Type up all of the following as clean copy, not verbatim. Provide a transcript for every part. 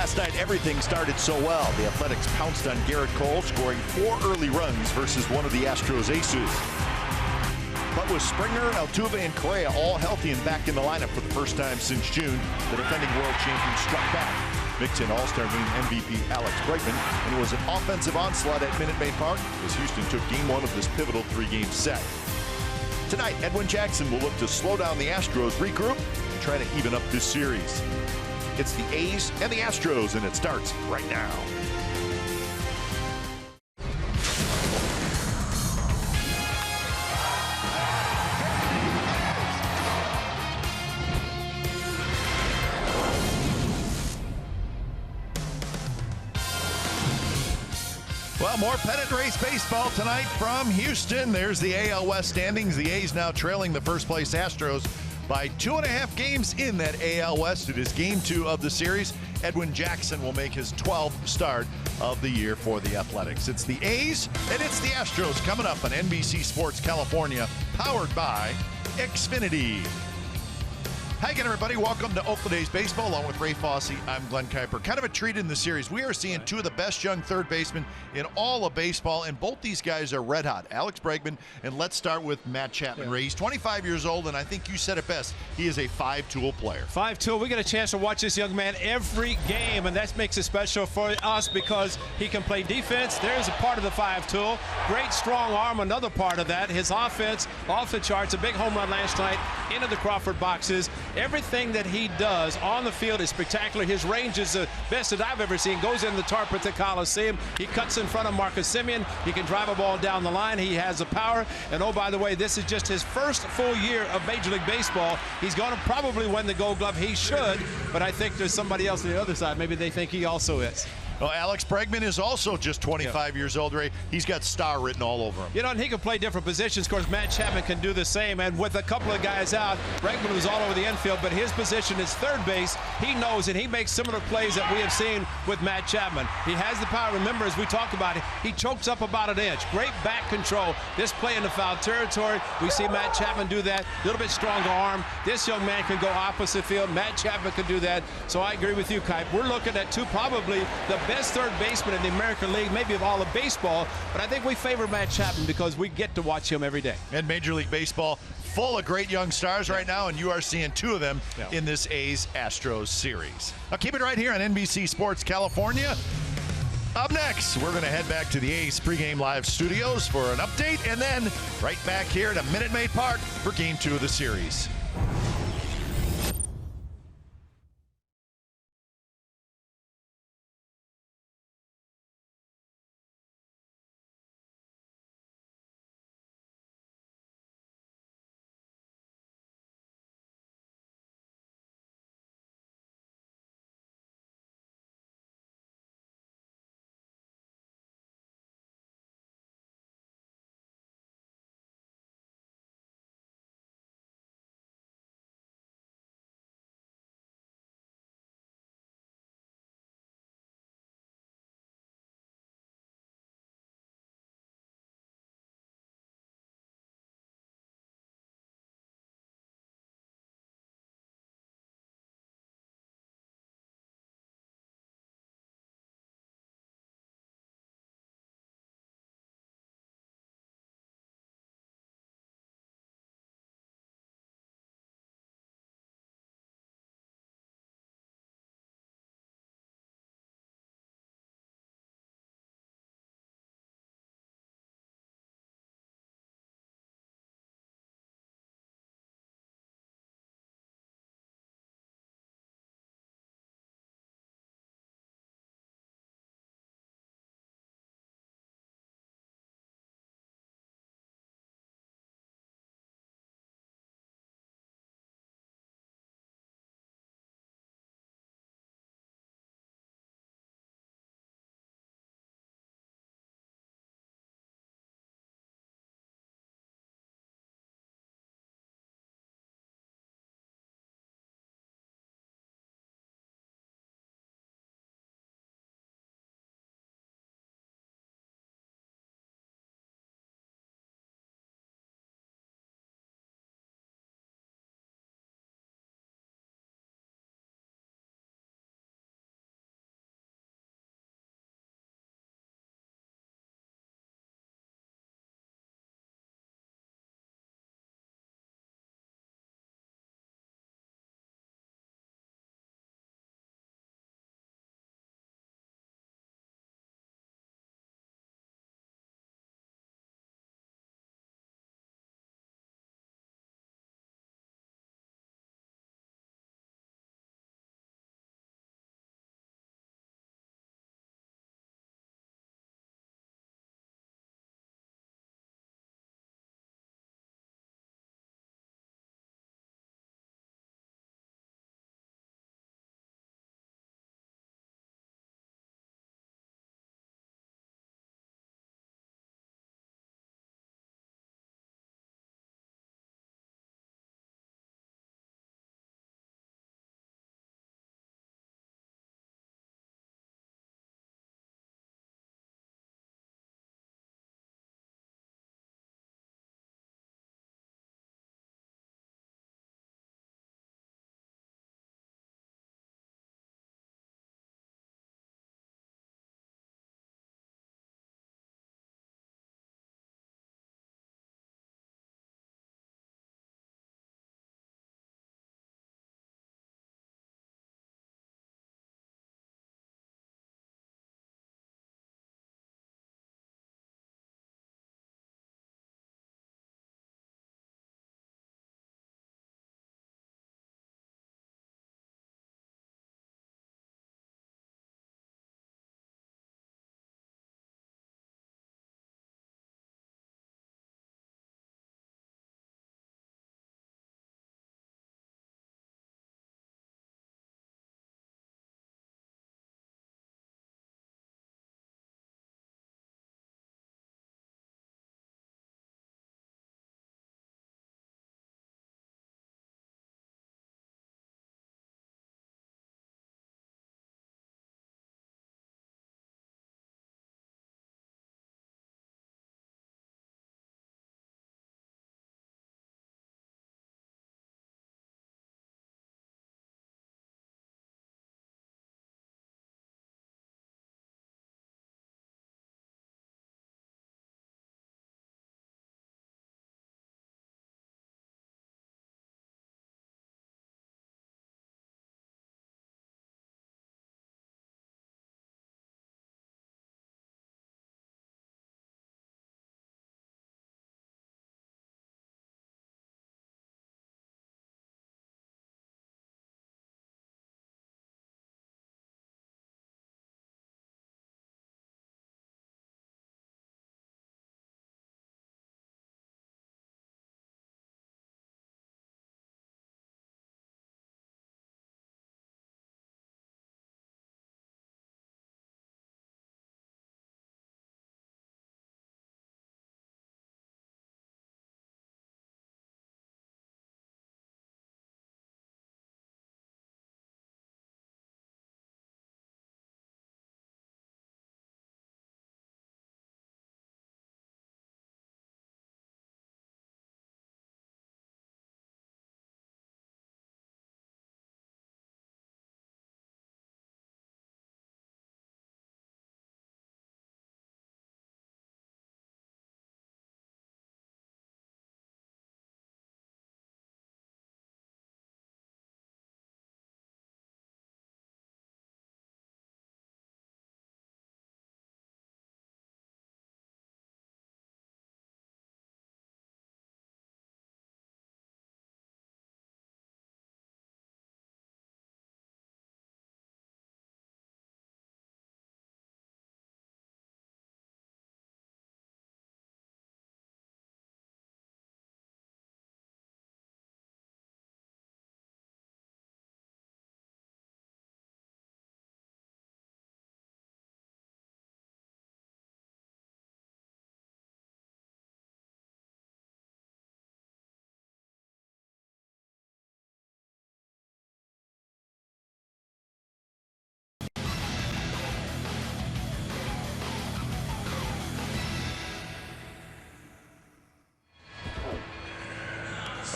Last night, everything started so well. The Athletics pounced on Garrett Cole, scoring 4 early runs versus one of the Astros aces. But with Springer, Altuve, and Correa all healthy and back in the lineup for the first time since June, the defending world champion struck back. Mixed-in All-Star Game MVP Alex Bregman, and it was an offensive onslaught at Minute Maid Park as Houston took Game 1 of this pivotal 3-game set. Tonight, Edwin Jackson will look to slow down the Astros, regroup, and try to even up this series. It's the A's and the Astros, and it starts right now. Well, more pennant race baseball tonight from Houston. There's the AL West standings. The A's now trailing the first-place Astros by 2.5 games in that AL West. It is Game 2 of the series. Edwin Jackson will make his 12th start of the year for the Athletics. It's the A's and it's the Astros coming up on NBC Sports California, powered by Xfinity. Hi again, everybody. Welcome to Oakland A's Baseball. Along with Ray Fosse, I'm Glenn Kuiper. Kind of a treat in the series. We are seeing two of the best young third basemen in all of baseball, and both these guys are red hot. Alex Bregman, and let's start with Matt Chapman. Ray, he's 25 years old, and I think you said it best. He is a five-tool player. Five-tool. We get a chance to watch this young man every game, and that makes it special for us because he can play defense. There's a part of the five-tool. Great strong arm, another part of that. His offense, off the charts. A big home run last night into the Crawford boxes. Everything that he does on the field is spectacular. His range is the best that I've ever seen. Goes in the tarp at the Coliseum. He cuts in front of Marcus Semien. He can drive a ball down the line. He has the power. And oh, by the way, this is just his first full year of Major League Baseball. He's going to probably win the Gold Glove. He should, but I think there's somebody else on the other side. Maybe they think he also is. Well, Alex Bregman is also just 25 years old, Ray. He's got star written all over him. You know, and he can play different positions. Of course, Matt Chapman can do the same. And with a couple of guys out, Bregman was all over the infield, but his position is third base. He knows, and he makes similar plays that we have seen with Matt Chapman. He has the power. Remember, as we talked about it, he chokes up about an inch. Great back control. This play in the foul territory, we see Matt Chapman do that. A little bit stronger arm. This young man can go opposite field. Matt Chapman can do that. So I agree with you, Kipe. We're looking at probably the best third baseman in the American League, maybe of all of baseball, but I think we favor Matt Chapman because we get to watch him every day. And Major League Baseball full of great young stars right now, and you are seeing two of them in this A's-Astros series. Now keep it right here on NBC Sports California. Up next, we're going to head back to the A's pregame live studios for an update, and then right back here to Minute Maid Park for Game 2 of the series.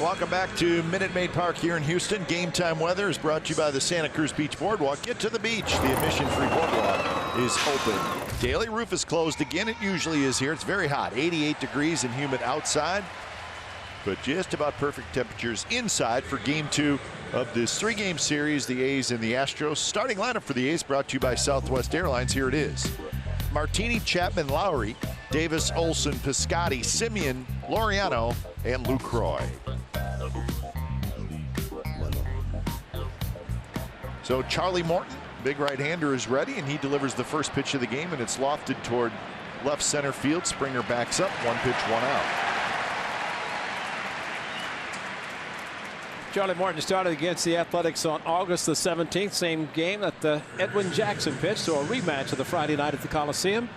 Welcome back to Minute Maid Park here in Houston. Game time weather is brought to you by the Santa Cruz Beach Boardwalk. Get to the beach. The admission-free boardwalk is open. Daily roof is closed again. It usually is here. It's very hot, 88 degrees and humid outside, but just about perfect temperatures inside for Game 2 of this 3-game series, the A's and the Astros. Starting lineup for the A's brought to you by Southwest Airlines. Here it is. Martini, Chapman, Lowry, Davis, Olson, Piscotty, Simeon, Laureano, and Lucroy. So Charlie Morton, big right-hander, is ready, and he delivers the first pitch of the game, and it's lofted toward left center field. Springer backs up, 1 pitch, 1 out. Charlie Morton started against the Athletics on August the 17th, same game that Edwin Jackson pitched, so a rematch of the Friday night at the Coliseum.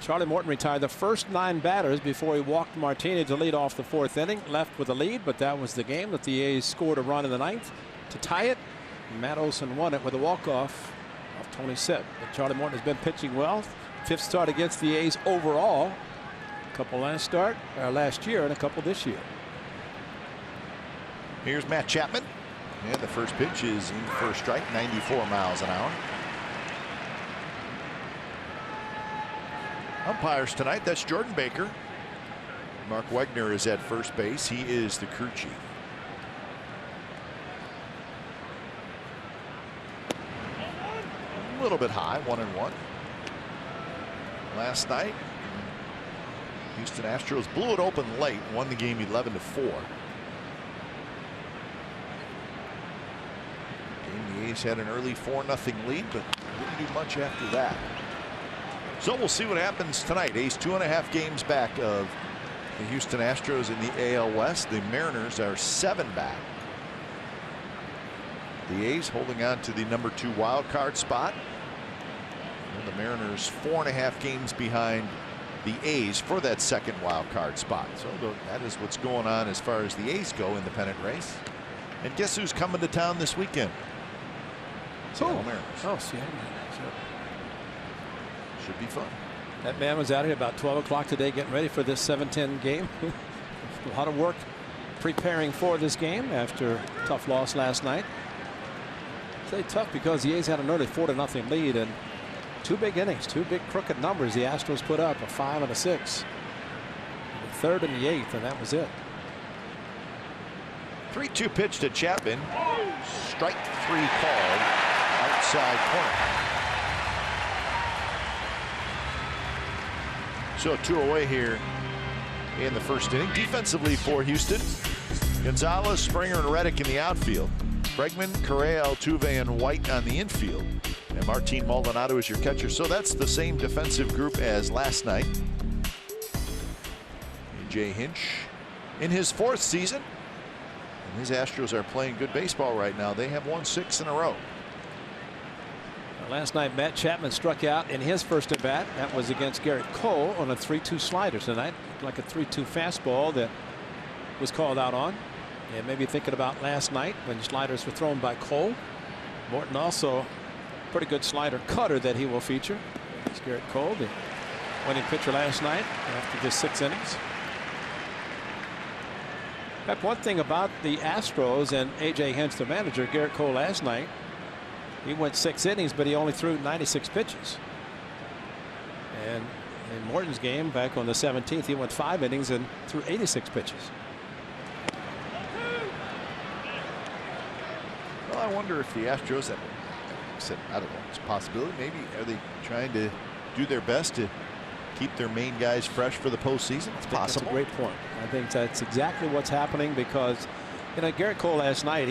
Charlie Morton retired the first 9 batters before he walked Martini to lead off the 4th inning, left with a lead, but that was the game that the A's scored a run in the 9th to tie it. Matt Olson won it with a walk-off of Tony Sipp. But Charlie Morton has been pitching well. 5th start against the A's overall. A couple last year and a couple this year. Here's Matt Chapman, and the first pitch is in for a strike, 94 miles an hour. Umpires tonight, that's Jordan Baker. Mark Wegner is at first base. He is the crew chief. A little bit high, 1-1. Last night, Houston Astros blew it open late, won the game 11-4. The A's had an early 4-0 lead, but didn't do much after that. So we'll see what happens tonight. A's 2.5 games back of the Houston Astros in the AL West. The Mariners are 7 back. The A's holding on to the number 2 wild card spot. And the Mariners 4.5 games behind the A's for that 2nd wild card spot. So that is what's going on as far as the A's go in the pennant race. And guess who's coming to town this weekend? Seattle Mariners. Oh, Seattle Mariners. Should be fun. That man was out here about 12 o'clock today getting ready for this 7-10 game. A lot of work preparing for this game after a tough loss last night. Say tough because the A's had an early 4-0 lead, and 2 big innings, 2 big crooked numbers the Astros put up, a 5 and a 6. The 3rd and the 8th, and that was it. 3-2 pitch to Chapman. Strike 3 called outside corner. So 2 away here in the 1st inning. Defensively for Houston, Gonzalez, Springer, and Reddick in the outfield. Bregman, Correa, Altuve, and White on the infield. And Martin Maldonado is your catcher. So that's the same defensive group as last night. A.J. Hinch in his 4th season. And his Astros are playing good baseball right now. They have won 6 in a row. Last night, Matt Chapman struck out in his first at bat. That was against Garrett Cole on a 3-2 slider tonight, like a 3-2 fastball that was called out on. And maybe thinking about last night when sliders were thrown by Cole. Morton also pretty good slider cutter that he will feature. It's Garrett Cole, the winning pitcher last night after just 6 innings. In fact, one thing about the Astros and A.J. Hinch, the manager, Garrett Cole last night, he went 6 innings, but he only threw 96 pitches. And in Morton's game back on the 17th, he went 5 innings and threw 86 pitches. Well, I wonder if the Astros have said, I don't know, it's a possibility. Maybe are they trying to do their best to keep their main guys fresh for the postseason? It's possible. That's a great point. I think that's exactly what's happening because, you know, Garrett Cole last night,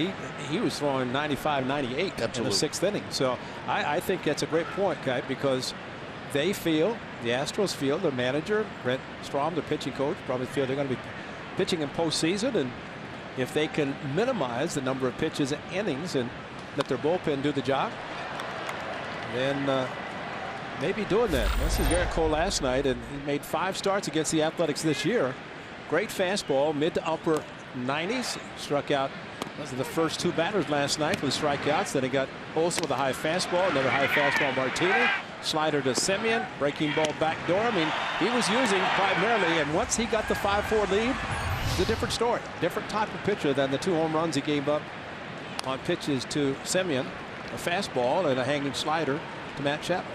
he was throwing 95, 98 in the 6th inning. So I think that's a great point, Kite, because they feel, the Astros feel, their manager, Brent Strom, the pitching coach, probably feel they're going to be pitching in postseason. And if they can minimize the number of pitches and innings and let their bullpen do the job, then maybe doing that. This is Garrett Cole last night, and he made 5 starts against the Athletics this year. Great fastball, mid to upper 90s. Struck out. Those are the first 2 batters last night with strikeouts. Then he got Olson with a high fastball, another high fastball, Martini. Slider to Simeon, breaking ball backdoor. I mean, he was using primarily, and once he got the 5-4 lead, a different story, different type of pitcher than the 2 home runs he gave up on pitches to Semien, a fastball and a hanging slider to Matt Chapman.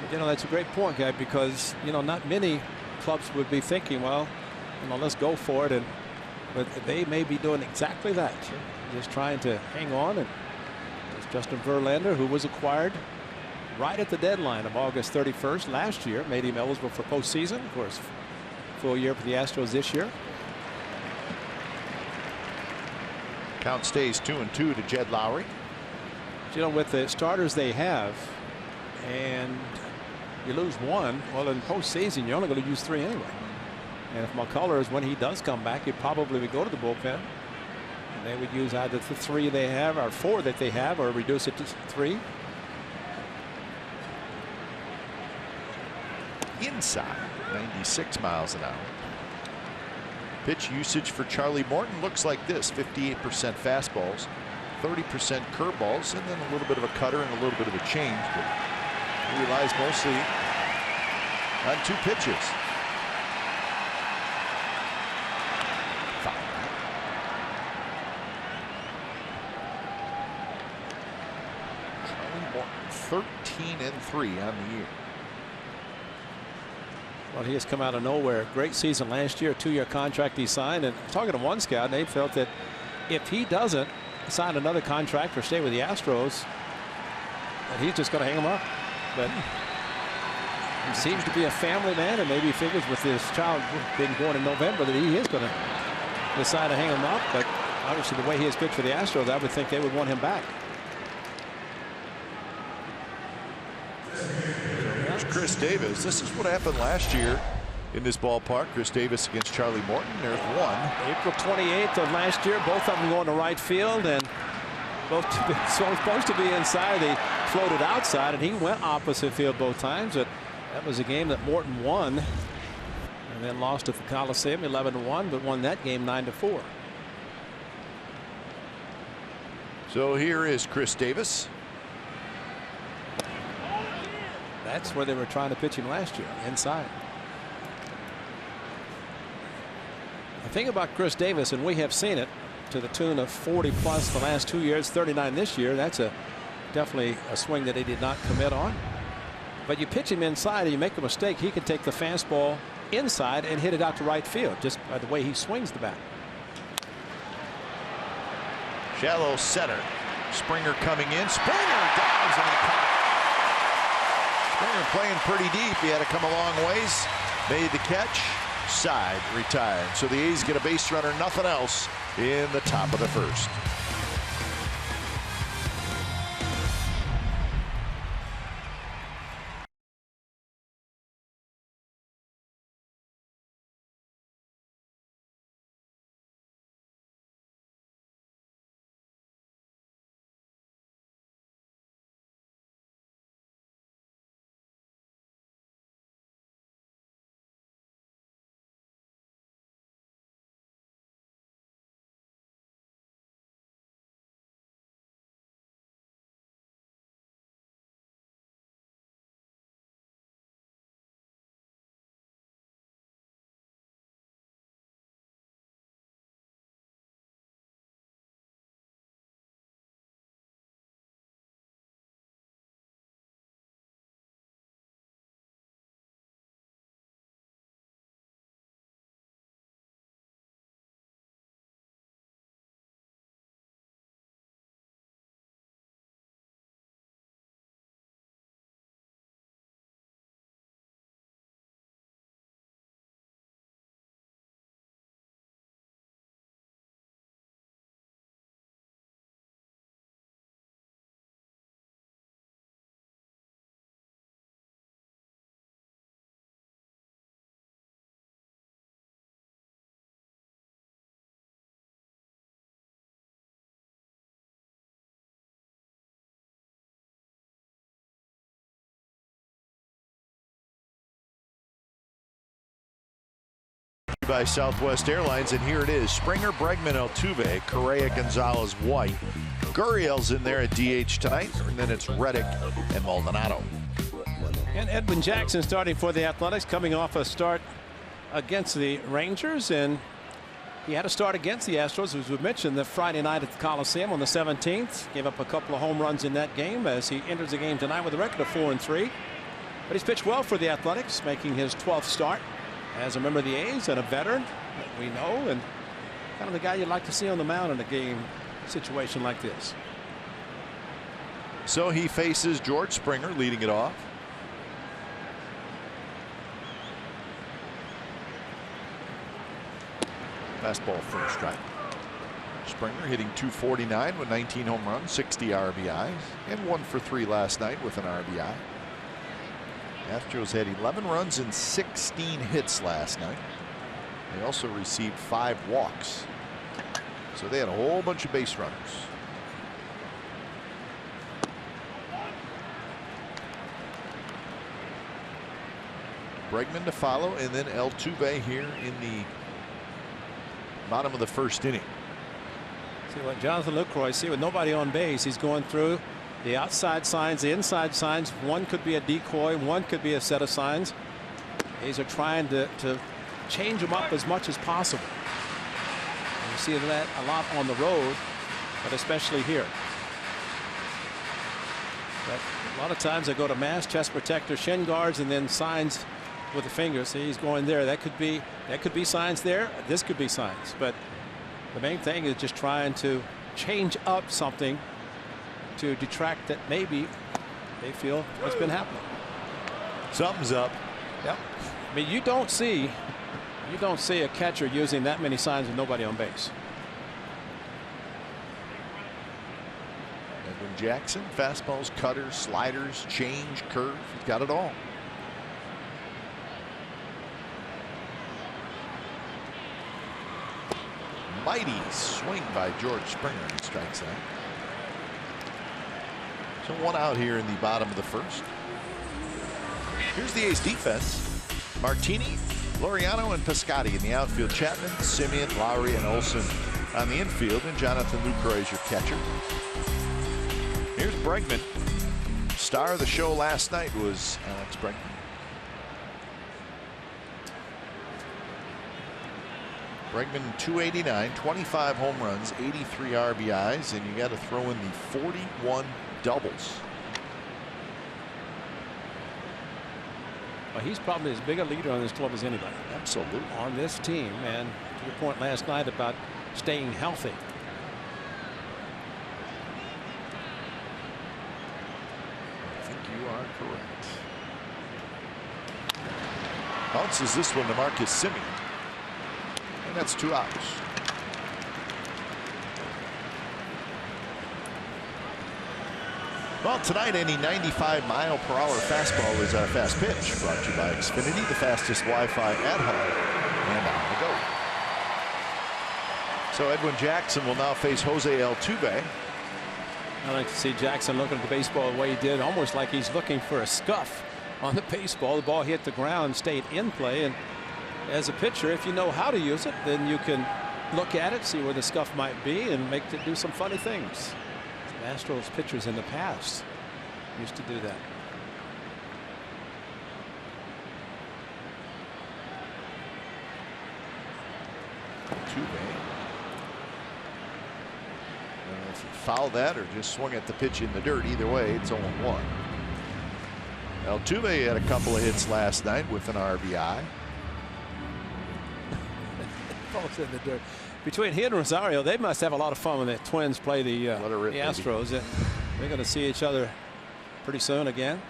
But, you know, that's a great point, guy, because, you know, not many clubs would be thinking, well, you know, let's go for it, but they may be doing exactly that, just trying to hang on. And it's Justin Verlander, who was acquired right at the deadline of August 31st last year, made him eligible for postseason. Of course, full year for the Astros this year. Count stays 2-2 to Jed Lowry. You know, with the starters they have, and you lose one, well, in postseason, you're only going to use 3 anyway. And if McCullers, when he does come back, he'd probably would go to the bullpen. And they would use either the 3 they have or 4 that they have, or reduce it to 3. Inside, 96 miles an hour. Pitch usage for Charlie Morton looks like this: 58% fastballs, 30% curveballs, and then a little bit of a cutter and a little bit of a change. But he relies mostly on 2 pitches. Charlie Morton, 13-3 on the year. Well, he has come out of nowhere. Great season last year, 2-year contract he signed. And talking to one scout, they felt that if he doesn't sign another contract or stay with the Astros, that he's just going to hang him up. But he seems to be a family man, and maybe he figures with his child being born in November that he is going to decide to hang him up. But obviously, the way he has pitched for the Astros, I would think they would want him back. Chris Davis. This is what happened last year in this ballpark. Chris Davis against Charlie Morton. There's one. April 28th of last year, both of them going to right field, and both supposed to be inside. They floated outside, and he went opposite field both times. But that was a game that Morton won, and then lost at the Coliseum 11-1, but won that game 9-4. So here is Chris Davis. That's where they were trying to pitch him last year, inside. The thing about Chris Davis, and we have seen it to the tune of 40+ the last 2 years, 39 this year. That's definitely a swing that he did not commit on. But you pitch him inside and you make a mistake, he can take the fastball inside and hit it out to right field just by the way he swings the bat. Shallow center. Springer coming in. Springer dives and he caught. Springer playing pretty deep. He had to come a long ways. Made the catch. Side, retired. So the A's get a base runner, nothing else in the top of the first. By Southwest Airlines, and here it is: Springer, Bregman, Altuve, Correa, Gonzalez, White. Gurriel's in there at DH tonight, and then it's Reddick and Maldonado. And Edwin Jackson starting for the Athletics, coming off a start against the Rangers, and he had a start against the Astros, as we mentioned, the Friday night at the Coliseum on the 17th. Gave up a couple of home runs in that game as he enters the game tonight with a record of 4-3. But he's pitched well for the Athletics, making his 12th start as a member of the A's and a veteran that we know, and kind of the guy you'd like to see on the mound in a game situation like this. So he faces George Springer leading it off. Fastball for a strike. Springer hitting .249 with 19 home runs, 60 RBIs, and 1 for 3 last night with an RBI. Astros had 11 runs and 16 hits last night. They also received 5 walks. So they had a whole bunch of base runners. Bregman to follow, and then Altuve here in the bottom of the first inning. See what Jonathan Lucroy see with nobody on base. He's going through the outside signs, the inside signs. One could be a decoy, one could be a set of signs. These are trying to change them up as much as possible. And you see that a lot on the road, but especially here. But a lot of times they go to mask, chest protector, shin guards, and then signs with the fingers. See, he's going there. That could be signs there. This could be signs. But the main thing is just trying to change up something to detract that maybe they feel what's been happening. Something's up. Yep. I mean, you don't see a catcher using that many signs with nobody on base. Edwin Jackson, fastballs, cutters, sliders, change, curve. He's got it all. Mighty swing by George Springer, and strikes out. So 1 out here in the bottom of the first. Here's the A's defense. Martini, Laureano, and Piscotty in the outfield. Chapman, Simeon, Lowry, and Olson on the infield. And Jonathan Lucroy is your catcher. Here's Bregman. Star of the show last night was Alex Bregman. Bregman 289, 25 home runs, 83 RBIs, and you got to throw in the 41 doubles. Well, he's probably as big a leader on this club as anybody. Absolutely. On this team, and to your point last night about staying healthy. I think you are correct. Bounces this one to Marcus Simeon. And that's 2 outs. Well, tonight any 95-mile-per-hour fastball is our fast pitch, brought to you by Xfinity, the fastest Wi-Fi at home and on the go. So Edwin Jackson will now face Jose Altuve. I like to see Jackson looking at the baseball the way he did, almost like he's looking for a scuff on the baseball. The ball hit the ground, stayed in play, and as a pitcher, if you know how to use it, then you can look at it, see where the scuff might be, and make it do some funny things. Some Astros pitchers in the past used to do that. Altuve. If he fouled that or just swung at the pitch in the dirt, either way, it's 0-1. Altuve had a couple of hits last night with an RBI. Balls in the dirt. Between he and Rosario, they must have a lot of fun when the Twins play the Astros. They're going to see each other pretty soon again.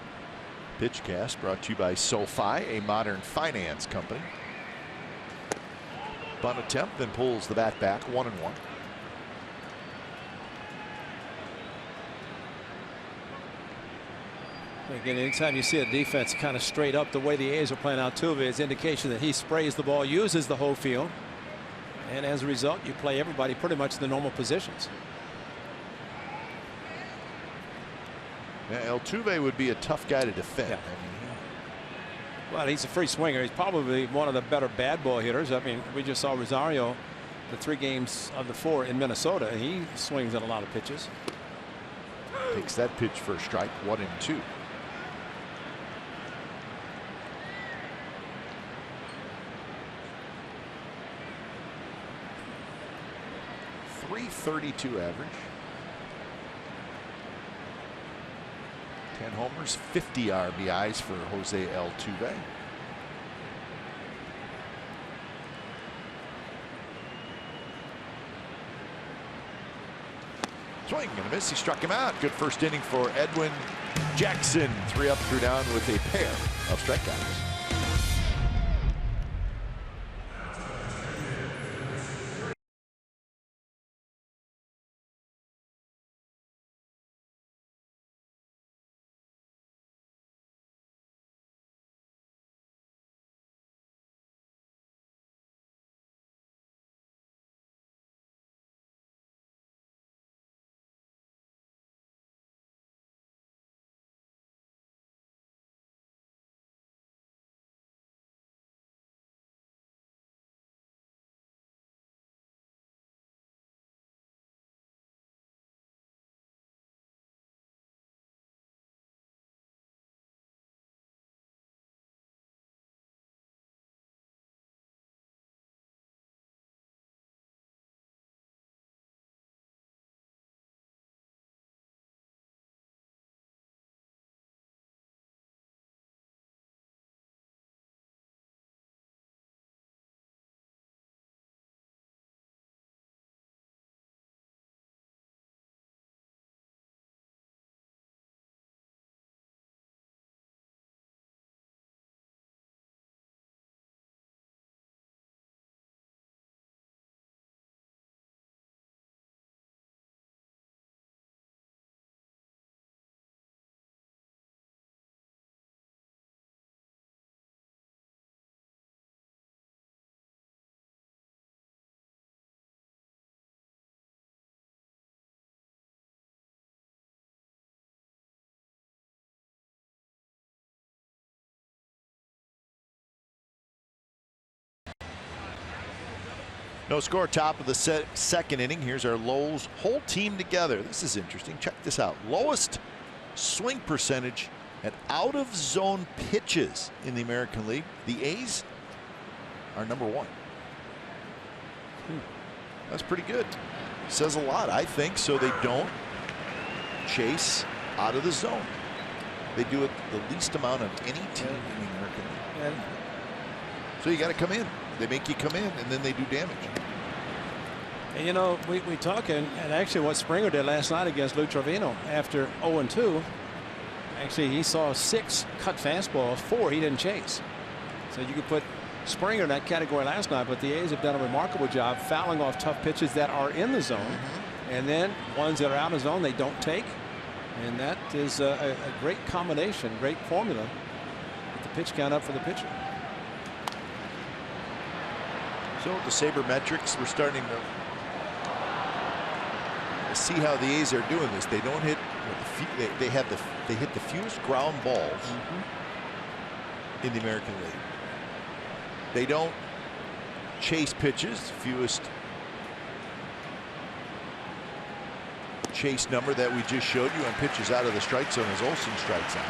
Pitchcast brought to you by SoFi, a modern finance company. Bunt attempt, then pulls the bat back, 1-1. Again, anytime you see a defense kind of straight up the way the A's are playing Altuve, it's indication that he sprays the ball, uses the whole field, and as a result, you play everybody pretty much in the normal positions. Yeah, Altuve would be a tough guy to defend. Yeah. Well, he's a free swinger. He's probably one of the better bad ball hitters. I mean, we just saw Rosario, the 3 games of the 4 in Minnesota, and he swings at a lot of pitches. Takes that pitch for a strike, 1-2. .332 average. 10 homers, 50 RBIs for Jose Altuve. Swing and a miss. He struck him out. Good first inning for Edwin Jackson. 3 up, 3 down with a pair of strikeouts. No score, top of the second inning. Here's our Lowe's whole team together. This is interesting. Check this out. Lowest swing percentage at out of zone pitches in the American League. The A's are #1. That's pretty good. Says a lot, I think, so they don't chase out of the zone. They do it the least amount of any team in the American League. So you got to come in. They make you come in, and then they do damage. And you know, we talk, and actually what Springer did last night against Lou Trevino after 0-2, actually he saw 6 cut fastballs, 4 he didn't chase. So you could put Springer in that category last night, but the A's have done a remarkable job fouling off tough pitches that are in the zone, and then ones that are out of zone they don't take. And that is a great combination, great formula. Get the pitch count up for the pitcher. So the sabermetrics, we're starting to see how the A's are doing this. They don't hit. They hit the fewest ground balls in the American League. They don't chase pitches. Fewest chase number that we just showed you on pitches out of the strike zone as Olsen strikes out.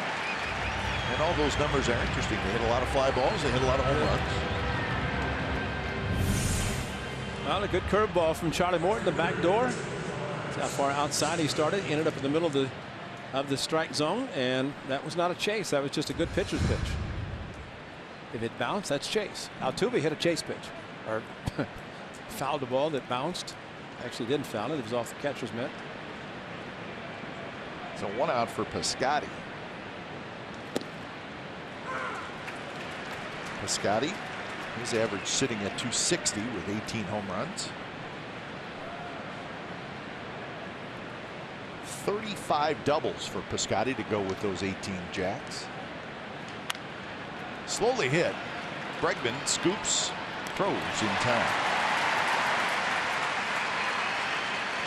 And all those numbers are interesting. They hit a lot of fly balls. They hit a lot of home runs. Well, a good curveball from Charlie Morton, the back door. That's how far outside he started. Ended up in the middle of the strike zone, and that was not a chase. That was just a good pitcher's pitch. If it bounced, that's chase. Altuve hit a chase pitch, or fouled the ball that bounced. Actually didn't foul it. It was off the catcher's mitt. So 1 out for Piscotty. Piscotty, his average sitting at .260 with 18 home runs. 35 doubles for Piscotty to go with those 18 jacks. Slowly hit. Bregman scoops, throws in time.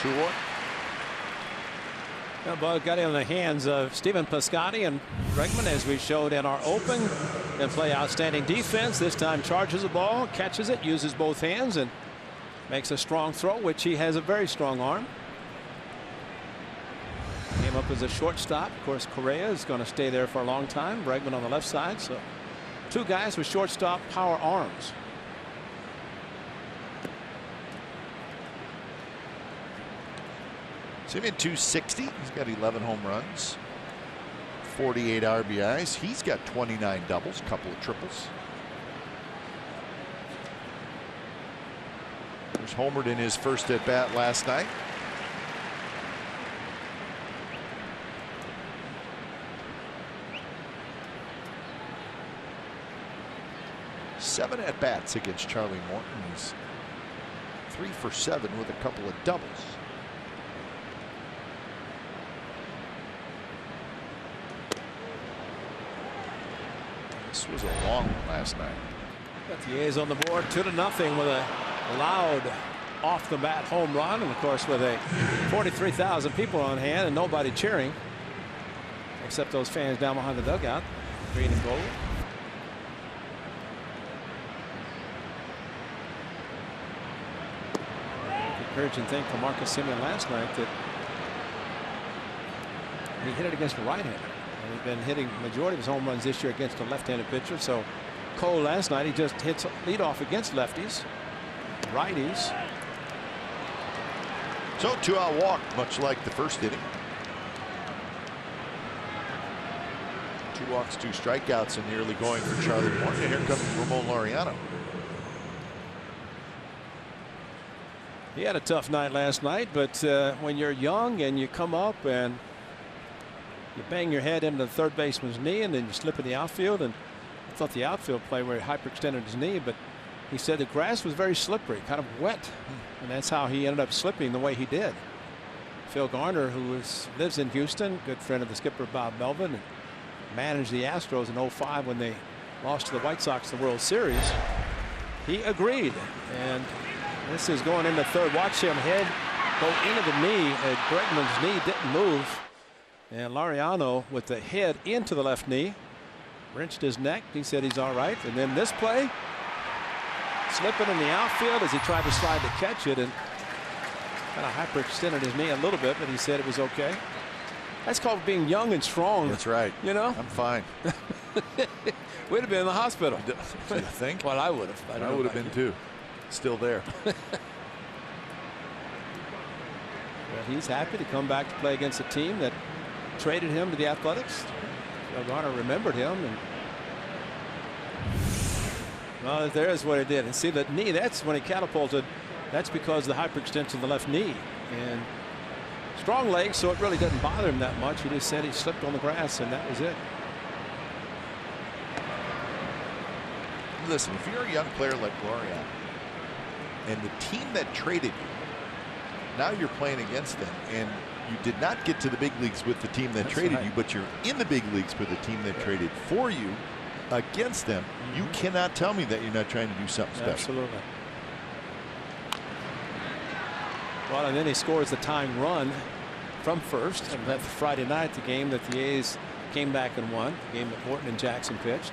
2-1. The ball got in the hands of Stephen Piscotty, and Bregman, as we showed in our open, and play outstanding defense. This time charges the ball, catches it, uses both hands, and makes a strong throw, which he has a very strong arm. Came up as a shortstop. Of course, Correa is going to stay there for a long time. Bregman on the left side. So 2 guys with shortstop power arms. So him in 260. He's got 11 home runs, 48 RBIs. He's got 29 doubles, a couple of triples. He was homered in his first at bat last night. Seven at bats against Charlie Morton. He's 3 for 7 with a couple of doubles. This was a long one last night. Got the A's on the board 2-0 with a loud off the bat home run, and of course with a 43,000 people on hand and nobody cheering except those fans down behind the dugout, green and gold. Encouraging thing for Marcus Semien last night that he hit it against a right-hander. And he's been hitting the majority of his home runs this year against a left-handed pitcher. So Cole last night, he just hits leadoff against lefties, righties. So 2-out walk, much like the first inning. 2 walks, 2 strikeouts in the early going for Charlie Morton. And here comes Ramon Laureano. He had a tough night last night, but when you're young and you come up and you bang your head into the third baseman's knee and then you slip in the outfield, and I thought the outfield play where he hyperextended his knee, but he said the grass was very slippery, kind of wet, and that's how he ended up slipping the way he did. Phil Garner, who lives in Houston, good friend of the skipper Bob Melvin, and managed the Astros in '05 when they lost to the White Sox in the World Series, he agreed. And this is going into third. Watch him head go into the knee. Bregman's knee didn't move. And Laureano with the head into the left knee. Wrenched his neck. He said he's all right. And then this play. Slipping in the outfield as he tried to slide to catch it. And kind of hyperextended his knee a little bit. But he said it was okay. That's called being young and strong. That's right. You know? I'm fine. We'd have been in the hospital. Do you think? Well, I would have. I would have been too. Still there. But he's happy to come back to play against a team that traded him to the Athletics. Garner remembered him, and well, there's what he did. And see that knee, that's when he catapulted. That's because of the hyperextension of the left knee, and strong legs, so it really doesn't bother him that much. He just said he slipped on the grass, and that was it. Listen, if you're a young player like Laureano, and the team that traded you, now you're playing against them, and you did not get to the big leagues with the team that traded you, but you're in the big leagues with the team that traded for you against them. You cannot tell me that you're not trying to do something special. Absolutely. Well, and then he scores the tying run from first. And that's Friday night, the game that the A's came back and won, the game that Morton and Jackson pitched.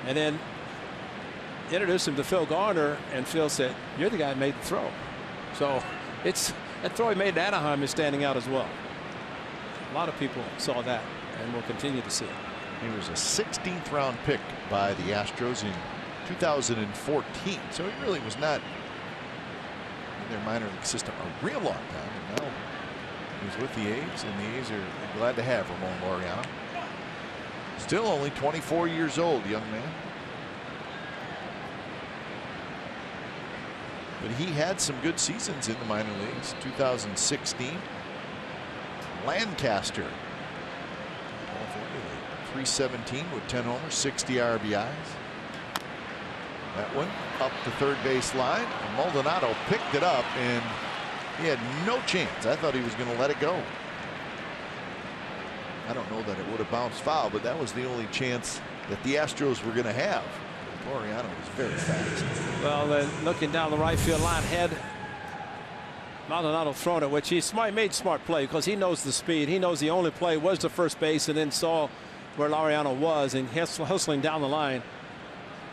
And then introduced him to Phil Garner, and Phil said, "You're the guy who made the throw." So it's that throw he made at Anaheim is standing out as well. A lot of people saw that and will continue to see it. He was a 16th round pick by the Astros in 2014, so he really was not in their minor league system a real long time, and now he's with the A's, and the A's are glad to have Ramon Laureano. Still only 24 years old, young man. But he had some good seasons in the minor leagues. 2016, Lancaster, 317 with 10 homers, 60 RBIs. That one up the third base line. And Maldonado picked it up, and he had no chance. I thought he was going to let it go. I don't know that it would have bounced foul, but that was the only chance that the Astros were going to have. Laureano was very fast. Well, then looking down the right field line, had Maldonado thrown it, which he made smart play because he knows the speed. He knows the only play was to first base, and then saw where Laureano was and hustling down the line.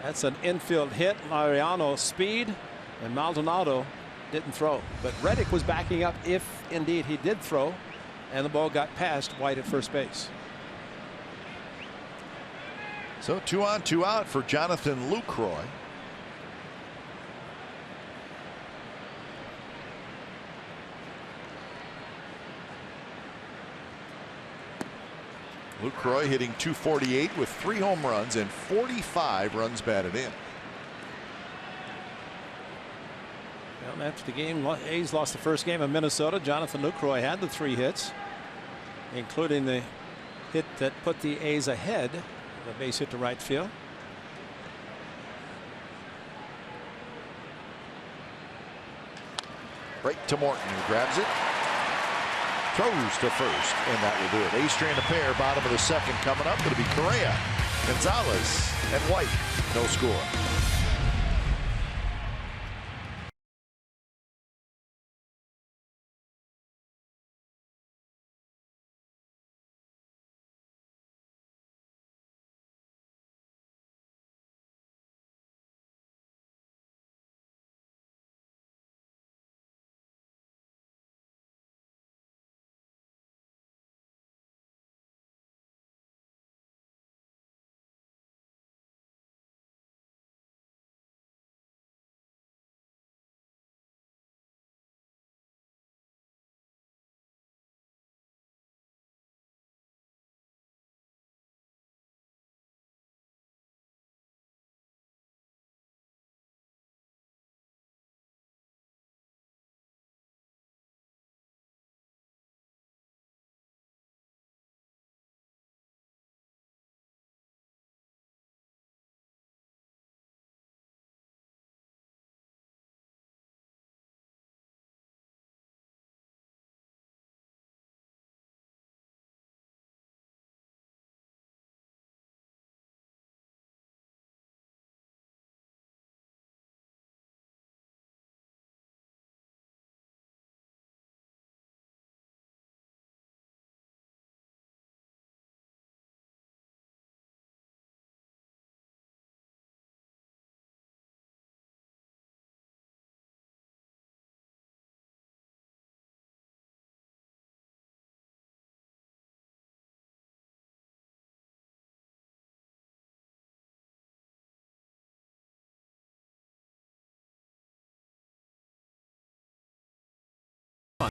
That's an infield hit. Laureano speed, and Maldonado didn't throw. But Reddick was backing up if indeed he did throw, and the ball got past White at first base. So 2 on 2 out for Jonathan Lucroy. Lucroy hitting .248 with 3 home runs and 45 runs batted in. Well, after the game, A's lost the first game in Minnesota. Jonathan Lucroy had the 3 hits, including the hit that put the A's ahead. The base hit to right field. Right to Morton, who grabs it, throws to first, and that will do it. A's strand a pair, bottom of the second coming up. It'll be Correa, Gonzalez, and White. No score.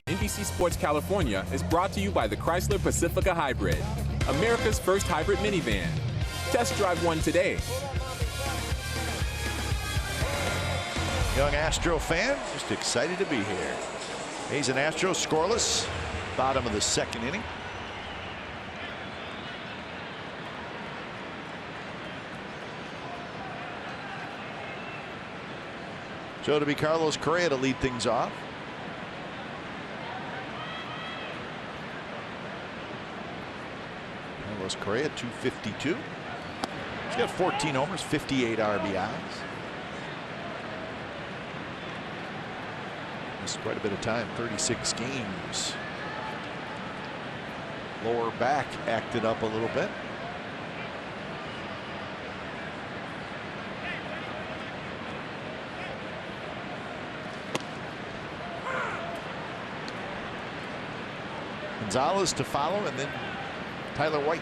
NBC Sports California is brought to you by the Chrysler Pacifica Hybrid, America's first hybrid minivan. Test drive one today. Young Astro fan, just excited to be here. A's and Astros scoreless, bottom of the second inning. So to be Carlos Correa to lead things off. Carlos Correa, .252. He's got 14 homers, 58 RBIs. Missed quite a bit of time, 36 games. Lower back acted up a little bit. Gonzalez to follow, and then Tyler White.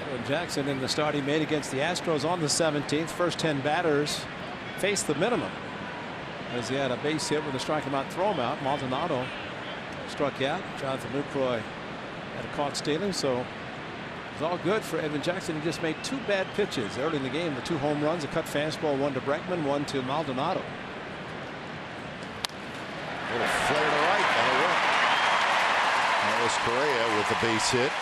Edwin Jackson in the start he made against the Astros on the 17th. First 10 batters faced the minimum as he had a base hit with a strike him out, throw him out. Maldonado struck out. Jonathan Lucroy had a caught stealing, so it was all good for Edwin Jackson. He just made 2 bad pitches early in the game. The 2 home runs, a cut fastball, one to Bregman, one to Maldonado. A little flare to right, that'll work. Carlos Correa with the base hit.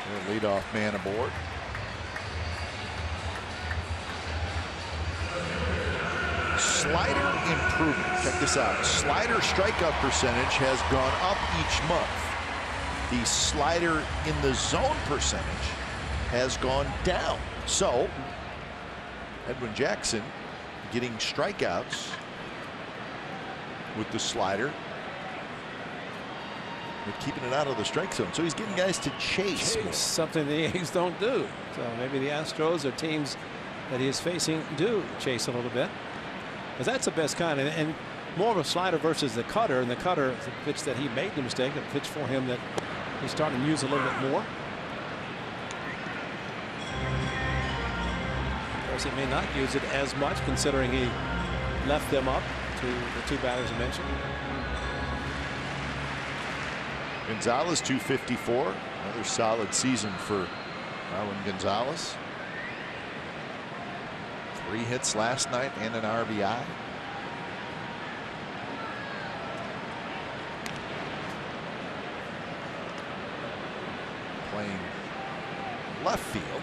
The leadoff man aboard. Slider improvement. Check this out. Slider strikeout percentage has gone up each month. The slider in the zone percentage has gone down. So Edwin Jackson getting strikeouts with the slider, but keeping it out of the strike zone. So he's getting guys to chase. Something the A's don't do. So maybe the Astros or teams that he is facing do chase a little bit, because that's the best kind. And more of a slider versus the cutter. And the cutter is a pitch that he made the mistake, a pitch for him that he's starting to use a little bit more. He may not use it as much, considering he left them up the two batters I mentioned. Gonzalez 254. Another solid season for Marwin Gonzalez. 3 hits last night and an RBI. Playing left field.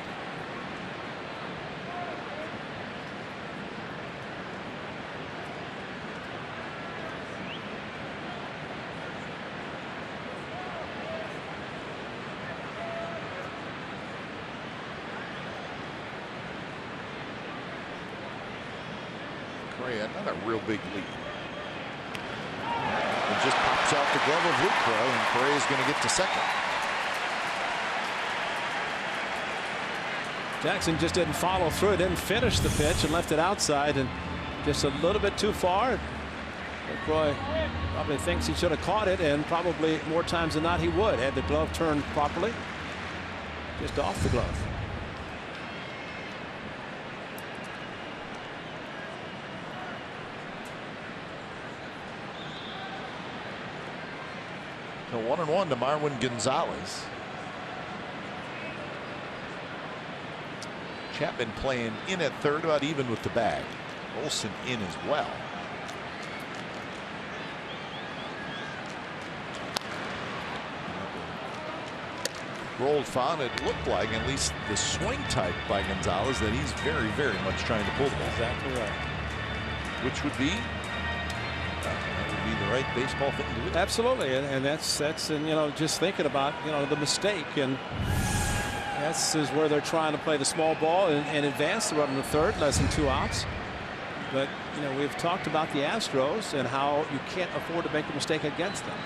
Not a real big lead. It just pops out the glove of Lucroy, and Correa is going to get to second. Jackson just didn't follow through, didn't finish the pitch, and left it outside, and just a little bit too far. Lucroy probably thinks he should have caught it, and probably more times than not he would, had the glove turned properly. Just off the glove. So 1-1 to Marwin Gonzalez. Chapman playing in at third, about even with the bag. Olsen in as well. Rolled foul. It looked like, at least the swing type by Gonzalez, that he's very, very much trying to pull the ball. Exactly right. Which would be the right baseball thing to do. Absolutely, and that's and you know, just thinking about, you know, the mistake, and that's is where they're trying to play the small ball and advance the runner to third, less than 2 outs. But you know, we've talked about the Astros and how you can't afford to make a mistake against them.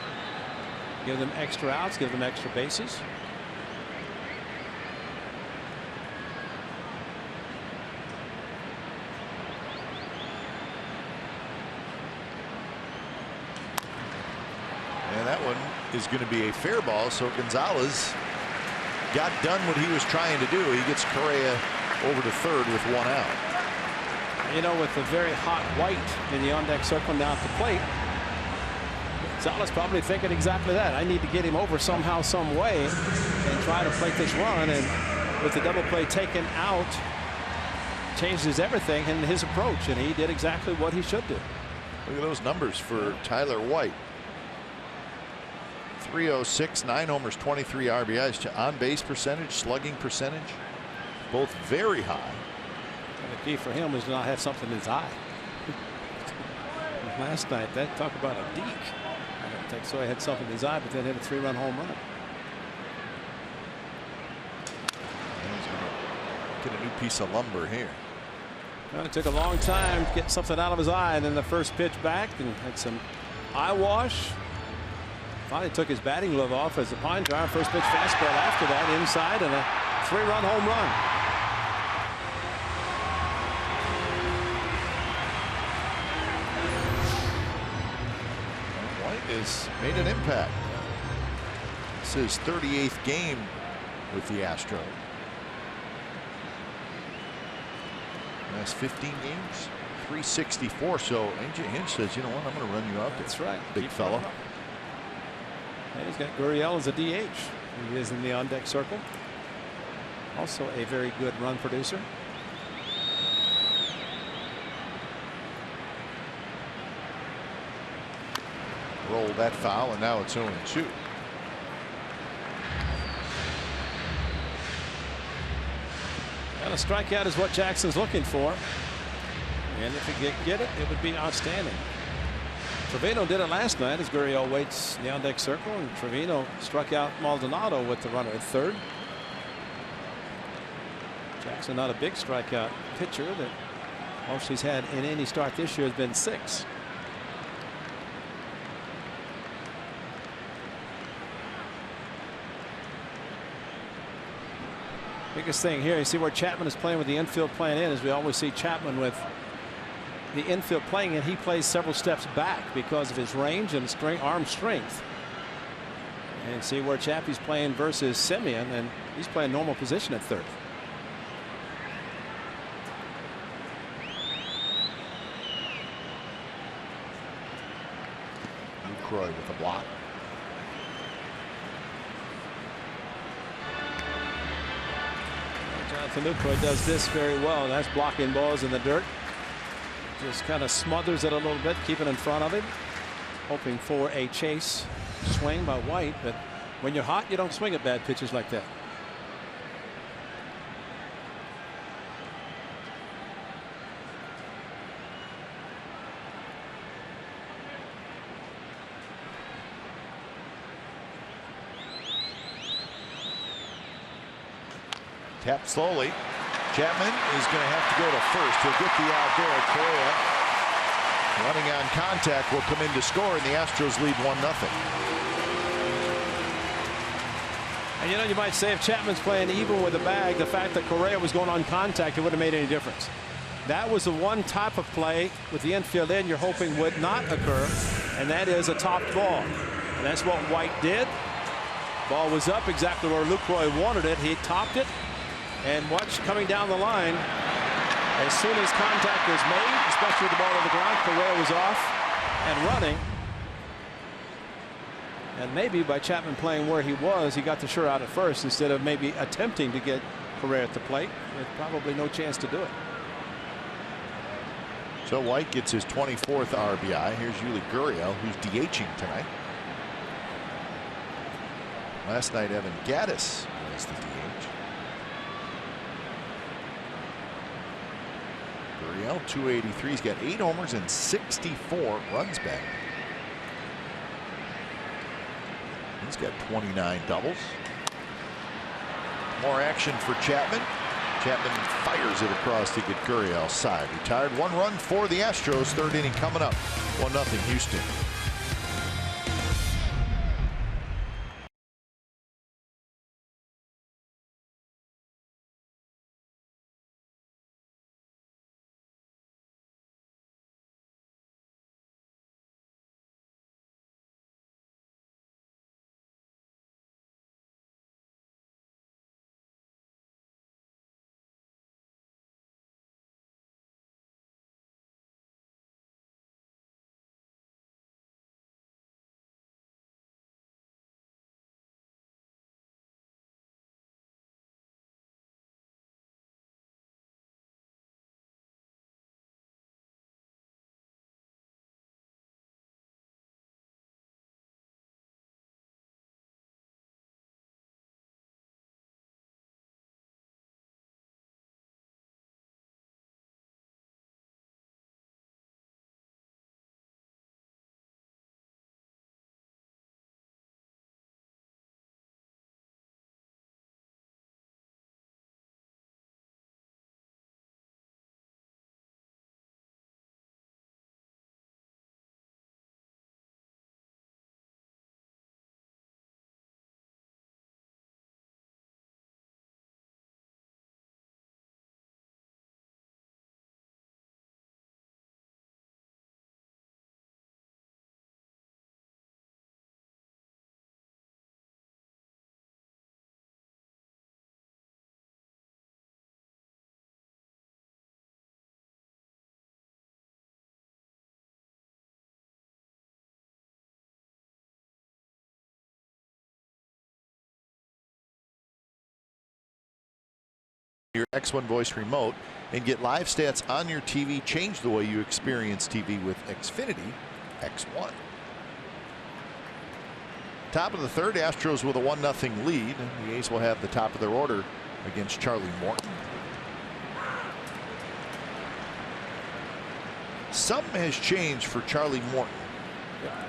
Give them extra outs, give them extra bases. And that one is going to be a fair ball, so Gonzalez got done what he was trying to do. He gets Correa over to third with 1 out. You know, with the very hot White in the on-deck circle now at the plate, Gonzalez probably thinking exactly that. I need to get him over somehow, some way, and try to plate this run. And with the double play taken out, changes everything in his approach, and he did exactly what he should do. Look at those numbers for Tyler White. 306, 9 homers, 23 RBIs. On base percentage, slugging percentage, both very high. And the key for him was to not have something in his eye. Last night, that talk about a deke. I don't think so. He had something in his eye, but then hit a 3-run home run. Get a new piece of lumber here. Well, it took a long time to get something out of his eye, and then the first pitch back and had some eye wash. Finally took his batting glove off as the pine jar. First pitch fastball after that inside, and a 3-run home run. White has made an impact. This is his 38th game with the Astros. Last 15 games, 364. So AJ Hinch says, you know what, I'm going to run you out. That's right, big fella. And he's got Gurriel as a DH. He is in the on-deck circle. Also a very good run producer. Rolled that foul, and now it's 0-2. And a strikeout is what Jackson's looking for. And if he get it, it would be outstanding. Trevino did it last night as Gurriel waits in the on-deck circle, and Trevino struck out Maldonado with the runner at third. Jackson, not a big strikeout pitcher. That most he's had in any start this year has been 6. Biggest thing here, you see where Chapman is playing with the infield playing in, as we always see Chapman with the infield playing, and he plays several steps back because of his range and arm strength. And see where Chappie's playing versus Semien, and he's playing normal position at third. Lucroy with a block. Jonathan Lucroy does this very well. That's blocking balls in the dirt. Just kind of smothers it a little bit, keeping in front of him, hoping for a chase swing by White. But when you're hot, you don't swing at bad pitches like that. Tap slowly. Chapman is going to have to go to first. He'll get the out there. Correa running on contact will come in to score, and the Astros lead 1-0. And you know, you might say if Chapman's playing even with the bag, the fact that Correa was going on contact, it wouldn't have made any difference. That was the one type of play with the infield in you're hoping would not occur, and that is a topped ball. And that's what White did. Ball was up exactly where Lucroy wanted it. He topped it. And watch coming down the line, as soon as contact was made, especially with the ball on the ground, Correa was off and running. And maybe by Chapman playing where he was, he got the sure out at first instead of maybe attempting to get Correa at the plate. There's probably no chance to do it. So White gets his 24th RBI. Here's Yuli Gurriel, who's DHing tonight. Last night, Evan Gattis was the DH. Gurriel, 283. He's got 8 homers and 64 runs back. He's got 29 doubles. More action for Chapman. Chapman fires it across to get Gurriel's side. Retired. 1 run for the Astros. 3rd inning coming up. 1-0 Houston. Your X1 voice remote and get live stats on your TV. Change the way you experience TV with Xfinity X1. Top of the 3rd, Astros with a 1-0 lead. The A's will have the top of their order against Charlie Morton. Something has changed for Charlie Morton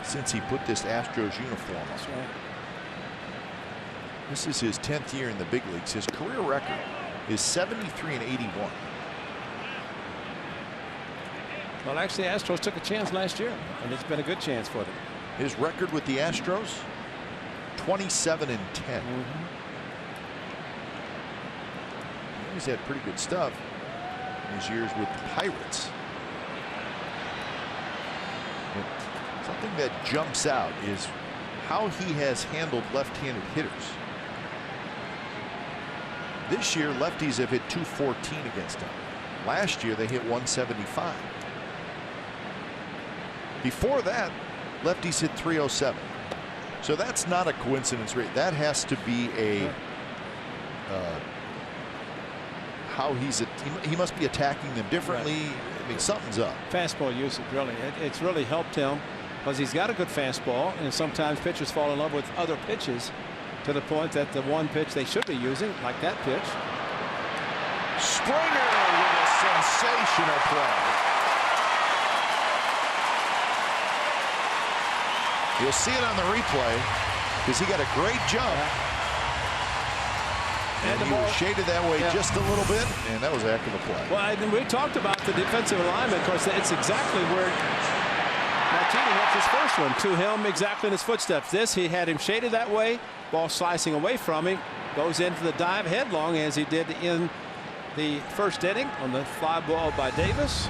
since he put this Astros uniform on. That's right. This is his 10th year in the big leagues. His career record is 73-81. Well, actually, the Astros took a chance last year, and it's been a good chance for them. His record with the Astros, 27-10. He's had pretty good stuff in his years with the Pirates. But something that jumps out is how he has handled left-handed hitters. This year, lefties have hit .214 against him. Last year, they hit .175. Before that, Lefties hit 307. So that's not a coincidence rate. That has to be a how he must be attacking them differently. Right. I mean, something's up. Fastball usage, really. It's really helped him because he's got a good fastball, and sometimes pitchers fall in love with other pitches to the point that the one pitch they should be using, like that pitch. Springer with a sensational play. You'll see it on the replay because he got a great jump. And he was shaded that way just a little bit, and that was a heck of a play. Well, and we talked about the defensive alignment. Of course, it's exactly where Martini left his first one, to him, exactly in his footsteps. This, he had him shaded that way, ball slicing away from him, goes into the dive headlong as he did in the first inning on the fly ball by Davis.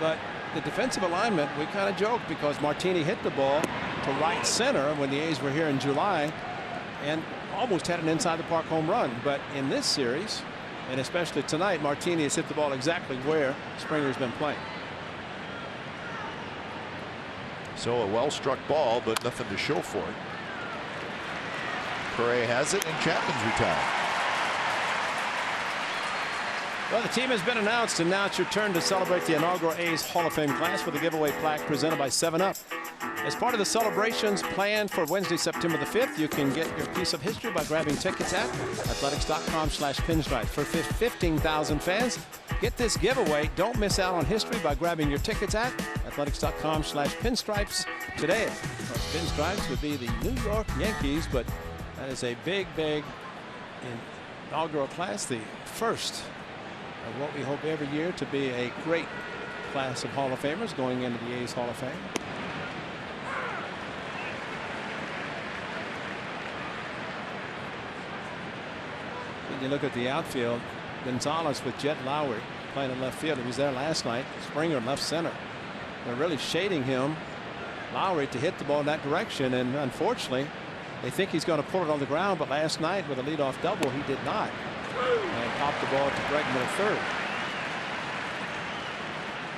But the defensive alignment, we kind of joked because Martini hit the ball to right center when the A's were here in July and almost had an inside the park home run. But in this series, and especially tonight, Martini has hit the ball exactly where Springer's been playing. So a well struck ball, but nothing to show for it. Correa has it, and Chapman's retired. Well, the team has been announced, and now it's your turn to celebrate the inaugural A's Hall of Fame class with a giveaway plaque presented by 7-Up. As part of the celebrations planned for Wednesday, September the 5th, you can get your piece of history by grabbing tickets at athletics.com/pinstripe. For 15,000 fans, get this giveaway. Don't miss out on history by grabbing your tickets at athletics.com/pinstripes today. Pinstripes would be the New York Yankees, but that is a big inaugural class, the first of what we hope every year to be a great class of Hall of Famers going into the A's Hall of Fame. When you look at the outfield, Gonzalez with Jed Lowry playing in left field. He was there last night. Springer left center. They're really shading him, Lowry, to hit the ball in that direction, and unfortunately they think he's going to pull it on the ground, but last night with a leadoff double he did not, and popped the ball to Bregman at third.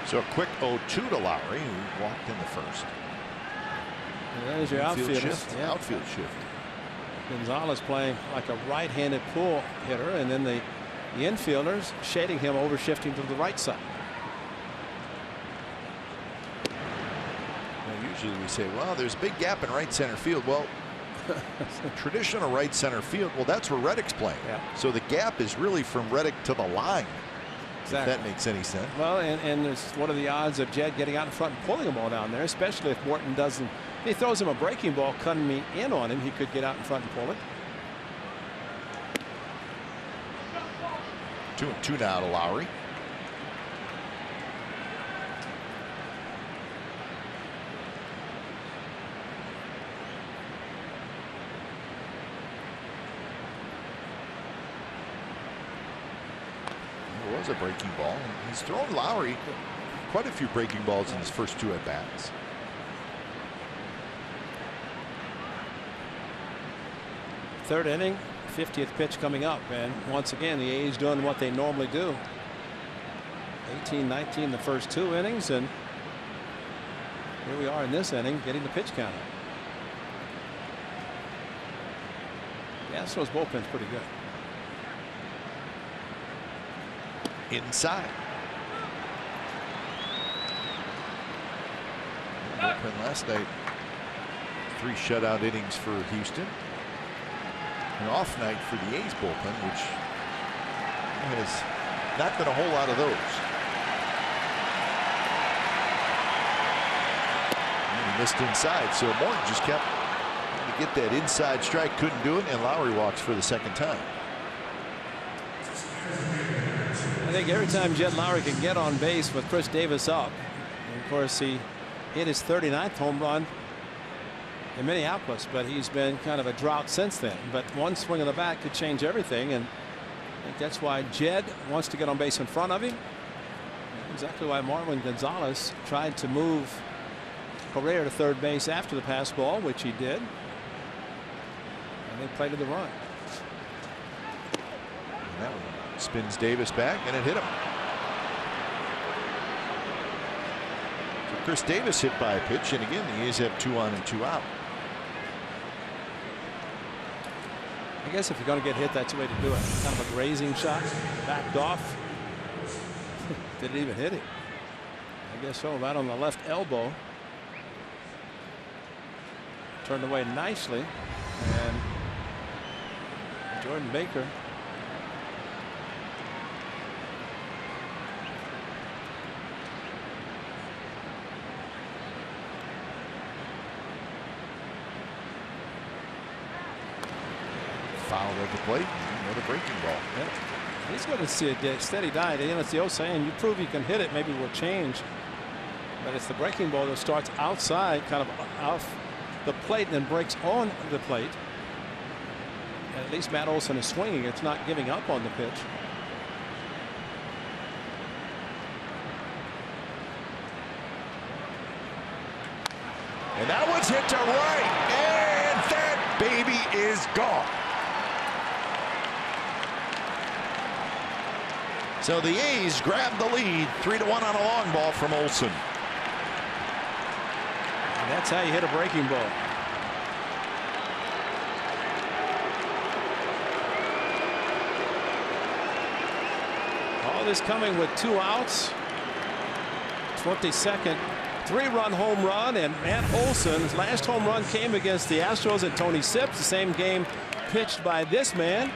So a quick 0-2 to Lowry, who walked in the first. And there's your outfield shift. Yeah. Outfield shift. Gonzalez playing like a right-handed pull hitter, and then the infielders shading him, over shifting to the right side. Now, usually we say, well, there's a big gap in right center field. Well, traditional right center field, well, that's where Reddick's playing. Yeah. So the gap is really from Reddick to the line. Exactly. If that makes any sense. Well, and there's, what are the odds of Jed getting out in front and pulling a ball down there, especially if Morton doesn't. If he throws him a breaking ball, cutting me in on him, he could get out in front and pull it. 2-2 now to Lowry. It was a breaking ball. He's thrown Lowry quite a few breaking balls in his first two at bats. Third inning, 50th pitch coming up, and once again the A's doing what they normally do. 18-19 the first two innings, and here we are in this inning getting the pitch count. The Astros bullpen's pretty good. Inside. Bullpen last night, 3 shutout innings for Houston. An off night for the A's bullpen, which has not been a whole lot of those. And he missed inside, so Morton just kept trying to get that inside strike, couldn't do it, and Lowry walks for the second time. I think every time Jed Lowry can get on base with Chris Davis up, and of course he hit his 39th home run in Minneapolis, but he's been kind of a drought since then. But one swing of the bat could change everything, and I think that's why Jed wants to get on base in front of him. Exactly why Marwin Gonzalez tried to move Correa to third base after the pass ball, which he did, and they played to the run. And that one spins Davis back, and it hit him. Chris Davis hit by a pitch, and again the A's have 2 on and 2 out. I guess if you're going to get hit, that's the way to do it. Kind of a grazing shot, backed off. Did it even hit him? I guess so. Right on the left elbow. Turned away nicely, and Jordan Baker. Fouled at the plate. Another breaking ball. Yep. He's going to see a steady diet. You know, it's the old saying, you prove you can hit it, maybe we'll change. But it's the breaking ball that starts outside, kind of off the plate, and then breaks on the plate. And at least Matt Olson is swinging. It's not giving up on the pitch. And that one's hit to right. And that baby is gone. So the A's grab the lead, 3-1 on a long ball from Olson. And that's how you hit a breaking ball. All this coming with 2 outs. 22nd 3-run home run, and Matt Olson's last home run came against the Astros and Tony Sips, the same game pitched by this man.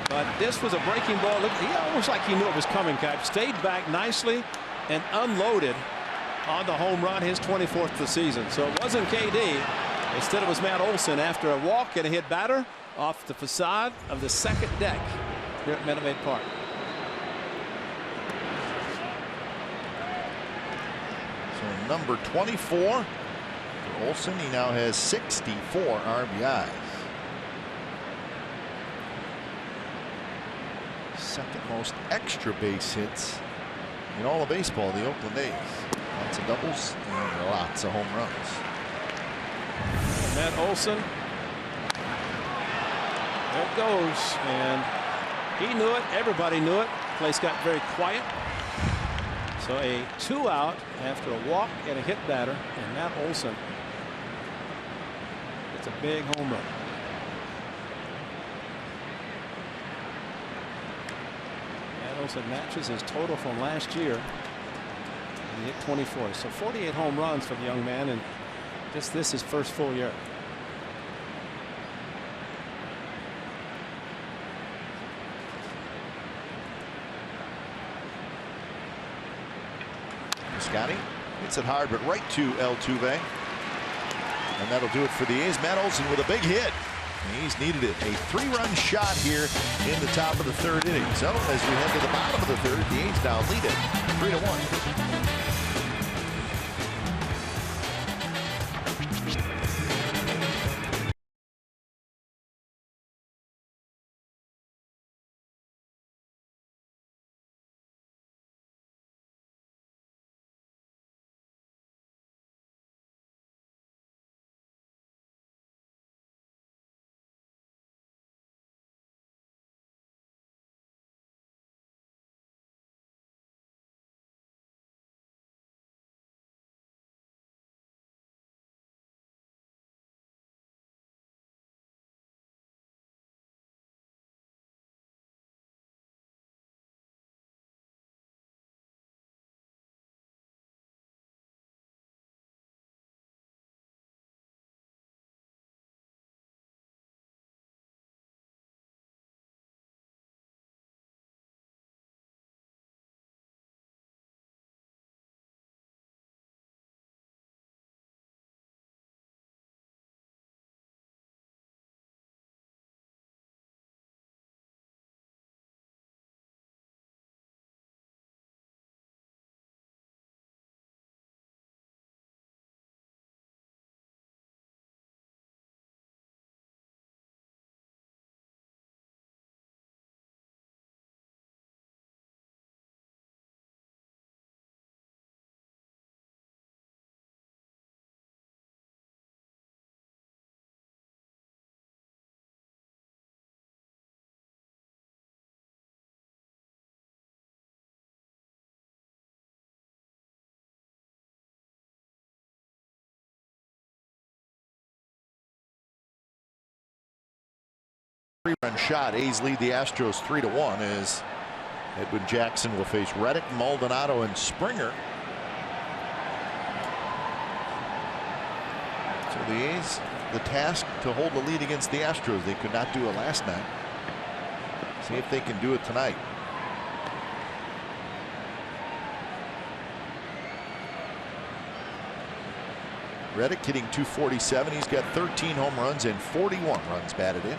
But this was a breaking ball. He almost like he knew it was coming. Cap stayed back nicely and unloaded on the home run, his 24th of the season. So it wasn't KD. Instead it was Matt Olson after a walk and a hit batter off the facade of the second deck here at Minute Maid Park. So number 24 for Olson. He now has 64 RBIs. Second most extra base hits in all of baseball, the Oakland A's. Lots of doubles and lots of home runs. Matt Olson. There it goes. And he knew it. Everybody knew it. Place got very quiet. So a 2 out after a walk and a hit batter. And Matt Olson. It's a big home run. Olson matches his total from last year. And he hit 24. So 48 home runs for the young man, and just this his first full year. Scotty hits it hard, but right to Altuve. And that'll do it for the A's. Matt Olson with a big hit. The A's needed it. A 3-run shot here in the top of the 3rd inning. So as we head to the bottom of the 3rd, the A's now lead it 3-1. Three-run shot. A's lead the Astros 3-1 as Edwin Jackson will face Reddick, Maldonado, and Springer. So the A's, the task to hold the lead against the Astros. They could not do it last night. See if they can do it tonight. Reddick hitting .247. He's got 13 home runs and 41 runs batted in.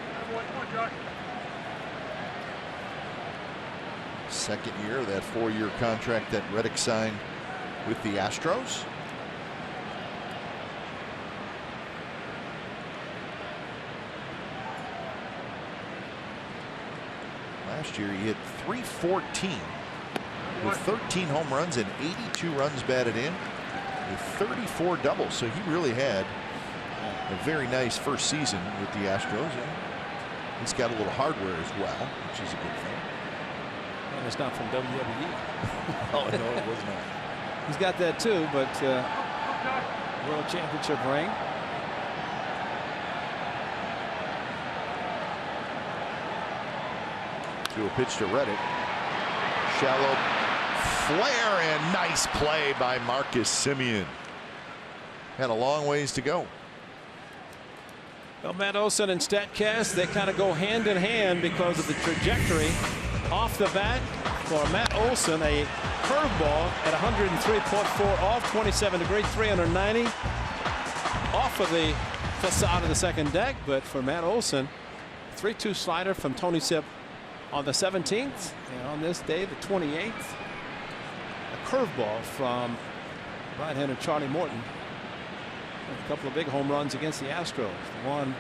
Second year of that 4-year contract that Reddick signed with the Astros. Last year he hit .314 with 13 home runs and 82 runs batted in with 34 doubles. So he really had a very nice first season with the Astros. He's got a little hardware as well, which is a good thing. And it's not from WWE. Oh, no, it was not. He's got that too, but World Championship ring. To a pitch to Reddick. Shallow flare and nice play by Marcus Semien. Had a long ways to go. Well, Matt Olson and StatCast, they kind of go hand in hand because of the trajectory. Off the bat for Matt Olson, a curveball at 103.4 off 27 degrees, 390 off of the facade of the second deck. But for Matt Olson, 3-2 slider from Tony Sipp on the 17th, and on this day, the 28th, a curveball from right-hander Charlie Morton. A couple of big home runs against the Astros. The one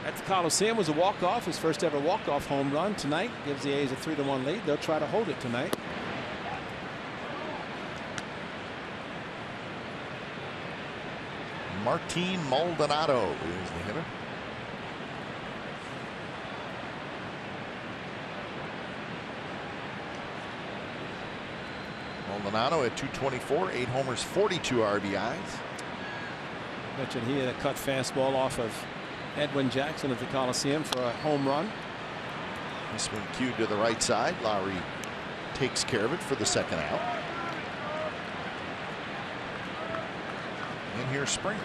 at the Coliseum was a walk-off, his first ever walk-off home run. Tonight gives the A's a 3-1 lead. They'll try to hold it tonight. Martin Maldonado is the hitter. Maldonado at .224, 8 homers, 42 RBIs. I mentioned he had a cut fastball off of Edwin Jackson at the Coliseum for a home run. This one cued to the right side. Lowry takes care of it for the second out. And here's Springer.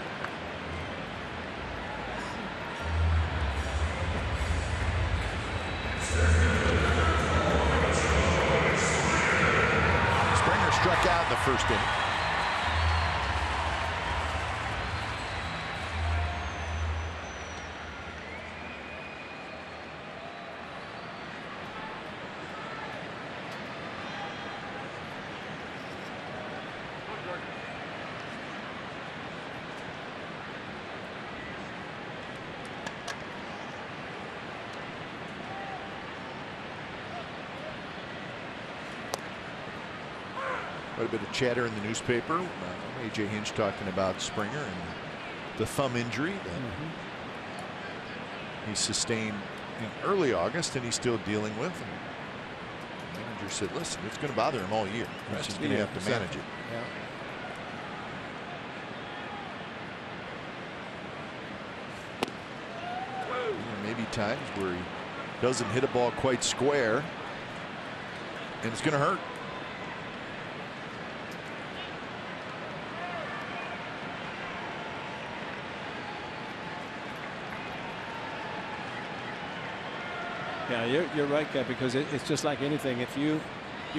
Springer struck out in the first inning. Quite a bit of chatter in the newspaper. A.J. Hinch talking about Springer and the thumb injury that he sustained in early August and he's still dealing with. And the manager said, listen, it's going to bother him all year. He's just going to have to manage it. Yeah. Maybe times where he doesn't hit a ball quite square and it's going to hurt. Yeah, you're right, Cap, because it's just like anything. If you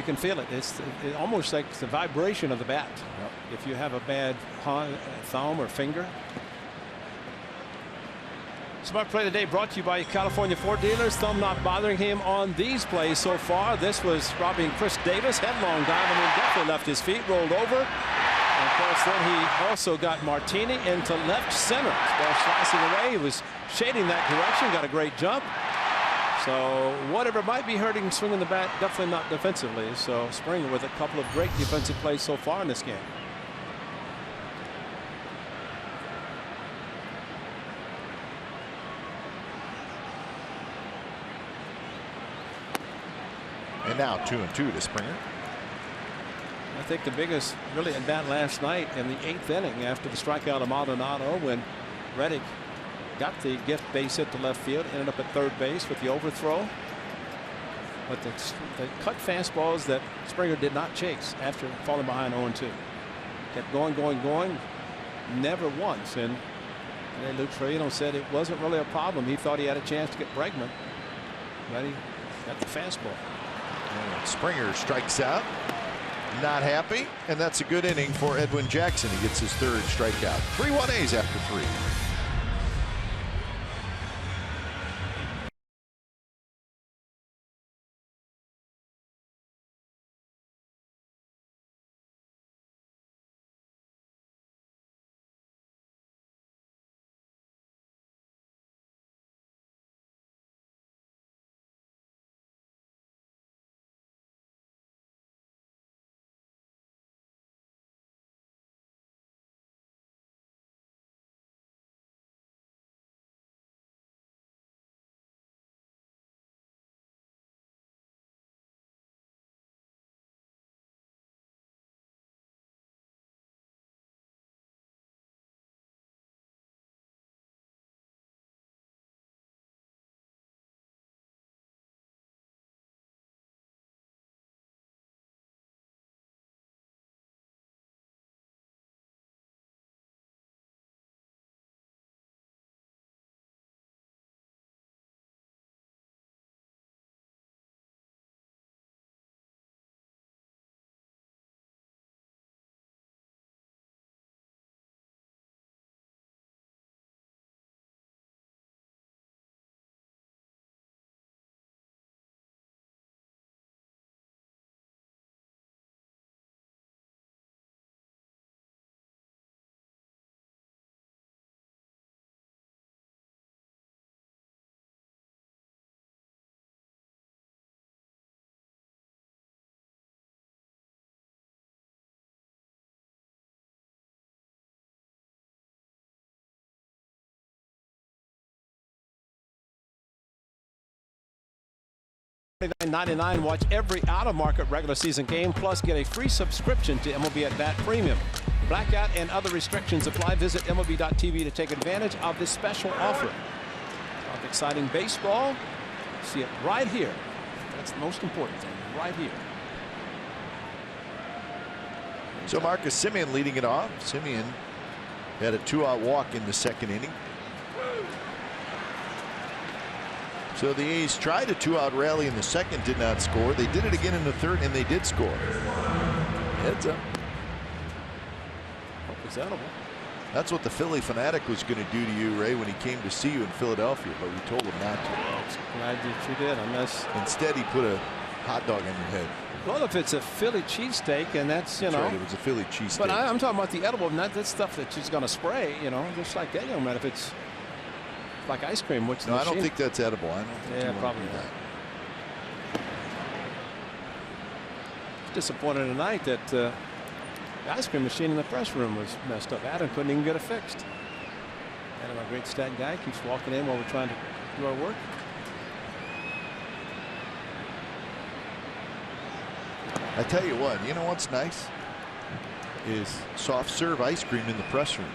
can feel it, it's almost like the vibration of the bat. Yep. If you have a bad thumb or finger. Smart Play Today brought to you by California Ford dealers. Thumb not bothering him on these plays so far. This was robbing Chris Davis. Headlong dive and definitely left his feet, rolled over. And of course, then he also got Martini into left center. Ball slicing away. He was shading that direction. Got a great jump. So whatever might be hurting swinging the bat, definitely not defensively. So Springer with a couple of great defensive plays so far in this game. And now 2-2 to Springer. I think the biggest really at bat last night in the 8th inning after the strikeout of Maldonado when Reddick got the gift base hit to left field, ended up at third base with the overthrow. But the cut fastballs that Springer did not chase after falling behind 0-2. Kept going, never once. And then Luke Trevino said it wasn't really a problem. He thought he had a chance to get Bregman, but he got the fastball. And Springer strikes out. Not happy, and that's a good inning for Edwin Jackson. He gets his third strikeout. 3-1 A's after 3. $99.99. Watch every out-of-market regular season game, plus get a free subscription to MLB at Bat Premium. Blackout and other restrictions apply. Visit MLB.tv to take advantage of this special offer. Talk exciting baseball. See it right here. That's the most important thing, right here. So Marcus Semien leading it off. Semien had a 2-out walk in the second inning. So the A's tried a 2-out rally in the second, did not score. They did it again in the third, and they did score. Heads up. Presentable. That's what the Philly fanatic was going to do to you, Ray, when he came to see you in Philadelphia, but we told him not to. Glad that you did. Unless instead he put a hot dog on your head. Well, if it's a Philly cheesesteak, and that's, you know. Right, it was a Philly cheesesteak. But I'm talking about the edible, not that stuff that she's going to spray, you know, just like that young man. If it's like ice cream, which no, I don't think that's edible. I don't think yeah, probably not. Disappointed tonight that the ice cream machine in the press room was messed up. Adam couldn't even get it fixed. Adam, a great stat guy, keeps walking in while we're trying to do our work. I tell you what, you know what's nice is soft serve ice cream in the press room.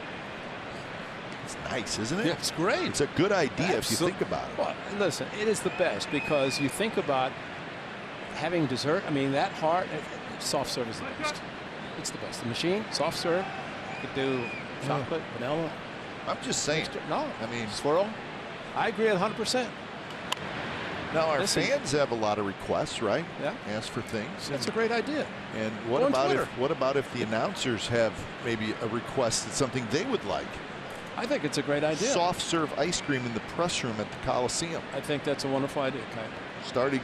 It's nice, isn't it? Yeah, it's great. It's a good idea if you think about it. Well, listen, it is the best because you think about having dessert. I mean, that hard soft serve is the best. It's the best. The machine, soft serve. You could do chocolate, vanilla. I'm just saying. No, I mean, swirl. I agree 100%. Now our fans have a lot of requests, right? Yeah. Ask for things. That's a great idea. And what about if the announcers have maybe a request that's something they would like? I think it's a great idea. Soft serve ice cream in the press room at the Coliseum. I think that's a wonderful idea, Kai. Starting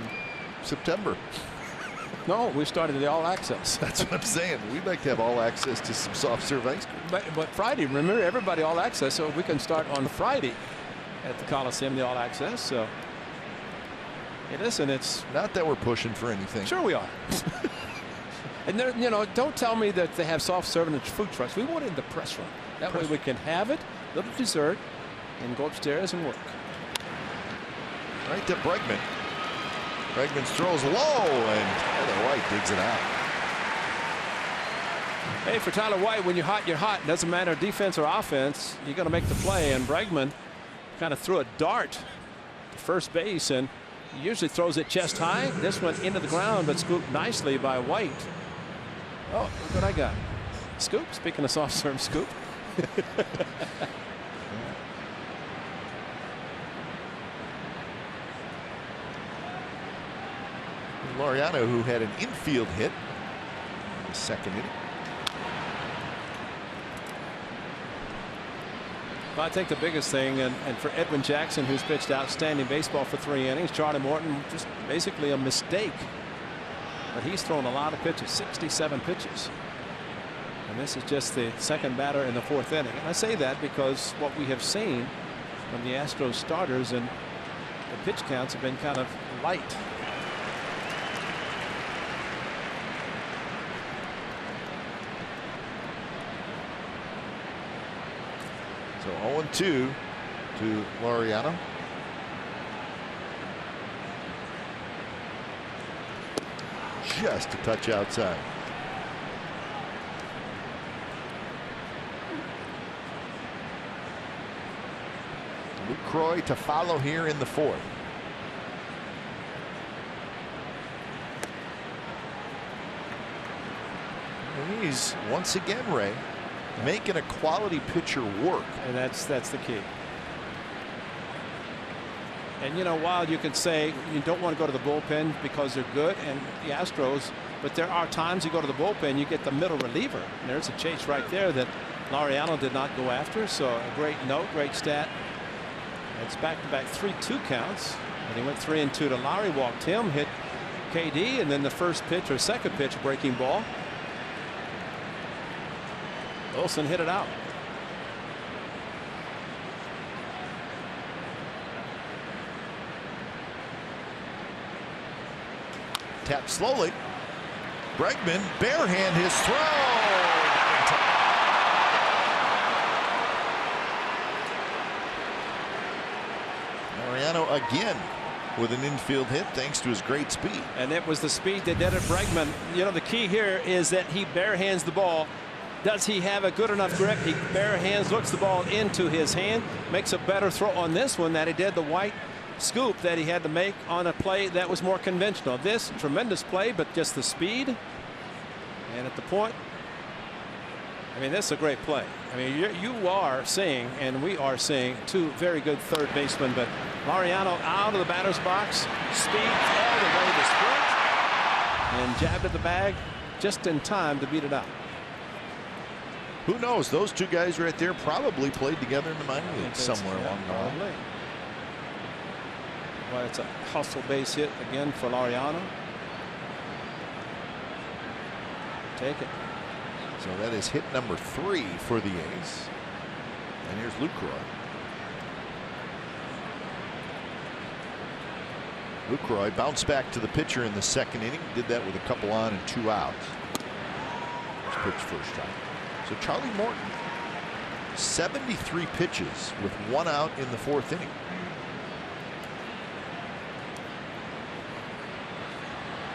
September. No, we started the all access. That's what I'm saying. We'd like to have all access to some soft serve ice cream. But Friday, remember, everybody all access, so we can start on Friday at the Coliseum, the all access. So, hey, listen, it's not that we're pushing for anything. Sure, we are. And you know, don't tell me that they have soft serve in the food trucks. We want it in the press room. That way we can have it, a little dessert, and go upstairs and work. Right to Bregman. Bregman throws low, and Tyler White digs it out. Hey, for Tyler White, when you're hot, you're hot. Doesn't matter defense or offense. You're going to make the play. And Bregman kind of threw a dart to first base, and he usually throws it chest high. This went into the ground, but scooped nicely by White. Oh, look what I got. Scoop. Speaking of soft serve scoop. Laureano, who had an infield hit in the second inning. Well, I think the biggest thing, and for Edwin Jackson, who's pitched outstanding baseball for 3 innings, Charlie Morton, just basically a mistake. But he's thrown a lot of pitches, 67 pitches. And this is just the second batter in the 4th inning. And I say that because what we have seen from the Astros starters and the pitch counts have been kind of light. So 0-2 to Laureano. Just a touch outside. Lucroy to follow here in the 4th. And he's once again, Ray, making a quality pitcher work. And that's the key. And you know, while you could say you don't want to go to the bullpen because they're good, and the Astros, but there are times you go to the bullpen, you get the middle reliever. And there's a chase right there that Laureano did not go after. So a great note, great stat. It's back-to-back 3-2 counts, and he went 3-2 to Lowry, walked him, hit KD, and then the first pitch or second pitch, breaking ball. Wilson hit it out. Tap slowly. Bregman, barehand his throw. Laureano again with an infield hit thanks to his great speed. And it was the speed that did it. Bregman, you know, the key here is that he barehands the ball. Does he have a good enough grip? He barehands, looks the ball into his hand, makes a better throw on this one than he did the White scoop that he had to make on a play that was more conventional. This tremendous play, but just the speed. And at the point, I mean, this is a great play. I mean, you are seeing, and we are seeing, 2 very good third basemen, but Laureano out of the batter's box, speed all the way to sprint, and jabbed at the bag just in time to beat it out. Who knows? Those 2 guys right there probably played together in the minor leagues somewhere along the line. Well, it's a hustle base hit again for Laureano. Take it. So that is hit number 3 for the A's. And here's Lucroy. Lucroy bounced back to the pitcher in the second inning. Did that with a couple on and 2 outs. Pitch first time. So Charlie Morton, 73 pitches with 1 out in the 4th inning.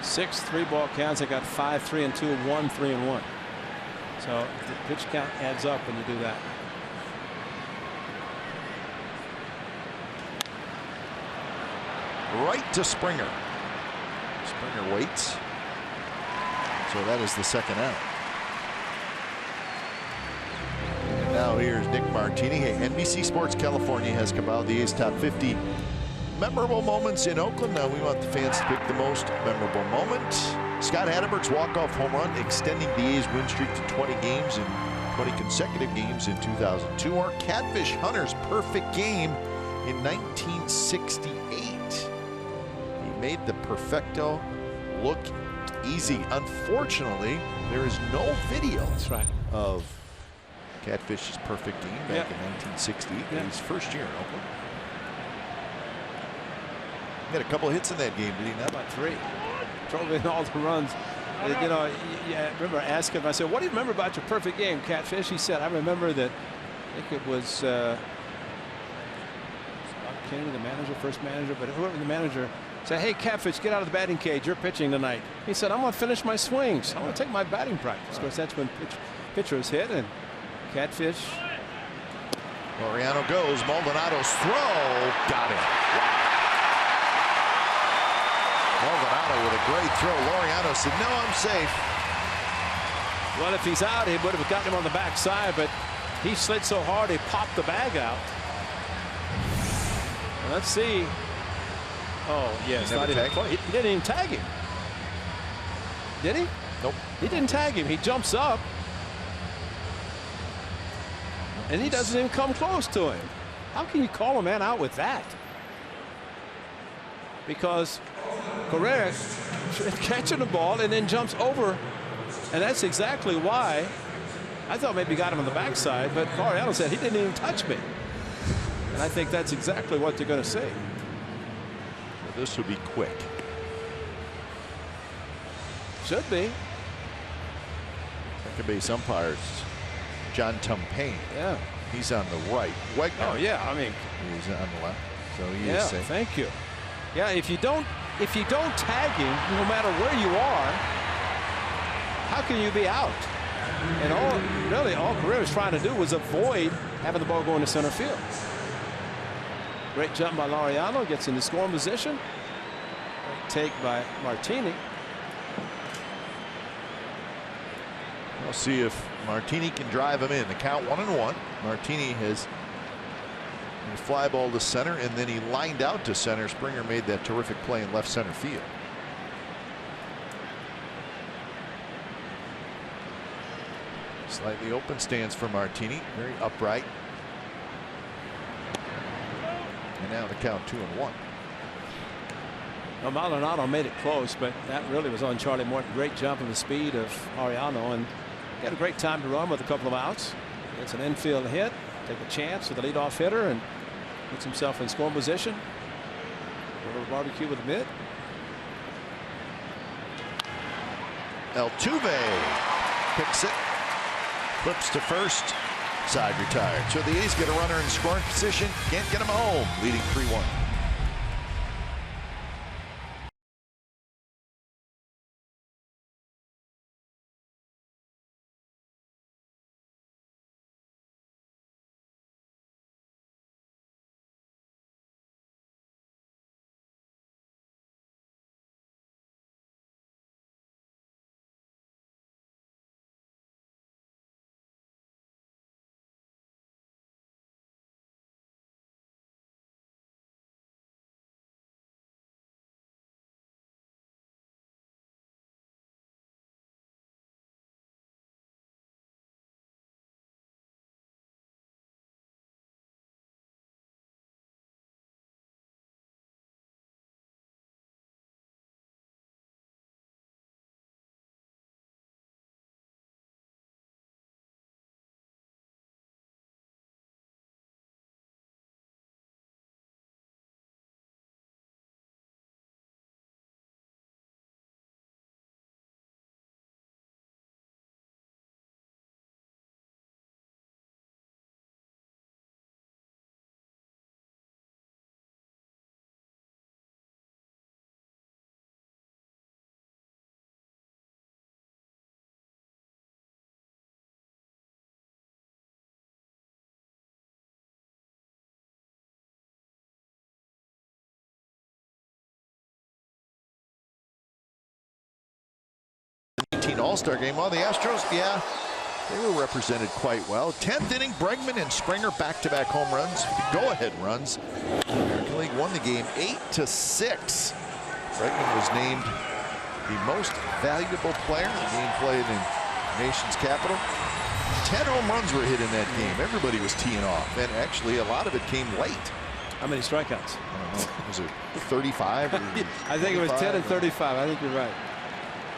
Six 3-ball counts. I got 5 3-2, 1 3-1. So the pitch count adds up when you do that. Right to Springer. Springer waits. So that is the second out. And now here's Nick Martini. Hey, NBC Sports California has compiled the A's top 50 memorable moments in Oakland. Now we want the fans to pick the most memorable moment. Scott Hatteberg's walk-off home run extending the A's win streak to 20 games in 20 consecutive games in 2002. Or Catfish Hunter's perfect game in 1968. He made the perfecto look easy. Unfortunately, there is no video of Catfish's perfect game back in 1968, his first year in Oakland. He had a couple of hits in that game, did he not? About 3. Drove in all the runs. You know, I remember asking him, I said, what do you remember about your perfect game, Catfish? He said, I remember that, I think it was Kennedy, the manager, first manager, but whoever the manager said, hey, Catfish, get out of the batting cage. You're pitching tonight. He said, I'm going to finish my swings. I'm going to take my batting practice. Of course, that's when pitchers hit, and Catfish Laureano goes. Maldonado's throw. Got him. Wow. Maldonado with a great throw. Laureano said, no, I'm safe. Well, if he's out, he would have gotten him on the backside, but he slid so hard he popped the bag out. Let's see. Oh, yes. He didn't even tag him. Did he? Nope. He didn't tag him. He jumps up. And he doesn't even come close to him. How can you call a man out with that? Because Correa is catching the ball and then jumps over. And that's exactly why I thought maybe he got him on the backside, but Laureano said he didn't even touch me. And I think that's exactly what they're going to say. Well, this will be quick. Should be. Second base umpires, John Tumpane. Yeah. He's on the right. Wegner. Oh yeah, I mean, he's on the left. So he yeah, is safe. Thank you. Yeah, if you don't tag him, no matter where you are, how can you be out? And all Correa was trying to do was avoid having the ball go into center field. Great jump by Laureano, gets into scoring position. Great take by Martini. We'll see if Martini can drive him in. The count 1-1. Martini has a fly ball to center, and then he lined out to center. Springer made that terrific play in left center field. Slightly open stance for Martini. Very upright. And now the count 2-1. Well, Maldonado made it close, but that really was on Charlie Morton. Great jump in the speed of Laureano, and he had a great time to run with a couple of outs. Gets an infield hit, take a chance with the leadoff hitter, and puts himself in scoring position. A little barbecue with the mitt. Altuve picks it, flips to first, side retired. So the A's get a runner in scoring position, can't get him home, leading 3-1. All-Star game. Well, the Astros, yeah, they were represented quite well. 10th inning, Bregman and Springer back-to-back home runs, go-ahead runs. American League won the game 8-6. Bregman was named the most valuable player. The game played in the nation's capital. 10 home runs were hit in that game. Everybody was teeing off, and actually a lot of it came late. How many strikeouts? I don't know. Was it 35? Or I think it was 10 and 35. I think you're right.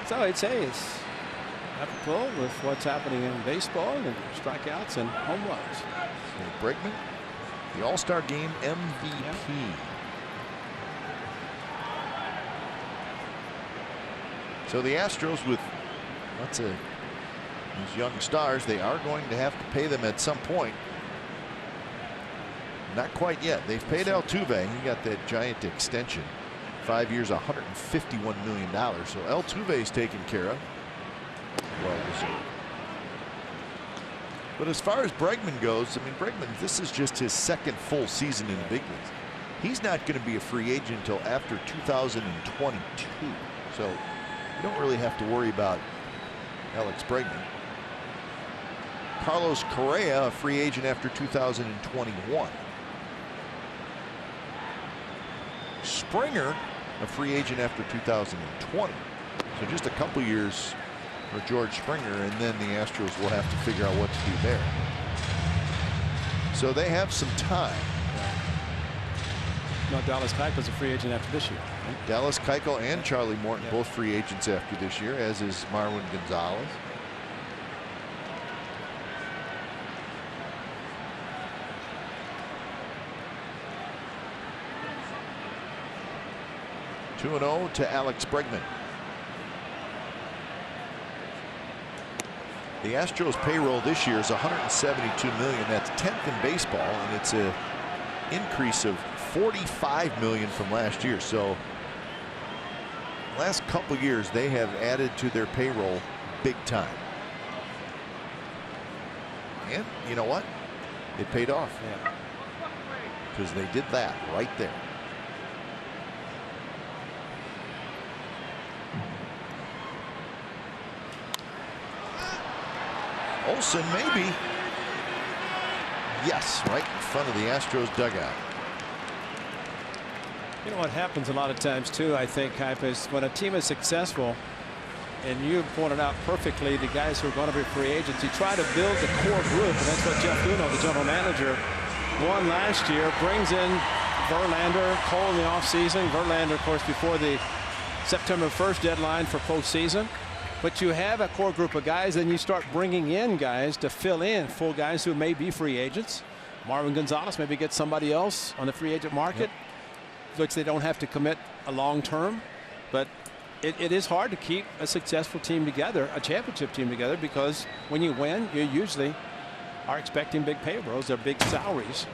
So I'd say it's apropos with what's happening in baseball and strikeouts and home runs. So Bregman, the All-Star game MVP. Yep. So the Astros, with lots of these young stars, they are going to have to pay them at some point. Not quite yet. They've paid Altuve. He got that giant extension. 5 years, $151 million. So Altuve is taken care of. Well deserved. But as far as Bregman goes, I mean, Bregman, this is just his second full season in the big leagues. He's not going to be a free agent until after 2022. So you don't really have to worry about Alex Bregman. Carlos Correa, a free agent after 2021. Springer, a free agent after 2020. So just a couple years for George Springer, and then the Astros will have to figure out what to do there. So they have some time. No, Dallas Keuchel's a free agent after this year. Right? Dallas Keuchel and Charlie Morton both free agents after this year, as is Marwin Gonzalez. (2-0) to Alex Bregman. The Astros payroll this year is $172 million. That's 10th in baseball, and it's an increase of $45 million from last year. So last couple years they have added to their payroll big time. And you know what? It paid off. Because they did that right there. Olsen, maybe. Yes, right in front of the Astros dugout. You know what happens a lot of times too, I think, is when a team is successful, and you pointed out perfectly the guys who are going to be free agents, you try to build the core group, and that's what Jeff Luhnow, the general manager, won last year. Brings in Verlander, Cole in the offseason. Verlander, of course, before the September 1st deadline for postseason. But you have a core group of guys, and you start bringing in guys to fill in, full guys who may be free agents. Marwin Gonzalez, maybe get somebody else on the free agent market. Looks they don't have to commit a long term, but it is hard to keep a successful team together, a championship team together, because when you win, you usually are expecting big payrolls or big salaries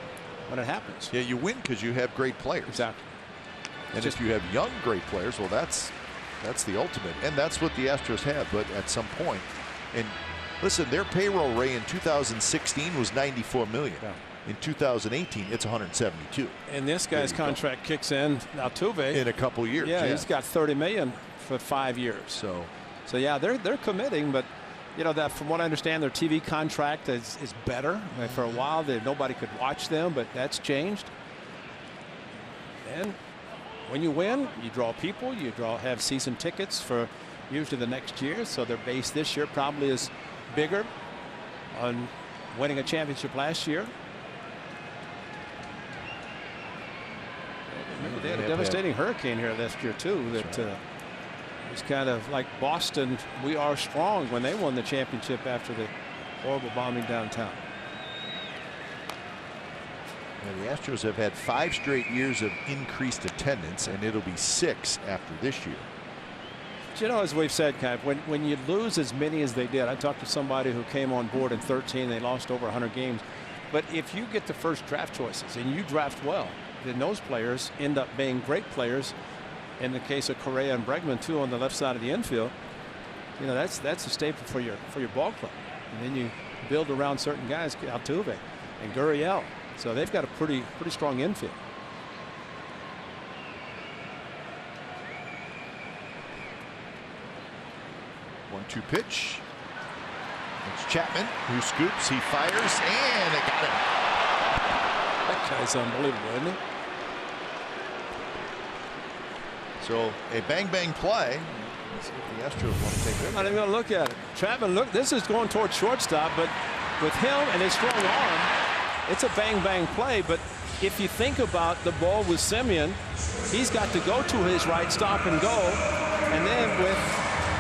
when it happens. Yeah, you win because you have great players. Exactly. And if you have young great players, well, that's the ultimate, and that's what the Astros have. But at some point, and listen, their payroll, Ray, in 2016 was $94 million. Yeah. In 2018, it's 172. And this guy's contract kicks in, Altuve, in a couple years. Yeah, he's got $30 million for 5 years. So yeah, they're committing, but you know that from what I understand, their TV contract is better. Like for a while, nobody could watch them, but that's changed. And when you win, you draw people. You have season tickets for usually the next year. So their base this year probably is bigger on winning a championship last year. Remember, they had a devastating hurricane here last year too. That was kind of like Boston. We are strong when they won the championship after the horrible bombing downtown. And the Astros have had 5 straight years of increased attendance, and it'll be 6 after this year. But you know, as we've said, Kai, when you lose as many as they did, I talked to somebody who came on board in 13. They lost over 100 games. But if you get the first draft choices and you draft well, then those players end up being great players. In the case of Correa and Bregman, too, on the left side of the infield, you know that's a staple for your ball club. And then you build around certain guys, Altuve and Gurriel. So they've got a pretty strong infield. One-two pitch. It's Chapman who scoops. He fires, and it got him. That guy's unbelievable, isn't he? So a bang-bang play. Let's see if the Astros want to take it. I'm not even going to look at it. Chapman, look, this is going towards shortstop, but with him and his strong arm, it's a bang-bang play. But if you think about the ball with Semien, he's got to go to his right, stop and go. And then with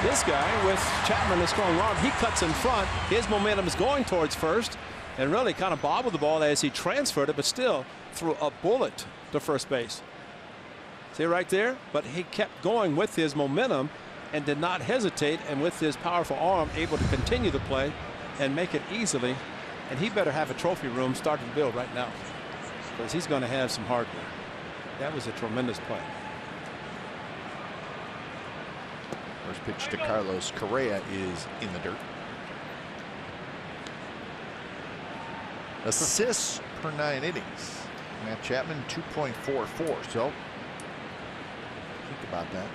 this guy, with Chapman, a strong arm, he cuts in front. His momentum is going towards first and really kind of bobbled the ball as he transferred it, but still threw a bullet to first base. See right there? But he kept going with his momentum and did not hesitate, and with his powerful arm able to continue the play and make it easily. And he better have a trophy room starting to build right now, because he's going to have some hardware. That was a tremendous play. First pitch to Carlos Correa is in the dirt. assists per 9 innings. Matt Chapman 2.44. So think about that.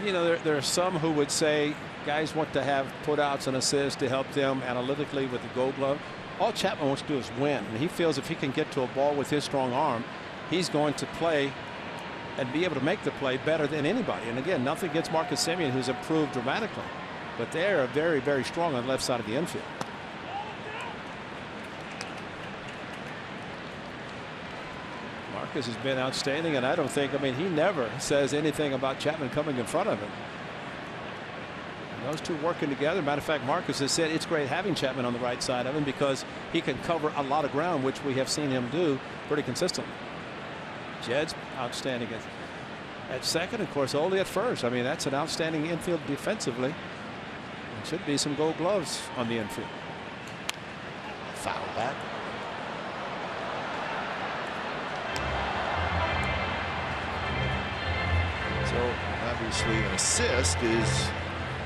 You know, there are some who would say guys want to have putouts and assists to help them analytically with the Gold Glove. All Chapman wants to do is win, and he feels if he can get to a ball with his strong arm, he's going to play and be able to make the play better than anybody. And again, nothing against Marcus Semien, who's improved dramatically, but they are very, very strong on the left side of the infield. Marcus has been outstanding, and I don't think, I mean, he never says anything about Chapman coming in front of him. And those two working together. Matter of fact, Marcus has said it's great having Chapman on the right side of him because he can cover a lot of ground, which we have seen him do pretty consistently. Jed's outstanding at second, of course, Ole at first. I mean, that's an outstanding infield defensively. There should be some Gold Gloves on the infield. Foul back. So obviously an assist is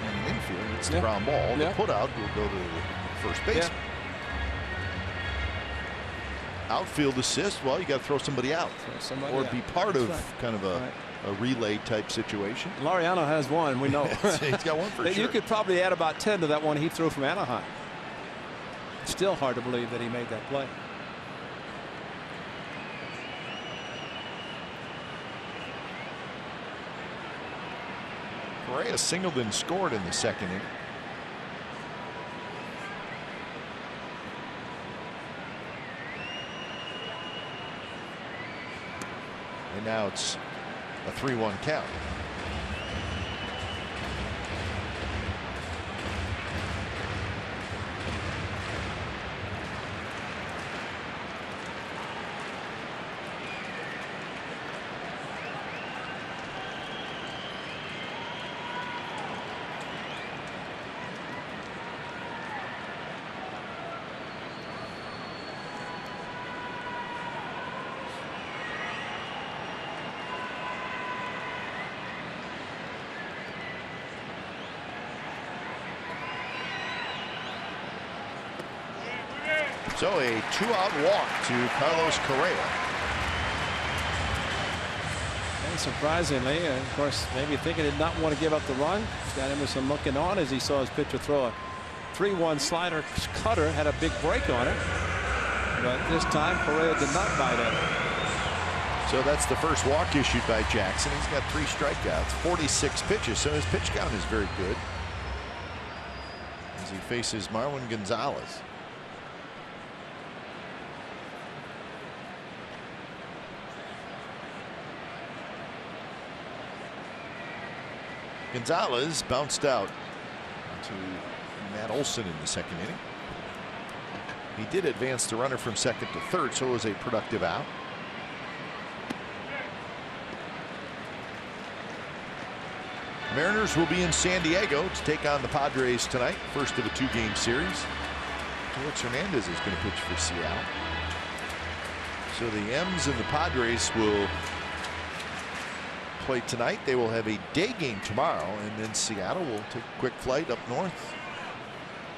in the infield. It's the ground ball. The putout will go to the first base. Outfield assist, well, you got to throw somebody out or be part of kind of a relay type situation. Laureano has one, we know. He's got one for sure. You could probably add about 10 to that one he threw from Anaheim. Still hard to believe that he made that play. Correa singled and scored in the second inning. And now it's a 3-1 count. So a 2-out walk to Carlos Correa. And surprisingly, of course, maybe thinking he did not want to give up the run. Got Emerson looking on as he saw his pitcher throw a 3-1 slider cutter, had a big break on it. But this time Correa did not bite at it. So that's the first walk issued by Jackson. He's got 3 strikeouts, 46 pitches, so his pitch count is very good as he faces Marwin Gonzalez. Gonzalez bounced out to Matt Olson in the second inning. He did advance the runner from second to third, so it was a productive out. Mariners will be in San Diego to take on the Padres tonight, first of a 2-game series. Felix Hernandez is going to pitch for Seattle. So the M's and the Padres will play tonight. They will have a day game tomorrow, and then Seattle will take a quick flight up north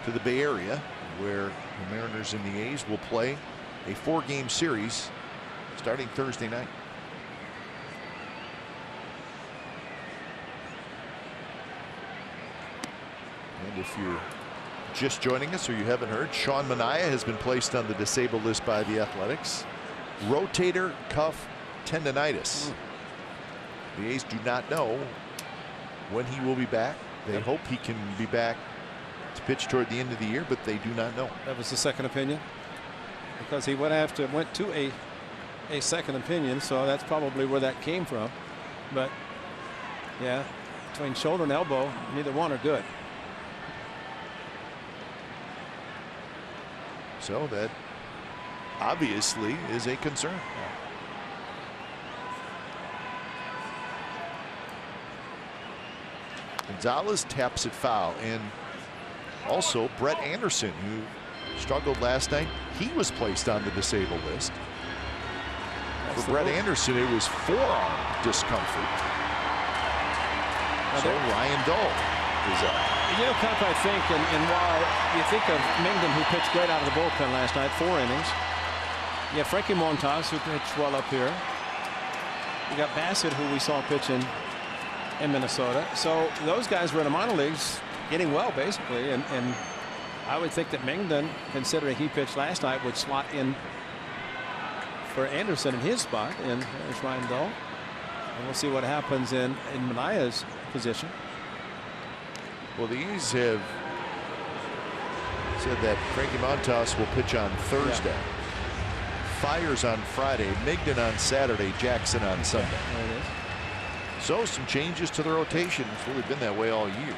to the Bay Area, where the Mariners and the A's will play a 4-game series starting Thursday night. And if you're just joining us or you haven't heard, Sean Manaea has been placed on the disabled list by the Athletics. Rotator cuff tendonitis. The A's do not know when he will be back. They hope he can be back to pitch toward the end of the year, but they do not know. That was the second opinion, because he went to a second opinion, so that's probably where that came from. But yeah, between shoulder and elbow, neither one are good. So that obviously is a concern. Gonzalez taps it foul, and also Brett Anderson, who struggled last night, he was placed on the disabled list. For Brett Anderson, it was forearm discomfort. So Ryan Dole is up. You know, Cup, I think, and while you think of Mingden, who pitched great out of the bullpen last night, 4 innings. You have Frankie Montas, who pitched well up here. You got Bassett, who we saw pitching in Minnesota. So those guys were in the minor leagues getting well, basically. And I would think that Mingden, considering he pitched last night, would slot in for Anderson in his spot. And there's Ryan Dull. And we'll see what happens in Manaya's position. Well, the A's have said that Frankie Montas will pitch on Thursday. Yeah. Fires on Friday, Mingden on Saturday, Jackson on Sunday. There it is. So some changes to the rotation. It's really been that way all year.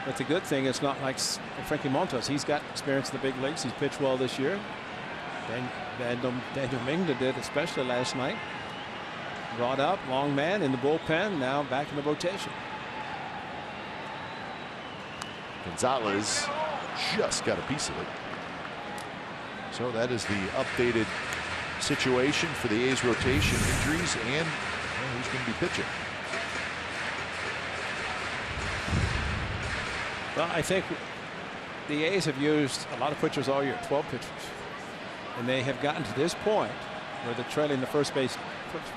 But the good thing, it's not like Frankie Montas. He's got experience in the big leagues. He's pitched well this year. Daniel Mingden did, especially last night. Brought up, long man in the bullpen, now back in the rotation. Gonzalez just got a piece of it. So that is the updated situation for the A's rotation, injuries, and who's going to be pitching. Well, I think the A's have used a lot of pitchers all year, 12 pitchers. And they have gotten to this point where they're trailing the first place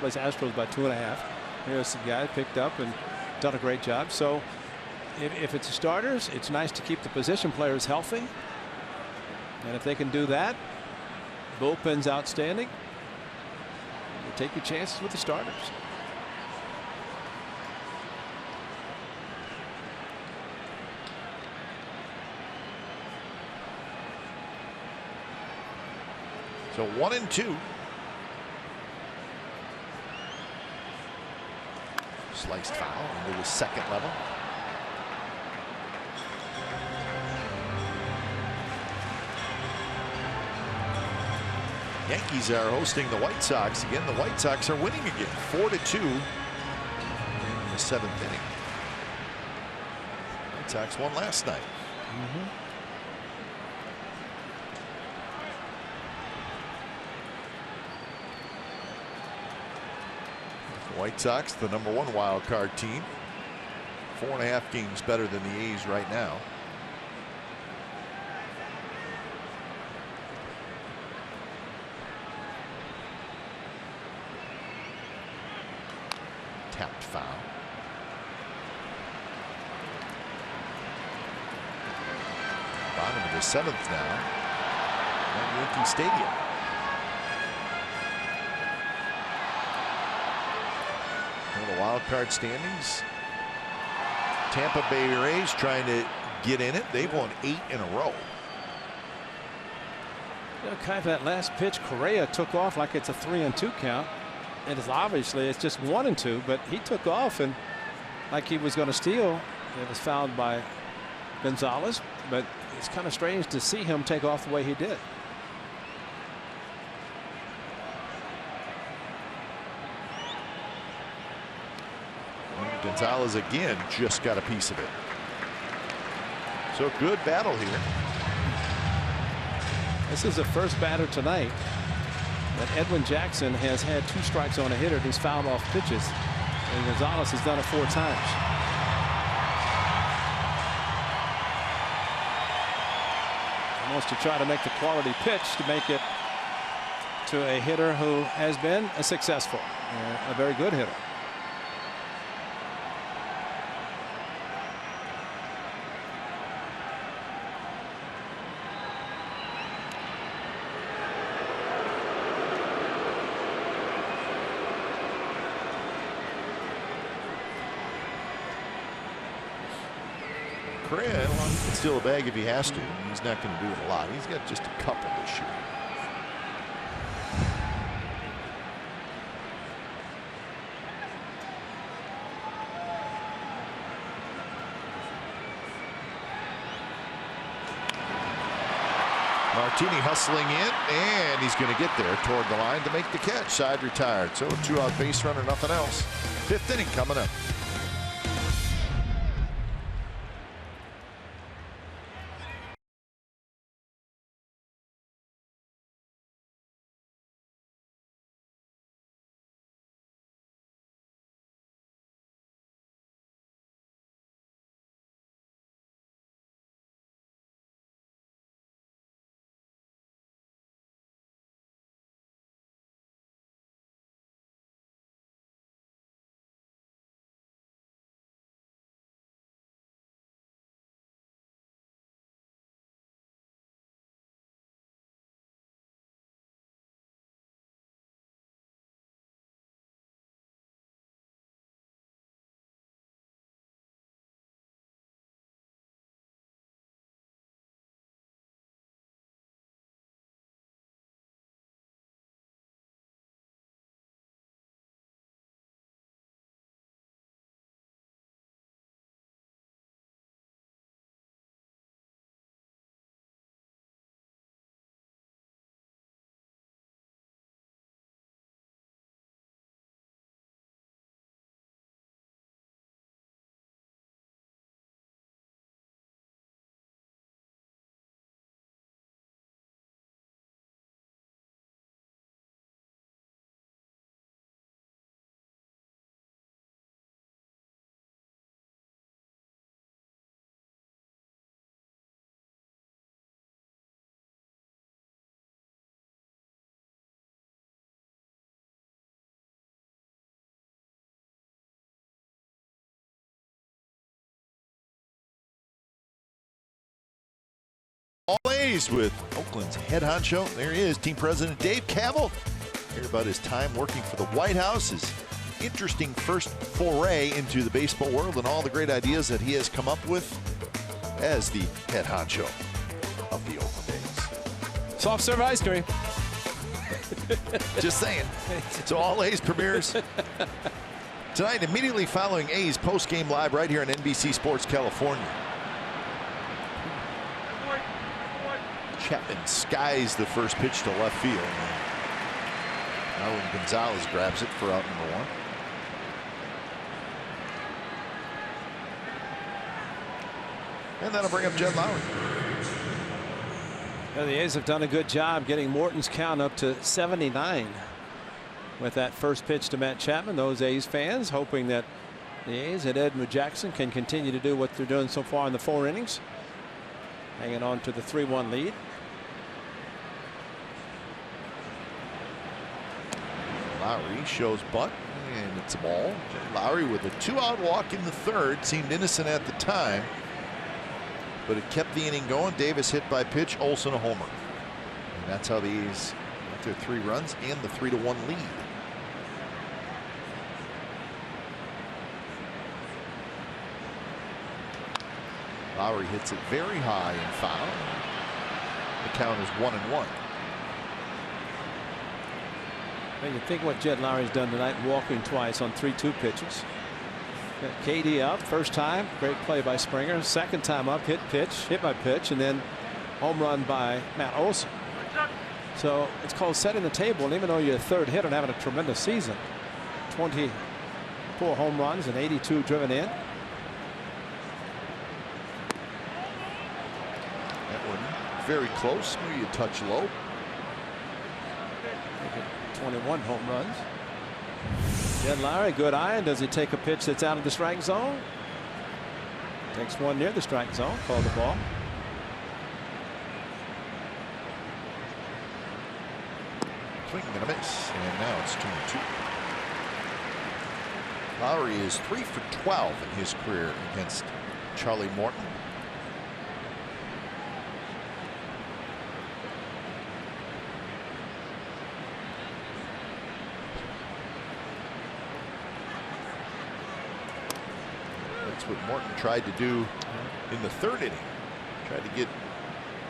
Astros by 2.5. Here's the guy picked up and done a great job. So if it's the starters, it's nice to keep the position players healthy. And if they can do that, bullpen's outstanding. You take your chances with the starters. So 1-2. Sliced foul into the second level. Yankees are hosting the White Sox again. The White Sox are winning again, 4-2 in the 7th inning. White Sox won last night. The White Sox, the #1 wild card team, 4.5 games better than the A's right now. Tapped foul. Bottom of the 7th now at Yankee Stadium. The wild card standings. Tampa Bay Rays trying to get in it. They've won 8 in a row. You know, kind of that last pitch, Correa took off like it's a 3-2 count. It is obviously it's just 1-2, but he took off and like he was going to steal. It was fouled by Gonzalez, but it's kind of strange to see him take off the way he did. And Gonzalez again just got a piece of it. So good battle here. This is the first batter tonight that Edwin Jackson has had 2 strikes on a hitter. He's fouled off pitches, and Gonzalez has done it 4 times. He wants to try to make the quality pitch to make it to a hitter who has been a successful, a very good hitter. Correa, he can steal a bag if he has to. He's not going to do it a lot. He's got just a couple this year. Martini hustling in, and he's going to get there toward the line to make the catch. Side retired. So a 2-out base runner, nothing else. 5th inning coming up. Series with Oakland's head honcho. There he is, team president Dave Kaval. Hear about his time working for the White House, his interesting first foray into the baseball world, and all the great ideas that he has come up with as the head honcho of the Oakland A's. Soft serve ice cream. Just saying. So all A's premieres tonight, immediately following A's post-game live right here on NBC Sports California. Chapman skies the first pitch to left field. Now when Gonzalez grabs it for out number 1. And that'll bring up Jed Lowry. Yeah, the A's have done a good job getting Morton's count up to 79 with that first pitch to Matt Chapman. Those A's fans hoping that the A's and Edwin Jackson can continue to do what they're doing so far in the 4 innings, hanging on to the 3-1 lead. Lowry shows bunt, and it's a ball. Lowry with a 2-out walk in the 3rd. Seemed innocent at the time, but it kept the inning going. Davis hit by pitch, Olsen a homer. And that's how the A's got their 3 runs and the 3-1 lead. Lowry hits it very high and foul. The count is 1-1. You think what Jed Lowry's done tonight, walking twice on 3-2 pitches. Got KD up first time, great play by Springer. Second time up, hit by pitch, and then home run by Matt Olsen. So it's called setting the table. And even though you're a 3rd hitter and having a tremendous season, 24 home runs and 82 driven in. That one very close, maybe a touch low. 21 home runs. Jed Lowry, good eye. And does he take a pitch that's out of the strike zone? Takes one near the strike zone. Call the ball. Swing and a miss, and now it's 2-2. Lowry is 3 for 12 in his career against Charlie Morton. That's what Morton tried to do in the 3rd inning. Tried to get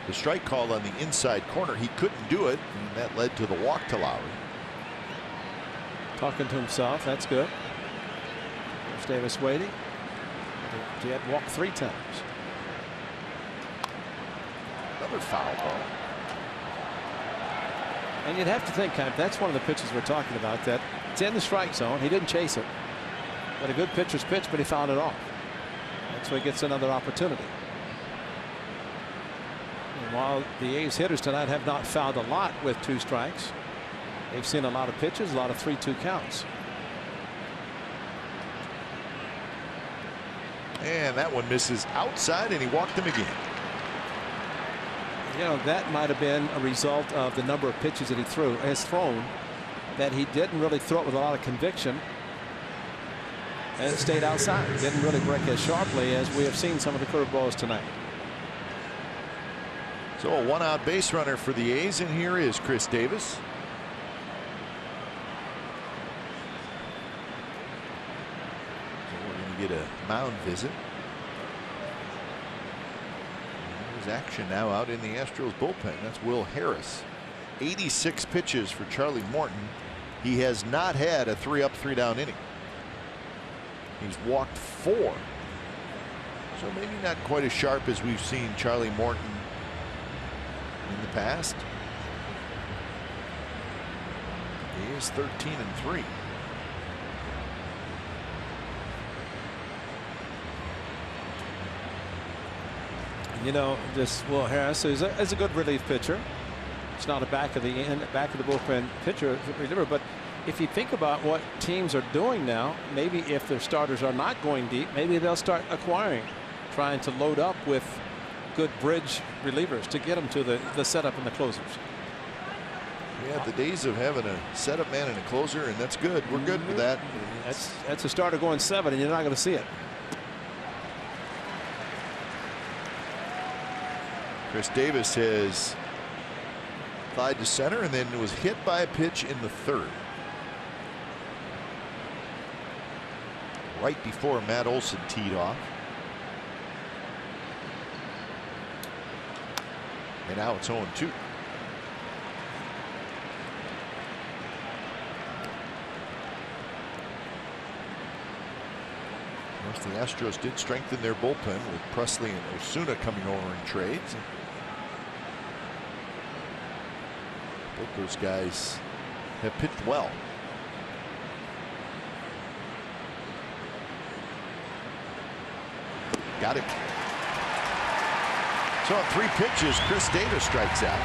the strike called on the inside corner. He couldn't do it, and that led to the walk to Lowry. Talking to himself. That's good. There's Davis waiting. Jed walked 3 times. Another foul ball. And you'd have to think, that's one of the pitches we're talking about, that it's in the strike zone. He didn't chase it. But a good pitcher's pitch, but he fouled it off. So he gets another opportunity. And while the A's hitters tonight have not fouled a lot with 2 strikes, they've seen a lot of pitches, a lot of 3-2 counts. And that one misses outside, and he walked him again. You know, that might have been a result of the number of pitches that he has thrown, that he didn't really throw it with a lot of conviction. And it stayed outside. Didn't really break as sharply as we have seen some of the curveballs tonight. So a 1-out base runner for the A's, and here is Chris Davis. So we're going to get a mound visit. There's action now out in the Astros bullpen. That's Will Harris. 86 pitches for Charlie Morton. He has not had a 3-up, 3-down inning. He's walked 4. So maybe not quite as sharp as we've seen Charlie Morton in the past. He is 13-3. You know, this Will Harris is a good relief pitcher. It's not a back of the bullpen pitcher reliever, but if you think about what teams are doing now, maybe if their starters are not going deep, maybe they'll start acquiring, trying to load up with good bridge relievers to get them to the setup and the closers. Yeah, the days of having a setup man and a closer, and that's good. We're good with that. That's a starter going 7, and you're not going to see it. Chris Davis has flied to center and then was hit by a pitch in the third. Right before Matt Olson teed off. And now it's 0-2. Of course, the Astros did strengthen their bullpen with Presley and Osuna coming over in trades. Both those guys have pitched well. Got him. So on 3 pitches, Chris Davis strikes out.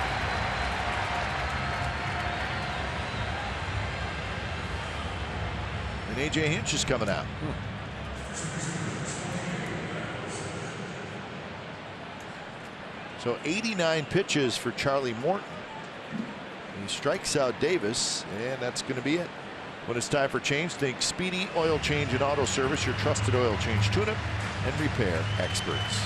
And AT HOU is coming out. So 89 pitches for Charlie Morton. He strikes out Davis, and that's going to be it. When it's time for change, think Speedy Oil Change and Auto Service, your trusted oil change tune-up and repair experts.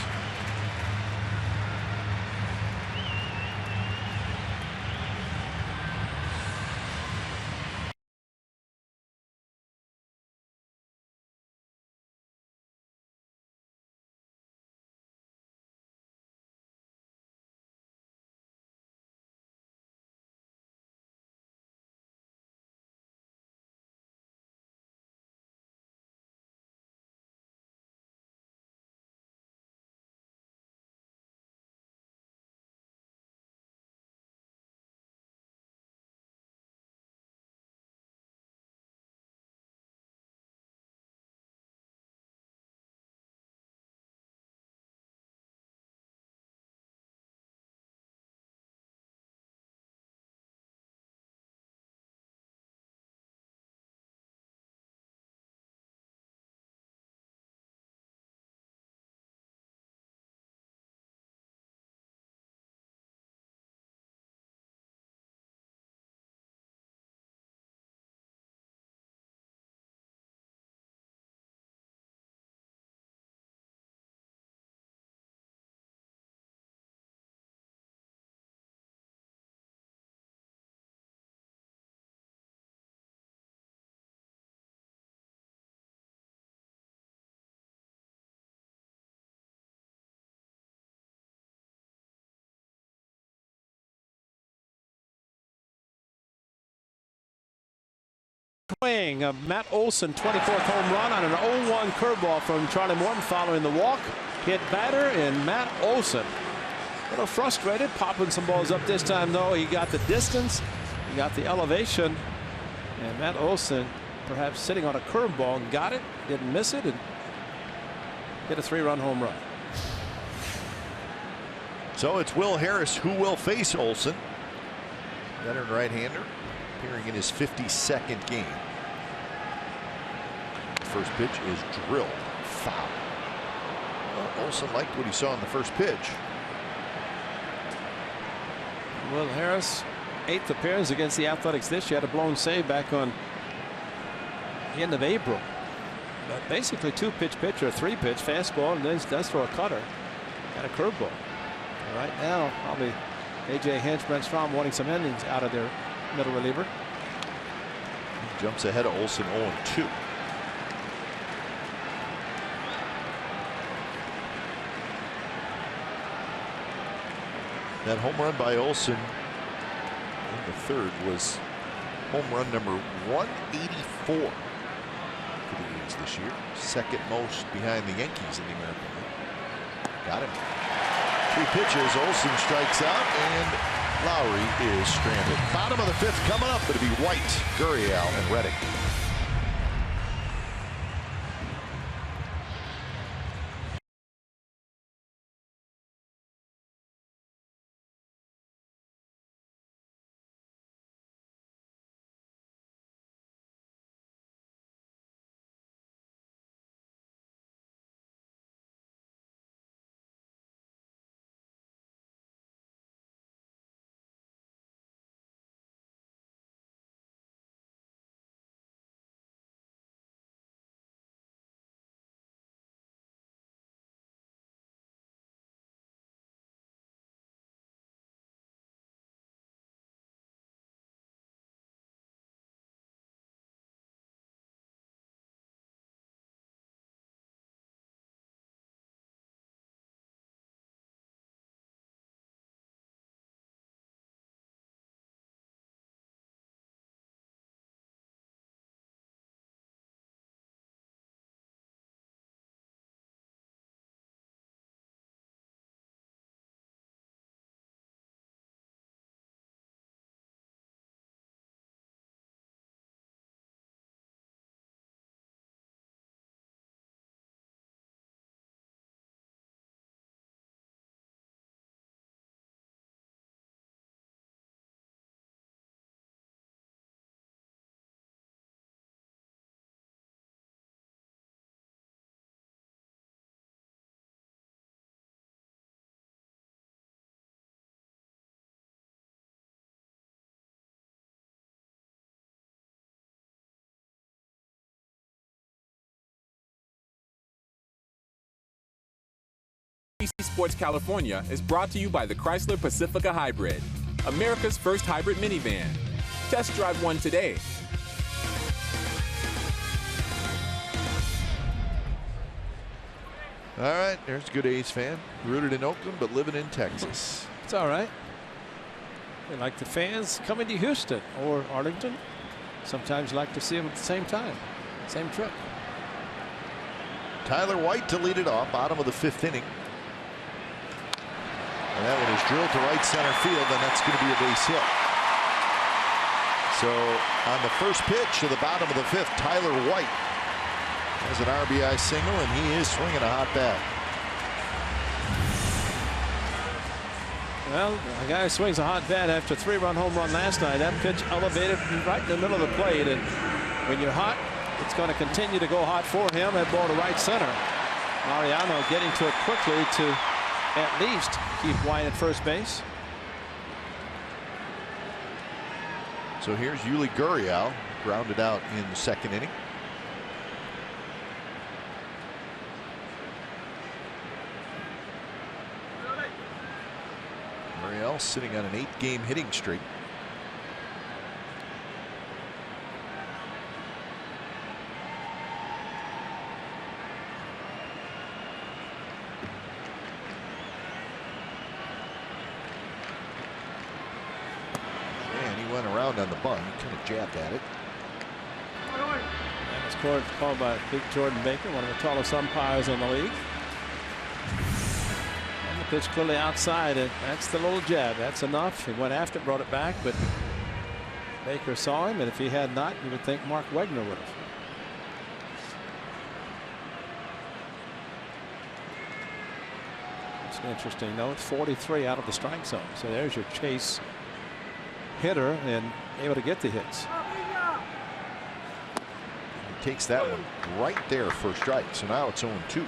Swing of Matt Olson, 24th home run on an 0-1 curveball from Charlie Morton following the walk. Hit batter and Matt Olson. A little frustrated, popping some balls up this time, though. He got the distance, he got the elevation, and Matt Olson perhaps sitting on a curveball and got it, didn't miss it, and hit a 3-run home run. So it's Will Harris who will face Olson. Veteran right-hander appearing in his 52nd game. First pitch is drilled foul. Well, Olson liked what he saw in the first pitch. Will Harris, 8th appearance against the Athletics this year, had a blown save back on the end of April. But basically 2-pitch pitcher, 3-pitch fastball, and then does throw a cutter and a curveball. And right now, probably AT HOU, Brent Strom wanting some innings out of their middle reliever. He jumps ahead of Olson 0-2. That home run by Olson in the third was home run number 184 for the A's this year. Second most behind the Yankees in the American League. Got him. 3 pitches. Olson strikes out, and Lowry is stranded. Bottom of the 5th coming up. It'll be White, Gurriel, and Reddick. Sports California is brought to you by the Chrysler Pacifica Hybrid, America's first hybrid minivan. Test drive one today. All right, there's a good A's fan. Rooted in Oakland, but living in Texas. It's all right. They like the fans coming to Houston or Arlington. Sometimes you like to see them at the same time. Same trip. Tyler White to lead it off, bottom of the 5th inning. And that one is drilled to right center field, and that's going to be a base hit. So on the first pitch of the bottom of the 5th, Tyler White has an RBI single, and he is swinging a hot bat. Well, a guy who swings a hot bat after a 3-run home run last night. That pitch elevated right in the middle of the plate, and when you're hot, it's going to continue to go hot for him. That ball to right center. Mariano getting to it quickly to at least keep White at first base. So here's Yuli Gurriel, grounded out in the 2nd inning. Gurriel sitting on an 8-game hitting streak. Around on the bunt, kind of jabbed at it. That was called by Big Jordan Baker, one of the tallest umpires in the league. And the pitch clearly outside, and that's the little jab. That's enough. He went after it, brought it back, but Baker saw him, and if he had not, you would think Mark Wegner would have. It's interesting, though. It's 43 out of the strike zone, so there's your chase hitter and able to get the hits. He takes that one right there for strike. So now it's 0-2.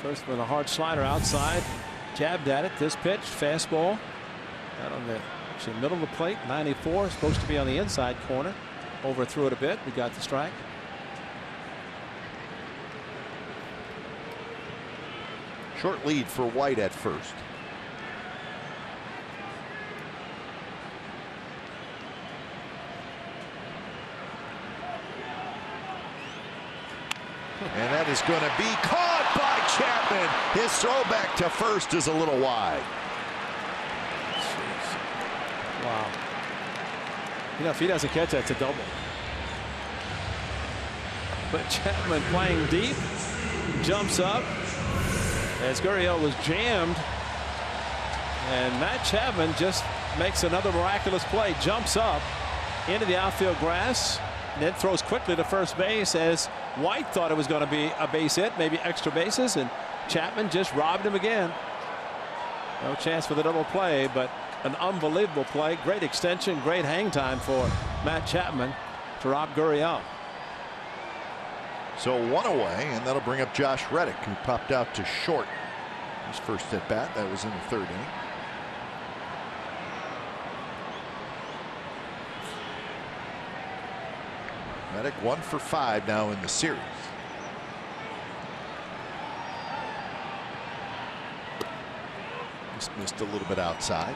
First with a hard slider outside, jabbed at it. This pitch, fastball out on the actually middle of the plate. 94, supposed to be on the inside corner. Overthrew it a bit. We got the strike. Short lead for White at first. And that is going to be caught by Chapman. His throwback to first is a little wide. Jeez. Wow. You know, if he doesn't catch that, it's a double. But Chapman playing deep, jumps up as Gurriel was jammed. And Matt Chapman just makes another miraculous play, jumps up into the outfield grass, and then throws quickly to first base as White thought it was going to be a base hit, maybe extra bases, and Chapman just robbed him again. No chance for the double play, but an unbelievable play. Great extension, great hang time for Matt Chapman to rob Gurriel. So one away, and that'll bring up Josh Reddick, who popped out to short his first at bat. That was in the 3rd inning. Reddick 1 for 5 now in the series. Just missed a little bit outside.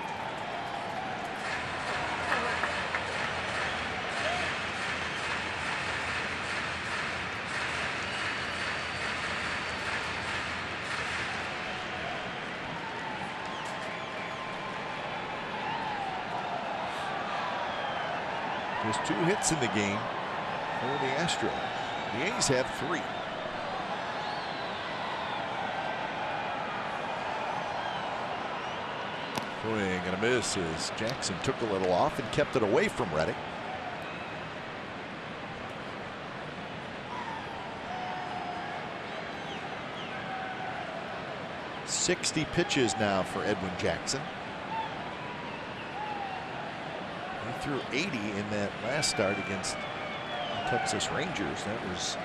Just 2 hits in the game for the Astros. The A's have 3. Swing and a miss as Jackson took a little off and kept it away from Reddick. 60 pitches now for Edwin Jackson. He threw 80 in that last start against the Texas Rangers. That was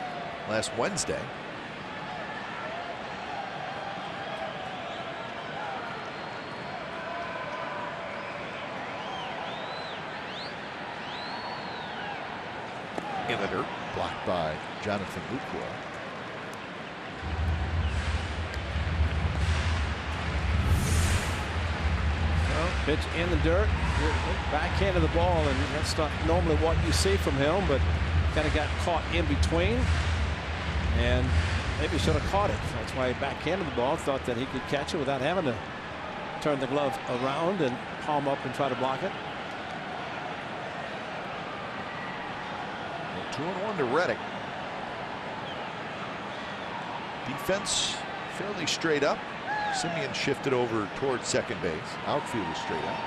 last Wednesday. In the dirt, blocked by Jonathan Lucroy. Pitch in the dirt, backhand of the ball, and that's not normally what you see from him, but kind of got caught in between and maybe should have caught it. That's why he backhanded the ball, thought that he could catch it without having to turn the glove around and palm up and try to block it. 2-1 to Reddick. Defense fairly straight up. Simeon shifted over towards second base. Outfield is straight up.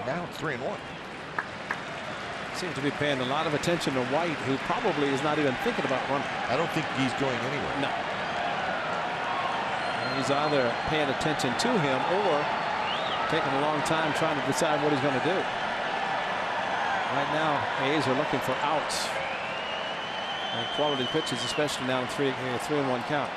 Now 3-1. Seems to be paying a lot of attention to White, who probably is not even thinking about running. I don't think he's going anywhere. No. He's either paying attention to him or taking a long time trying to decide what he's going to do. Right now, A's are looking for outs and quality pitches, especially now in 3-1 count.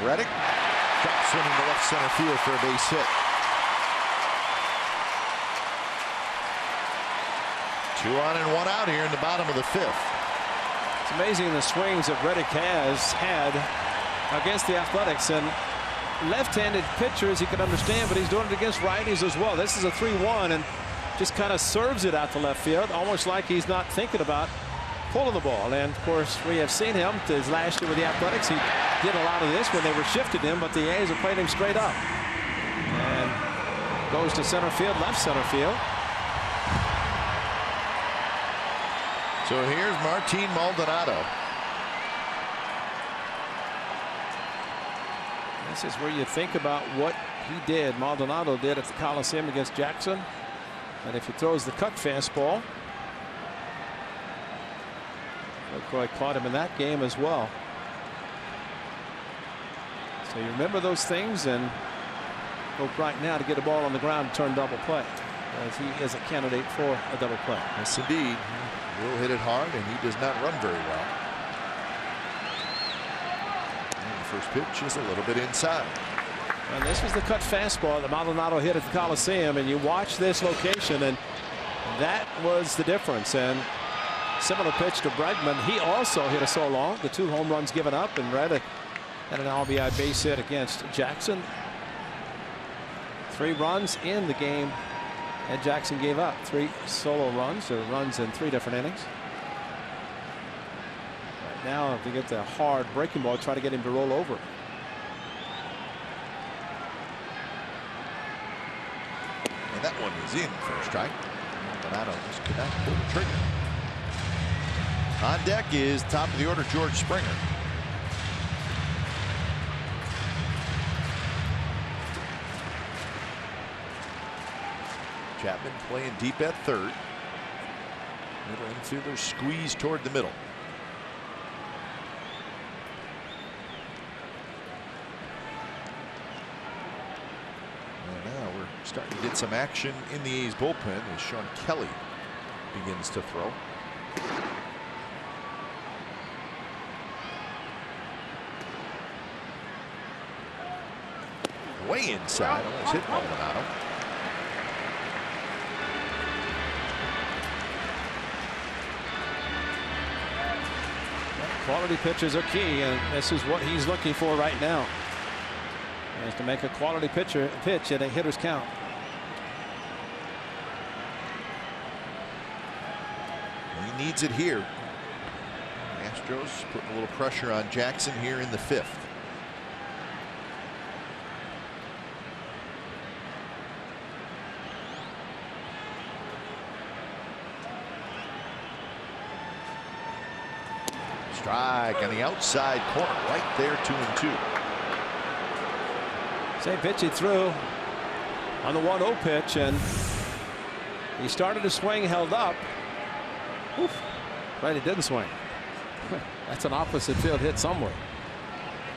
Reddick drops swinging to left center field for a base hit. 2 on and 1 out here in the bottom of the 5th. It's amazing the swings that Reddick has had against the Athletics, and left-handed pitchers he can understand, but he's doing it against righties as well. This is a 3-1 and just kind of serves it out to left field, almost like he's not thinking about pulling the ball. And of course, we have seen him his last year with the Athletics. He did a lot of this when they were shifting him, but the A's have played him straight up. And goes to center field, left center field. So here's Martin Maldonado. This is where you think about what he did, Maldonado did at the Coliseum against Jackson. And if he throws the cut fastball, McCoy caught him in that game as well. So you remember those things and hope right now to get a ball on the ground and turn double play, as he is a candidate for a double play. Yes, indeed. He will hit it hard, and he does not run very well. And the first pitch is a little bit inside. And this was the cut fastball that Maldonado hit at the Coliseum, and you watch this location, and that was the difference. And similar pitch to Bregman. He also hit a so long. The 2 home runs given up, and Reddick had an RBI base hit against Jackson. 3 runs in the game, and Jackson gave up 3 solo runs, or runs in 3 different innings. Right now, if they get the hard breaking ball, try to get him to roll over. And that one is in for a strike. Maldonado just could not pull the trigger. On deck is top of the order George Springer. Chapman playing deep at third. Middle infielders squeeze toward the middle. And now we're starting to get some action in the A's bullpen as Sean Kelly begins to throw. Way inside, almost hit Maldonado. Quality pitches are key, and this is what he's looking for right now, is to make a quality pitch at a hitter's count. He needs it here. Astros putting a little pressure on Jackson here in the 5th. Strike on the outside corner, right there, 2-2. Same pitch he threw on the 1-0 pitch, and he started to swing, held up. Oof. But he didn't swing. That's an opposite field hit somewhere.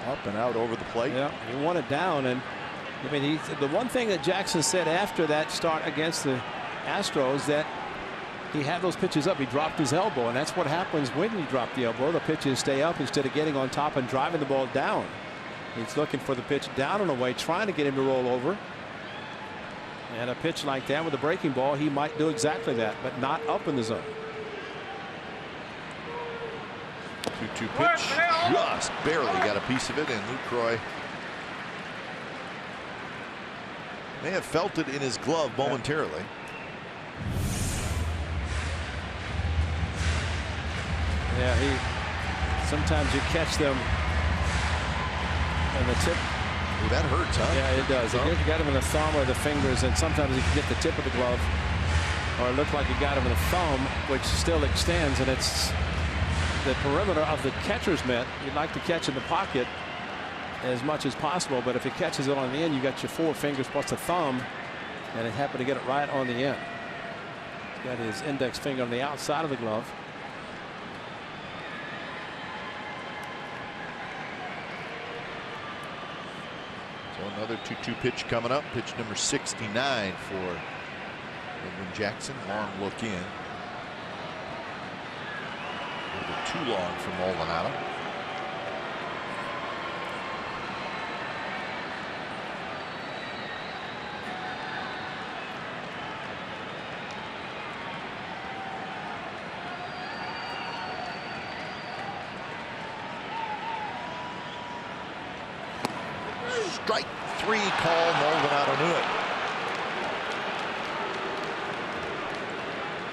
Up and out over the plate. Yeah, he won it down. And I mean, the one thing that Jackson said after that start against the Astros, that he had those pitches up. He dropped his elbow, and that's what happens when you drop the elbow. The pitches stay up instead of getting on top and driving the ball down. He's looking for the pitch down and away, trying to get him to roll over. And a pitch like that with a breaking ball, he might do exactly that, but not up in the zone. 2-2 pitch, just barely got a piece of it, and Lucroy may have felt it in his glove momentarily. Yeah, sometimes you catch them in the tip. Ooh, that hurts, huh? Yeah, it does. You got him in the thumb or the fingers, and sometimes you can get the tip of the glove, or it looked like you got him in the thumb, which still extends, and it's the perimeter of the catcher's mitt. You'd like to catch in the pocket as much as possible, but if he catches it on the end, you got your 4 fingers plus a thumb, and it happened to get it right on the end. He's got his index finger on the outside of the glove. So another 2-2 pitch coming up. Pitch number 69 for Edwin Jackson. Long look in. A little bit too long for Maldonado. Strike 3 call. Maldonado knew it.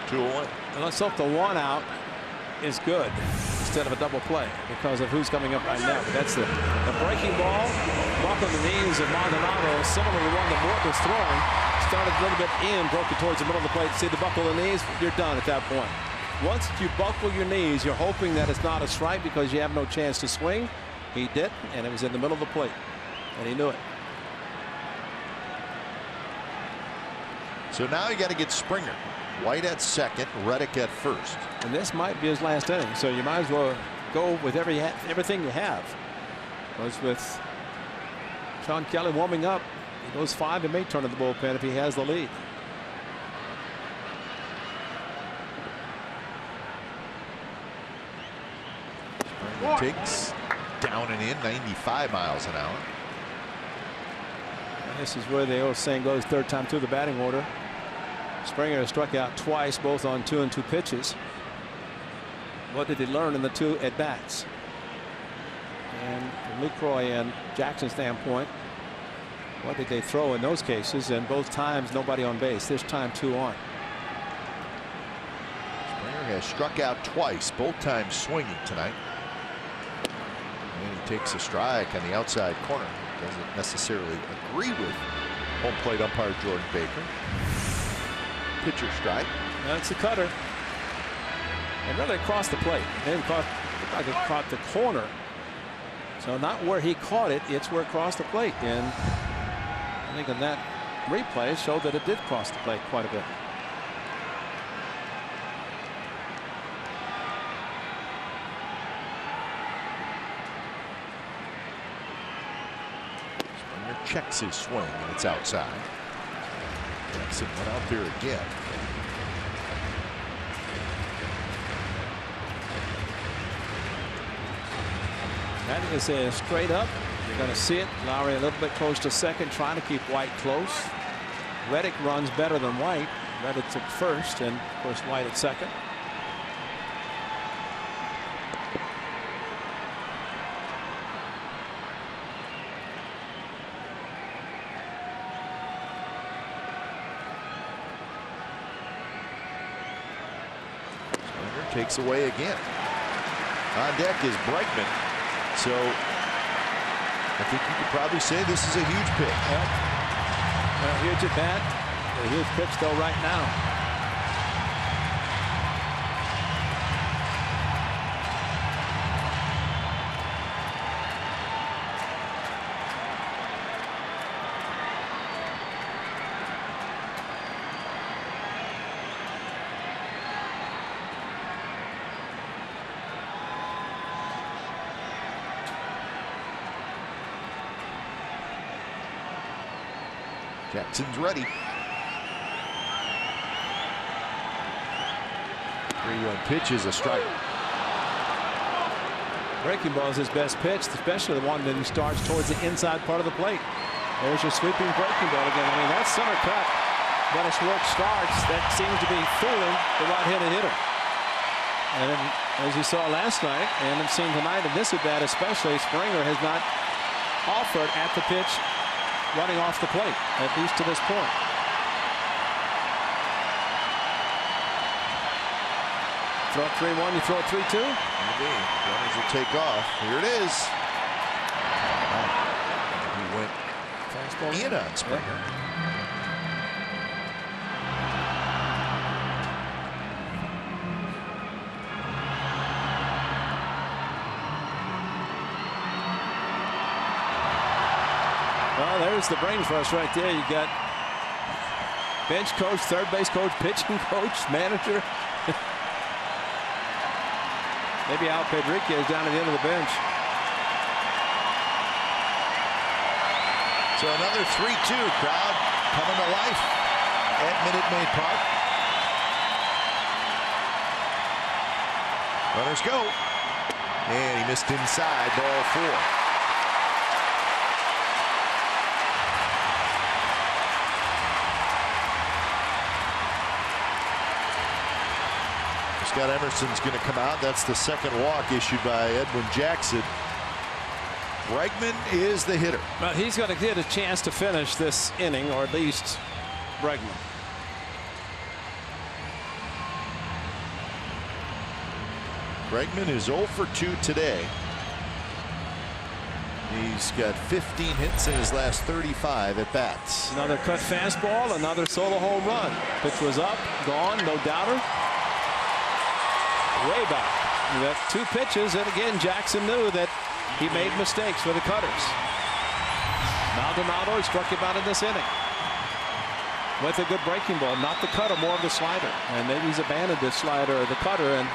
2-1. And let's hope the 1 out is good instead of a double play because of who's coming up right now. But that's the breaking ball. Buck on the knees of Maldonado, similar to the one that Morton was throwing. Started a little bit in, broke it towards the middle of the plate. See the buckle of the knees? You're done at that point. Once you buckle your knees, you're hoping that it's not a strike because you have no chance to swing. He did, and it was in the middle of the plate, and he knew it. So now you got to get Springer. White at second, Reddick at first. And this might be his last inning, so you might as well go with everything you have. Because with Sean Kelly warming up, he goes 5, and may turn to the bullpen if he has the lead. Springer takes down and in, 95 miles an hour. And this is where the old saying goes, third time through the batting order. Springer has struck out twice, both on 2 and 2 pitches. What did he learn in the 2 at-bats? And from Lucroy and Jackson's standpoint, what did they throw in those cases? And both times nobody on base. This time 2 on. Springer has struck out twice, both times swinging tonight. And he takes a strike on the outside corner. Doesn't necessarily agree with home plate umpire Jordan Baker. Pitcher strike. That's a cutter. And really across the plate. It looked like it caught the corner. So not where he caught it, it's where it crossed the plate. And I think in that replay showed that it did cross the plate quite a bit. Springer checks his swing, and it's outside. Jackson went out there again. That is a straight up. You're going to see it. Lowry a little bit close to second, trying to keep White close. Reddick runs better than White. Reddick's at first, and of course White at second. Takes away again. On deck is Bregman. So I think you could probably say this is a huge pitch. Yep. Well, huge at bat. A huge pitch though right now. Jackson's ready. 3-1 pitch is a strike. Breaking ball is his best pitch, especially the one that he starts towards the inside part of the plate. There's your sweeping breaking ball again. I mean, that's center cut. When his work starts, that seems to be fooling the right-handed hitter. And then, as you saw last night, and I've seen tonight in this at-bat especially, Springer has not offered at the pitch running off the plate, at least to this point. Throw it 3-1, you throw it 3-2. Indeed. Runners will take off. Here it is. He went fastball in on Springer. Yeah. Well, there's the brain trust right there. You got bench coach, third base coach, pitching coach, manager. Maybe Al Pedrique is down at the end of the bench. So another 3-2. Crowd coming to life at Minute Maid Park. Runners go. And he missed inside, ball 4. Scott Emerson's going to come out. That's the second walk issued by Edwin Jackson. Bregman is the hitter. But he's going to get a chance to finish this inning, or at least Bregman. Bregman is 0 for 2 today. He's got 15 hits in his last 35 at bats. Another cut fastball, another solo home run. Pitch was up, gone, no doubter. Way back. You got 2 pitches, and again, Jackson knew that he made mistakes with the cutters. Maldonado, he struck him out in this inning with a good breaking ball, not the cutter, more of the slider. And maybe he's abandoned this slider or the cutter. And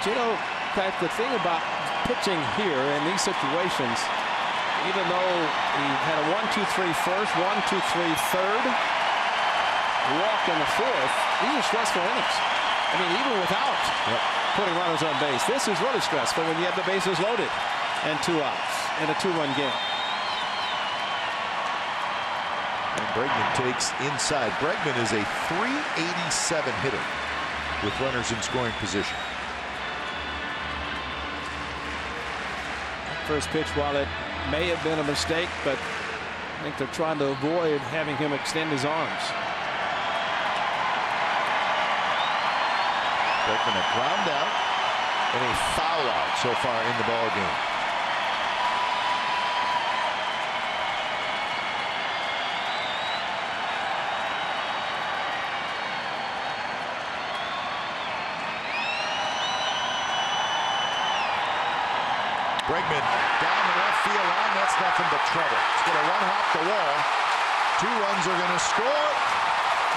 you know, the thing about pitching here in these situations, even though he had a 1-2-3 first, 1-2-3 third, walk in the fourth, these are stressful innings. I mean, even without putting runners on base, this is really stressful when you have the bases loaded and 2 outs in a 2-run game. And Bregman takes inside. Bregman is a .387 hitter with runners in scoring position. First pitch, while it may have been a mistake, but I think they're trying to avoid having him extend his arms. Bregman a ground out and a foul out so far in the ball game. Bregman down the left field line. That's nothing but trouble. It's going to run hop the wall. 2 runs are going to score,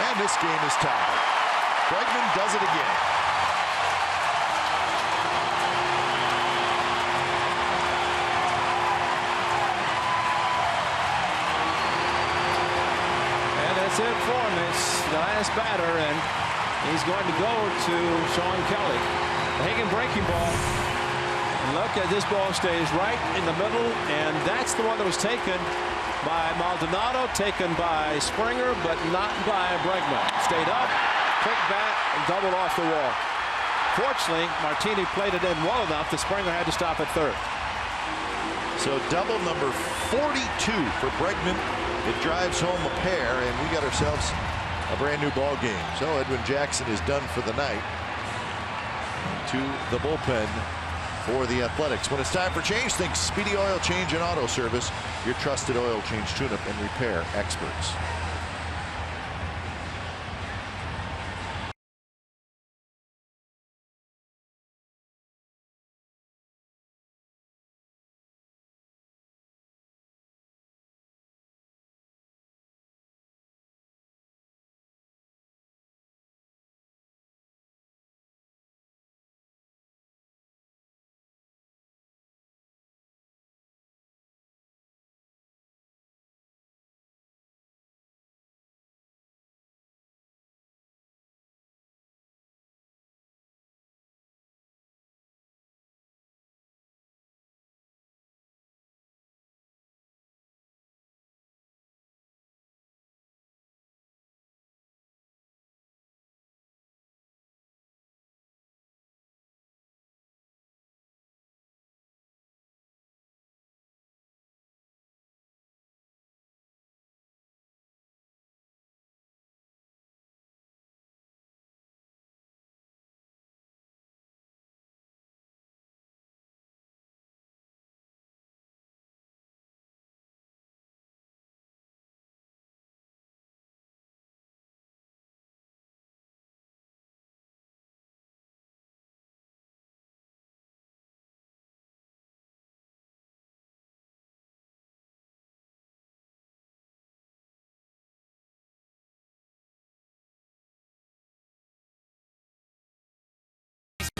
and this game is tied. Bregman does it again. That's it for him. It's the last batter, and he's going to go to Sean Kelly. Hagen breaking ball. And look at this ball stays right in the middle, and that's the one that was taken by Maldonado, taken by Springer, but not by Bregman. Stayed up, quick bat, and doubled off the wall. Fortunately, Martini played it in well enough that Springer had to stop at third. So double number 42 for Bregman. It drives home a pair, and we got ourselves a brand new ball game. So Edwin Jackson is done for the night. To the bullpen for the Athletics. When it's time for change, think Speedy Oil Change and Auto Service, your trusted oil change, tune-up, and repair experts.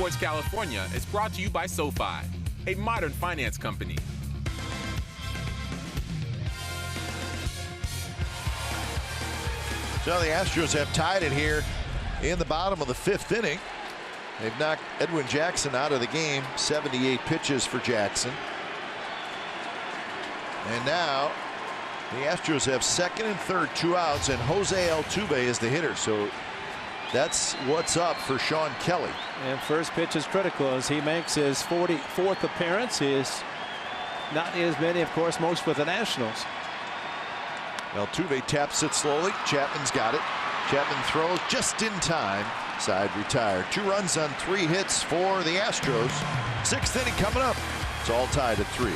Sports California is brought to you by SoFi, a modern finance company. So the Astros have tied it here in the bottom of the 5th inning. They've knocked Edwin Jackson out of the game. 78 pitches for Jackson. And now the Astros have 2nd and 3rd, 2 outs, and Jose Altuve is the hitter. So that's what's up for Sean Kelly. And first pitch is critical as he makes his 44th appearance. He is not as many, of course, most with the Nationals. Altuve taps it slowly. Chapman's got it. Chapman throws just in time. Side retired. 2 runs on 3 hits for the Astros. 6th inning coming up. It's all tied at 3.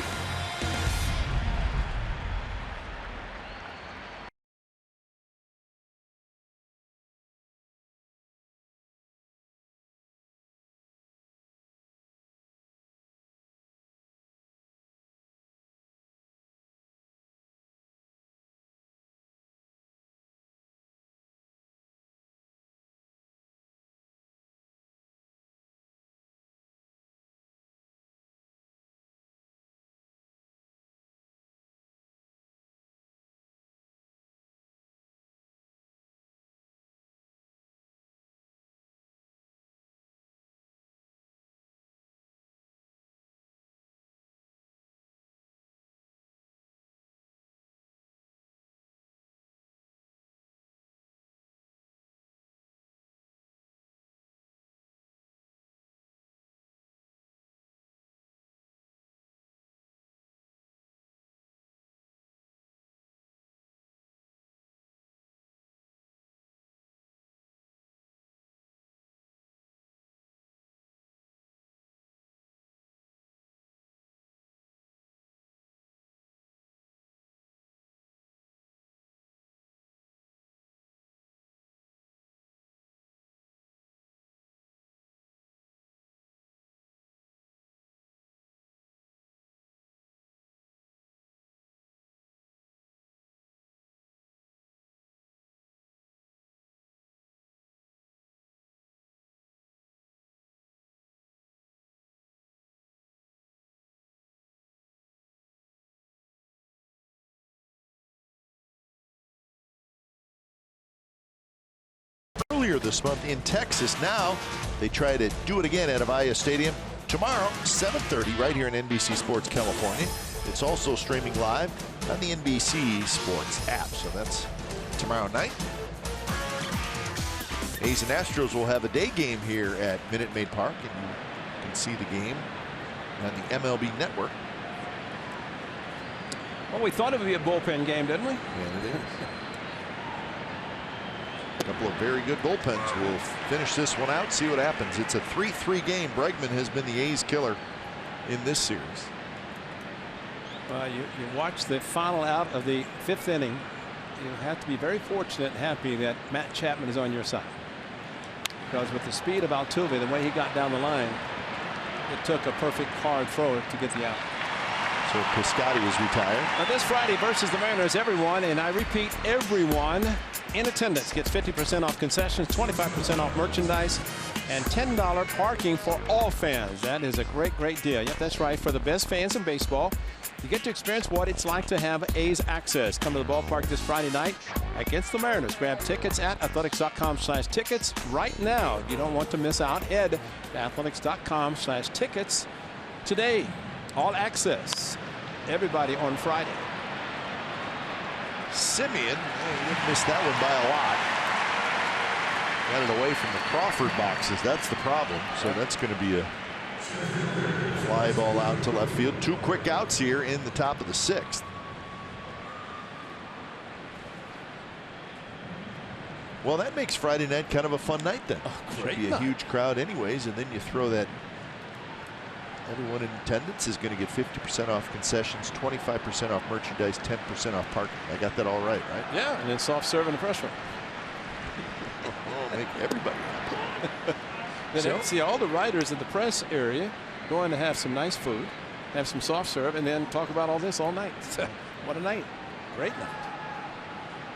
Earlier this month in Texas. Now they try to do it again at Avaya Stadium tomorrow, 7:30, right here in NBC Sports California. It's also streaming live on the NBC Sports app. So that's tomorrow night. A's and Astros will have a day game here at Minute Maid Park, and you can see the game on the MLB Network. Well, we thought it would be a bullpen game, didn't we? And it is. A couple of very good bullpens. We'll finish this one out, see what happens. It's a 3-3 game. Bregman has been the A's killer in this series. You watch the final out of the 5th inning. You have to be very fortunate and happy that Matt Chapman is on your side. Because with the speed of Altuve, the way he got down the line, it took a perfect hard throw to get the out. So Piscotty is retired. Now this Friday versus the Mariners, everyone, and I repeat, everyone in attendance gets 50% off concessions, 25% off merchandise, and $10 parking for all fans. That is a great, great deal. Yep, that's right. For the best fans in baseball, you get to experience what it's like to have A's access. Come to the ballpark this Friday night against the Mariners. Grab tickets at athletics.com/tickets right now. You don't want to miss out. Head to athletics.com/tickets today. All access. Everybody on Friday. Simeon, he didn't miss that one by a lot. Got it away from the Crawford boxes. That's the problem. So that's going to be a fly ball out to left field. 2 quick outs here in the top of the 6th. Well, that makes Friday night kind of a fun night then. Great. Should be a huge crowd anyways, and then you throw that. Everyone in attendance is going to get 50% off concessions, 25% off merchandise, 10% off parking. I got that all right, right? Yeah, and then soft serve in the press room. Make everybody happy. Then see all the writers in the press area going to have some nice food, have some soft serve, and then talk about all this all night. What a night. Great night.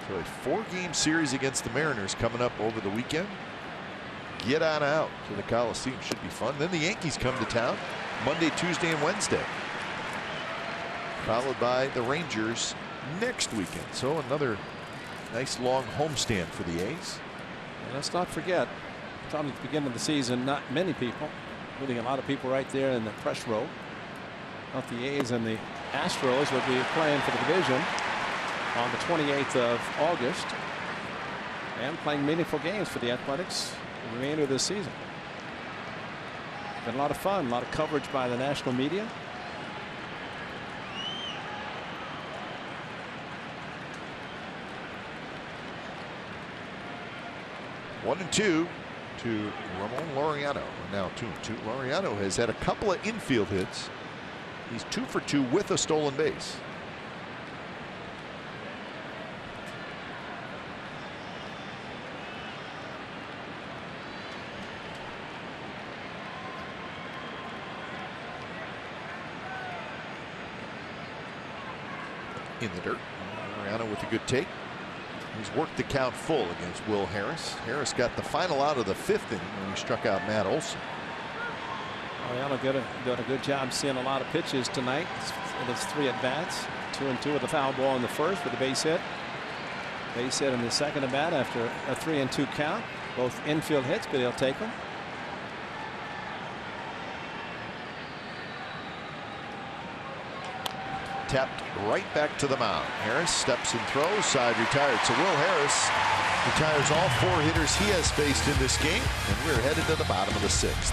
So a 4-game series against the Mariners coming up over the weekend. get on out to the Coliseum. Should be fun. Then the Yankees come to town Monday, Tuesday, and Wednesday, followed by the Rangers next weekend. So another nice long homestand for the A's. And let's not forget, at the beginning of the season, not many people, including a lot of people right there in the press row, thought the A's and the Astros would be playing for the division on the 28th of August and playing meaningful games for the Athletics the remainder of this season. Been a lot of fun, a lot of coverage by the national media. One and two to Ramon Laureano. Now 2-2. Laureano has had a couple of infield hits. He's 2 for 2 with a stolen base. In the dirt. Laureano with a good take. He's worked the count full against Will Harris. Harris got the final out of the 5th inning when he struck out Matt Olson. Laureano did a good job seeing a lot of pitches tonight. It's 3 at bats. 2-2 with a foul ball in the first with a base hit. Base hit in the second at bat after a 3-2 count. Both infield hits, but he'll take them. Tapped right back to the mound. Harris steps and throws, side retired. So Will Harris retires all 4 hitters he has faced in this game, and we're headed to the bottom of the 6th.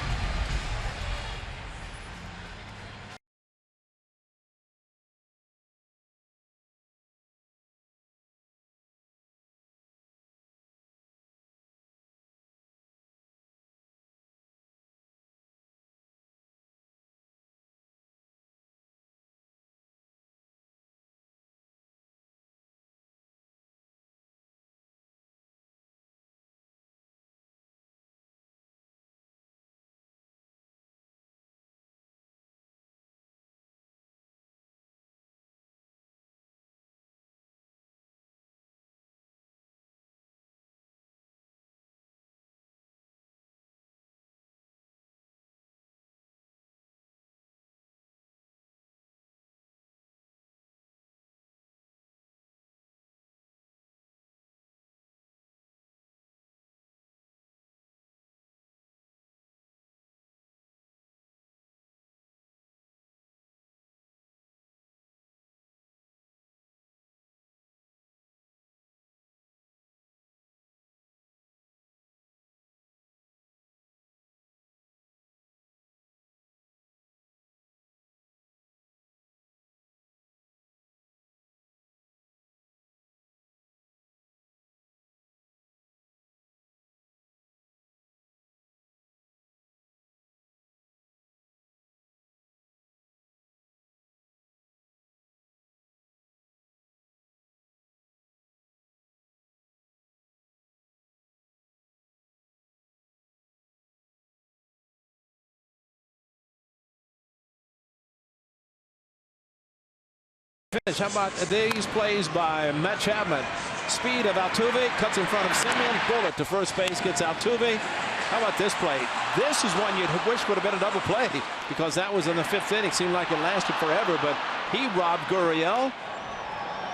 Finish. How about these plays by Matt Chapman? Speed of Altuve, cuts in front of Simeon, bullet to first base, gets Altuve. How about this play? This is one you'd wish would have been a double play because that was in the 5th inning. Seemed like it lasted forever, but he robbed Gurriel.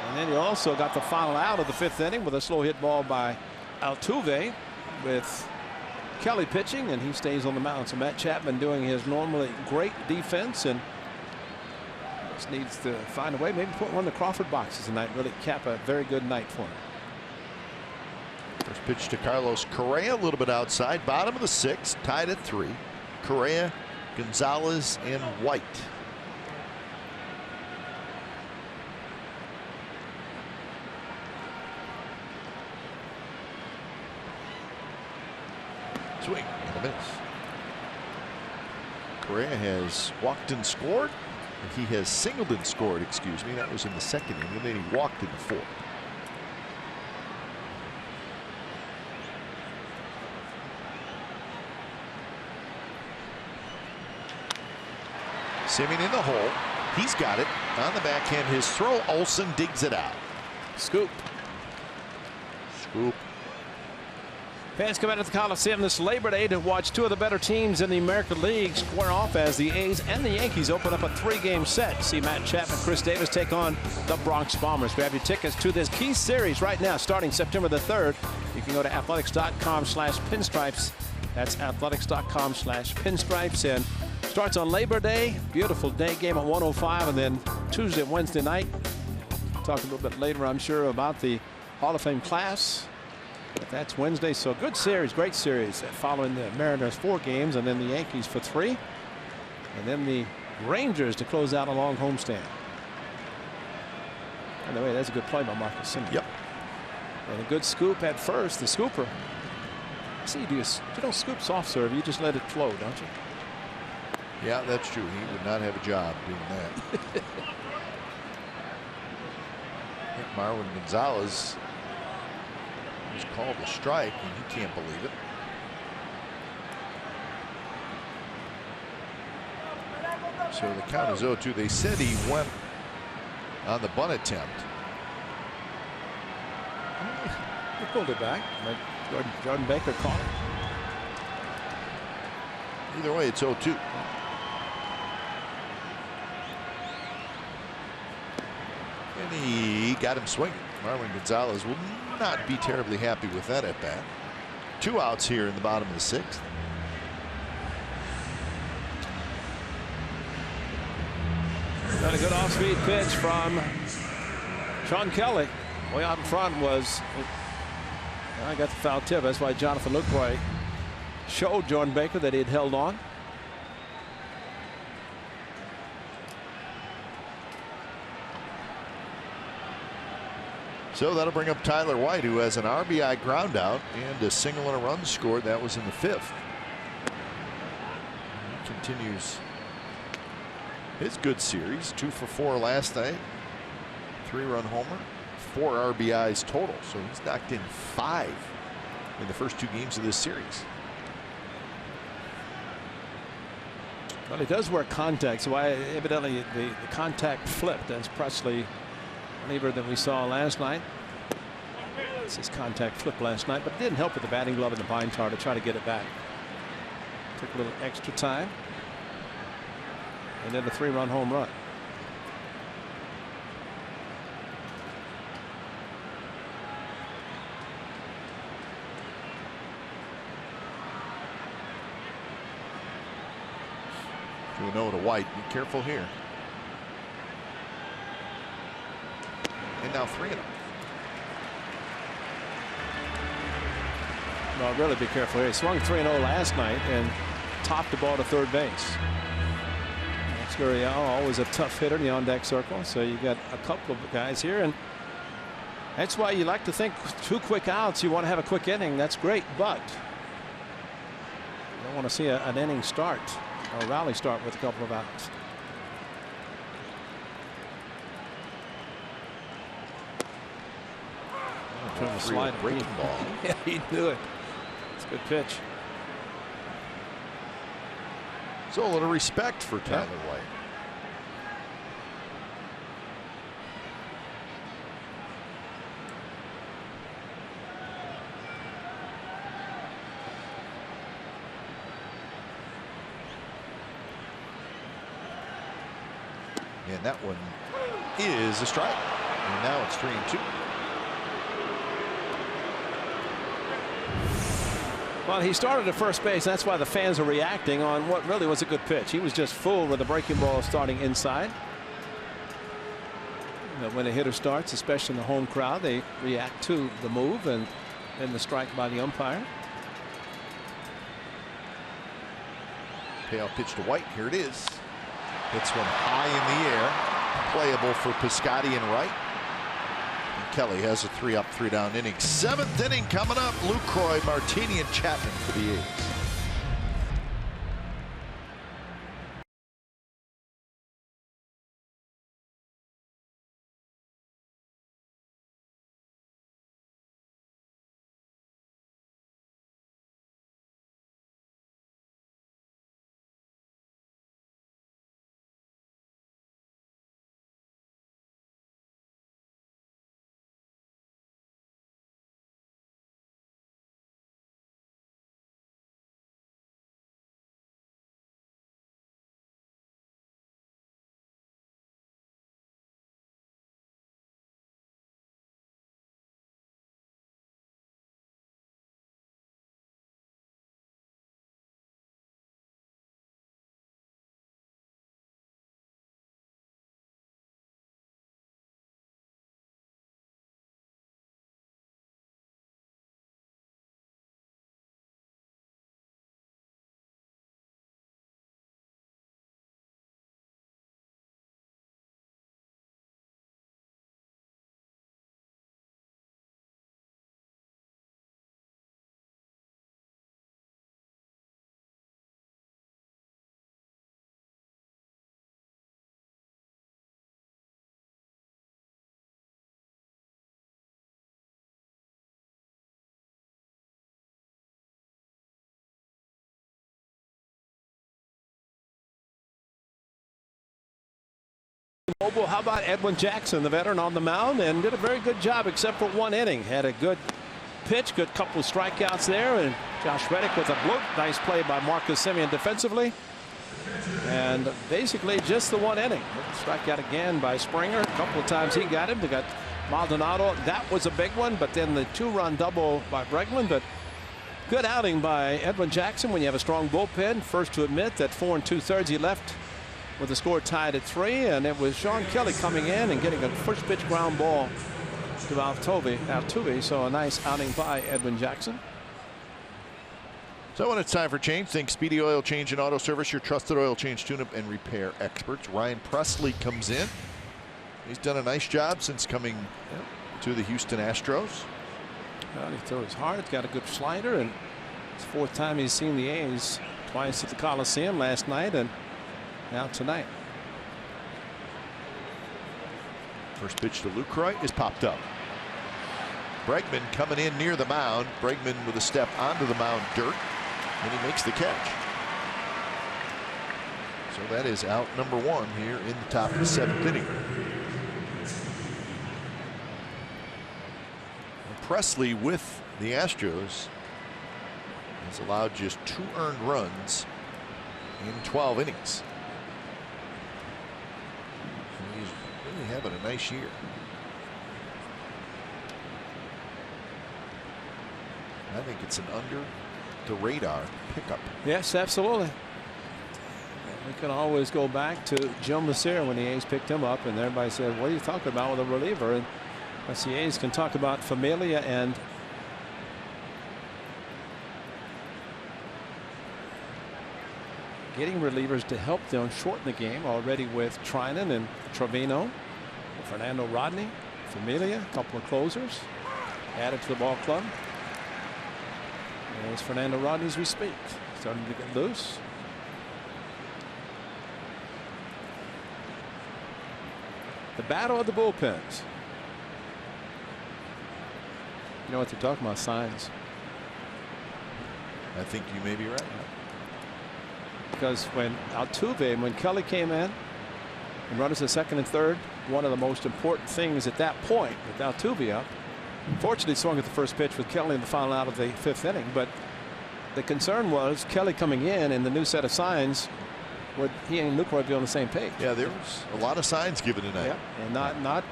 And then he also got the final out of the 5th inning with a slow hit ball by Altuve with Kelly pitching, and he stays on the mound. So Matt Chapman doing his normally great defense and just needs to find a way, maybe put one of the Crawford boxes tonight, really cap a very good night for him. First pitch to Carlos Correa, a little bit outside, bottom of the 6th, tied at 3. Correa, Gonzalez, and White. Swing and a miss. Correa has walked and scored. He has singled and scored, excuse me. That was in the 2nd inning, and then he walked in the 4th. Simeon in the hole. He's got it on the backhand. His throw. Olson digs it out. Scoop. Scoop. Fans come out at the Coliseum this Labor Day to watch two of the better teams in the American League square off as the A's and the Yankees open up a 3-game set. See Matt Chapman, Chris Davis take on the Bronx Bombers. Grab your tickets to this key series right now starting September the 3rd. You can go to athletics.com/pinstripes. That's athletics.com/pinstripes. And starts on Labor Day. Beautiful day game at 1:05, and then Tuesday and Wednesday night. Talk a little bit later, I'm sure, about the Hall of Fame class. But that's Wednesday, so good series, great series. Following the Mariners 4 games, and then the Yankees for 3, and then the Rangers to close out a long homestand. By the way, that's a good play by Marcus Simeon. Yep. And a good scoop at first. The scooper. See, you don't scoop soft serve. You just let it flow, don't you? Yeah, that's true. He would not have a job doing that. I think Marwin Gonzalez was called a strike, and he can't believe it. So the count is 0-2. They said he went on the bunt attempt. He pulled it back. Jordan Baker caught it. Either way, it's 0-2. And he got him swinging. Marwin Gonzalez will not be terribly happy with that at bat. 2 outs here in the bottom of the 6th. Got a good off-speed pitch from Sean Kelly. Way out in front was. I got the foul tip. That's why Jonathan Lucroy showed Jordan Baker that he had held on. So that'll bring up Tyler White, who has an RBI ground out and a single and a run scored. That was in the 5th. He continues his good series. 2 for 4 last night. 3-run homer. 4 RBIs total. So he's knocked in 5 in the first 2 games of this series. Well, he does wear contacts. So evidently the contact flipped. That's Presley Lieber that we saw last night. It's his contact flip last night, but it didn't help with the batting glove and the pine tar to try to get it back. Took a little extra time. And then a 3-run home run. To a no to White. Be careful here. And now 3-0. Well, really be careful here. He swung 3-0 last night and topped the ball to third base. That's Gurriel, always a tough hitter in the on-deck circle. So you got a couple of guys here, and that's why you like to think 2 quick outs. You want to have a quick inning. That's great, but you don't want to see an inning start or a rally start with a couple of outs. Trying to slide breaking ball. Yeah, he knew it. It's a good pitch. So a little respect for Tyler White. And that one is a strike. And now it's 3-2. Well, he started at first base. That's why the fans are reacting on what really was a good pitch. He was just fooled with the breaking ball starting inside. But when a hitter starts, especially in the home crowd, they react to the move and then the strike by the umpire. Payoff pitch to White. Here it is. Hits one high in the air. Playable for Piscotty and Wright. Kelly has a 3-up, 3-down inning. 7th inning coming up. Lucroy, Martini, and Chapman for the A's. mobile. How about Edwin Jackson, the veteran, on the mound, and did a very good job except for one inning. Had a good pitch, good couple of strikeouts there, and Josh Reddick with a bloop. Nice play by Marcus Semien defensively. And basically just the one inning. Strikeout again by Springer. A couple of times he got him. They got Maldonado. That was a big one, but then the two-run double by Bregman. But good outing by Edwin Jackson when you have a strong bullpen. First to admit that 4 2/3 he left with the score tied at 3, and it was Sean Kelly coming in and getting a first pitch ground ball to Altuve. So a nice outing by Edwin Jackson. So when it's time for change, think Speedy Oil Change and Auto Service, your trusted oil change, tune-up, and repair experts. Ryan Pressly comes in. He's done a nice job since coming to the Houston Astros. Well, he throws hard. He's got a good slider, and it's the 4th time he's seen the A's. Twice at the Coliseum last night, and now tonight. First pitch to Lucroy is popped up. Bregman coming in near the mound. Bregman with a step onto the mound dirt, and he makes the catch. So that is out number 1 here in the top of the 7th inning. Pressly with the Astros has allowed just 2 earned runs in 12 innings. And he's really having a nice year. I think it's an under the radar pickup. Yes, absolutely. We can always go back to Joe Massera when the A's picked him up, and everybody said, what are you talking about with a reliever? And the A's can talk about Familia and getting relievers to help them shorten the game, already with Trinan and Trevino, Fernando Rodney, Familia, a couple of closers added to the ball club. There's Fernando Rodney as we speak, starting to get loose. The battle of the bullpens. You know what they're talking about? Signs. I think you may be right. Because when Altuve, when Kelly came in and runners at 2nd and 3rd, one of the most important things at that point with Altuve up. Unfortunately, swung at the first pitch with Kelly in the final out of the 5th inning. But the concern was Kelly coming in and the new set of signs. Would he and Lucroy be on the same page? Yeah, there was a lot of signs given tonight. Yeah, and not.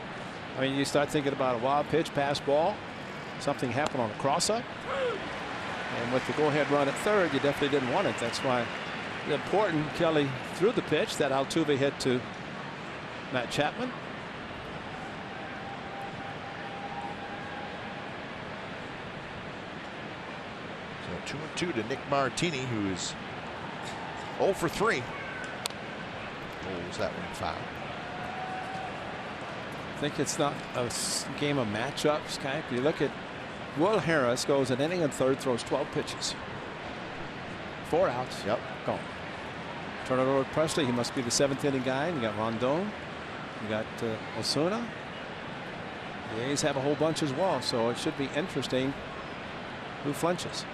I mean, you start thinking about a wild pitch, pass ball, something happened on a cross-up, and with the go-ahead run at 3rd, you definitely didn't want it. That's why it's important Kelly threw the pitch that Altuve hit to Matt Chapman. So 2-2 to Nick Martini, who is 0 for 3. Rolls that one foul. I think it's not a game of matchups, Skype. You look at Will Harris, goes an inning and 3rd, throws 12 pitches. 4 outs. Yep. Gone. Turn it over to Pressly. He must be the 7th inning guy. You got Rondon. You got Osuna. The A's have a whole bunch as well, so it should be interesting who flinches.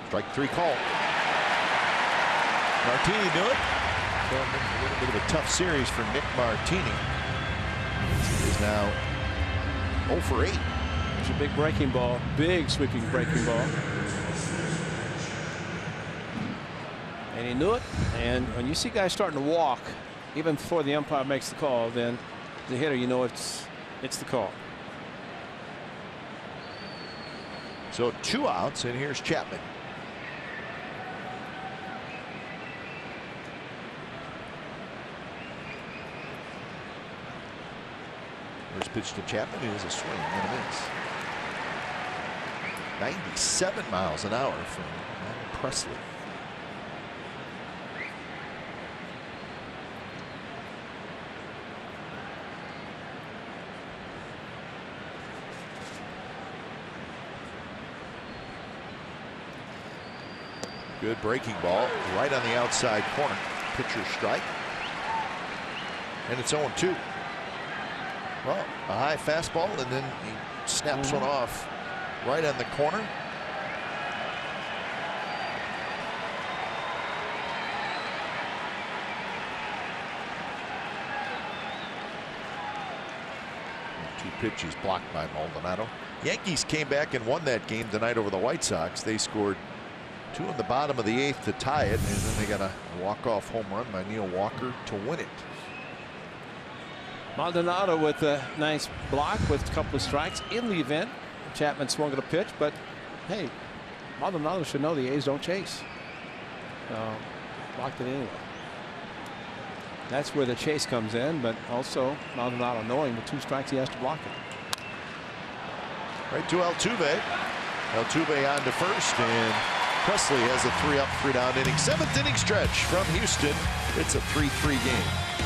Strike 3 call. Martini do it. So a little bit of a tough series for Nick Martini. He is now 0 for 8. It's a big breaking ball, big sweeping breaking ball. And he knew it. And when you see guys starting to walk, even before the umpire makes the call, then the hitter, you know it's the call. So 2 outs, and here's Chapman. First pitch to Chapman is a swing and a miss. 97 miles an hour from Pressly. Good breaking ball right on the outside corner. Pitcher strike. And it's 0-2. Well, a high fastball, and then he snaps one off right on the corner. 2 pitches blocked by Maldonado. Yankees came back and won that game tonight over the White Sox. They scored 2 in the bottom of the 8th to tie it, and then they got a walk-off home run by Neil Walker to win it. Maldonado with a nice block with a couple of strikes in the event. Chapman swung at a pitch, but hey, Maldonado should know the A's don't chase. So blocked it anyway. That's where the chase comes in, but also Maldonado knowing the 2 strikes he has to block it. Right to Altuve. Altuve on to first, and Presley has a 3-up, 3-down inning. 7th inning stretch from Houston. It's a 3-3 game.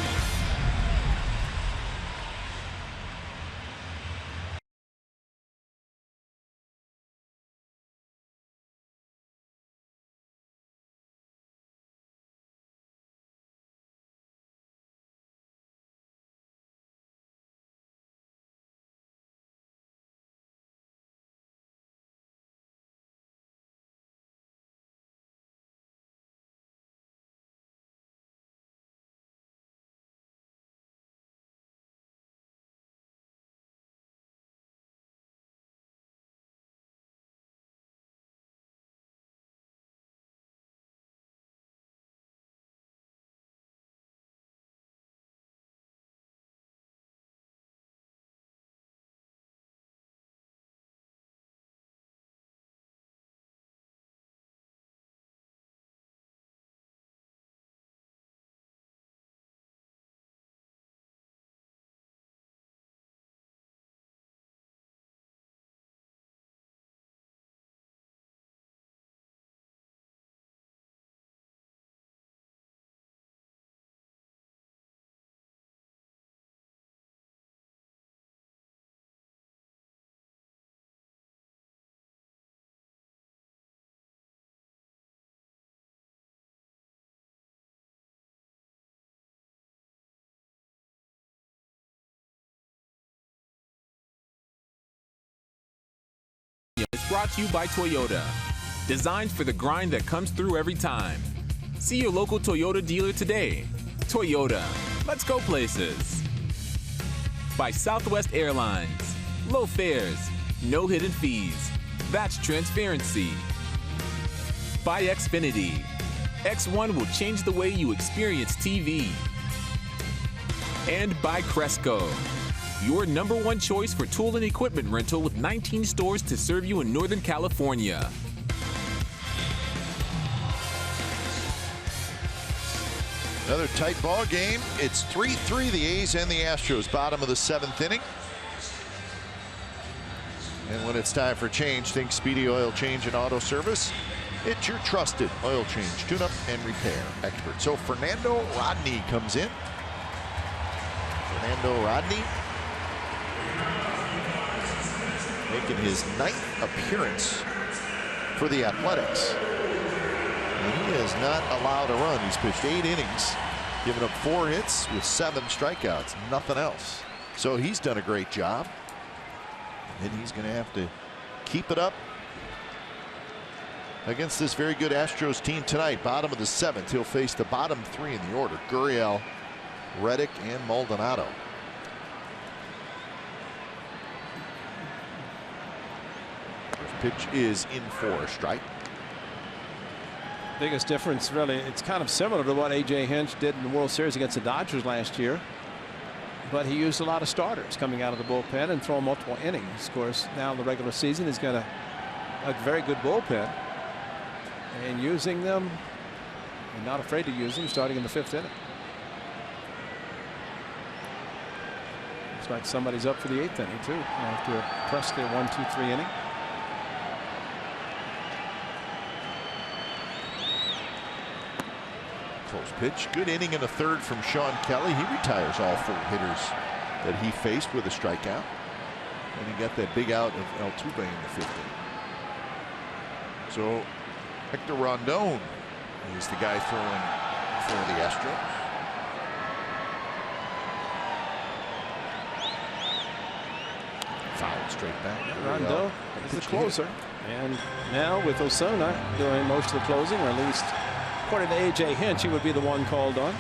It's brought to you by Toyota. Designed for the grind that comes through every time. See your local Toyota dealer today. Toyota, let's go places. By Southwest Airlines. Low fares, no hidden fees. That's transparency. By Xfinity. X1 will change the way you experience TV. And by Cresco. Your #1 choice for tool and equipment rental with 19 stores to serve you in Northern California. Another tight ball game. It's 3-3, the A's and the Astros, bottom of the 7th inning. And when it's time for change, think Speedy Oil Change and Auto Service. It's your trusted oil change, tune-up, and repair expert. So Fernando Rodney comes in. Fernando Rodney making his 9th appearance for the Athletics. And he is not allowed to run. He's pitched 8 innings, giving up 4 hits with 7 strikeouts, nothing else. So he's done a great job. And he's going to have to keep it up against this very good Astros team tonight. Bottom of the 7th, he'll face the bottom 3 in the order: Gurriel, Reddick, and Maldonado. First pitch is in for a strike. Biggest difference, really, it's kind of similar to what A.J. Hinch did in the World Series against the Dodgers last year. But he used a lot of starters coming out of the bullpen and throwing multiple innings. Of course, now in the regular season, he's got a very good bullpen. And using them, and not afraid to use them, starting in the 5th inning. Looks like somebody's up for the 8th inning, too, after a Presley 1-2-3 inning. Close pitch. Good inning in the 3rd from Sean Kelly. He retires all 4 hitters that he faced with a strikeout. And he got that big out of Altuve in the 5th inning. So Hector Rondon is the guy throwing for the Astros. Foul straight back. Rondon is the closer. And now with Osuna doing most of the closing, or at least according to A.J. Hinch, he would be the one called on.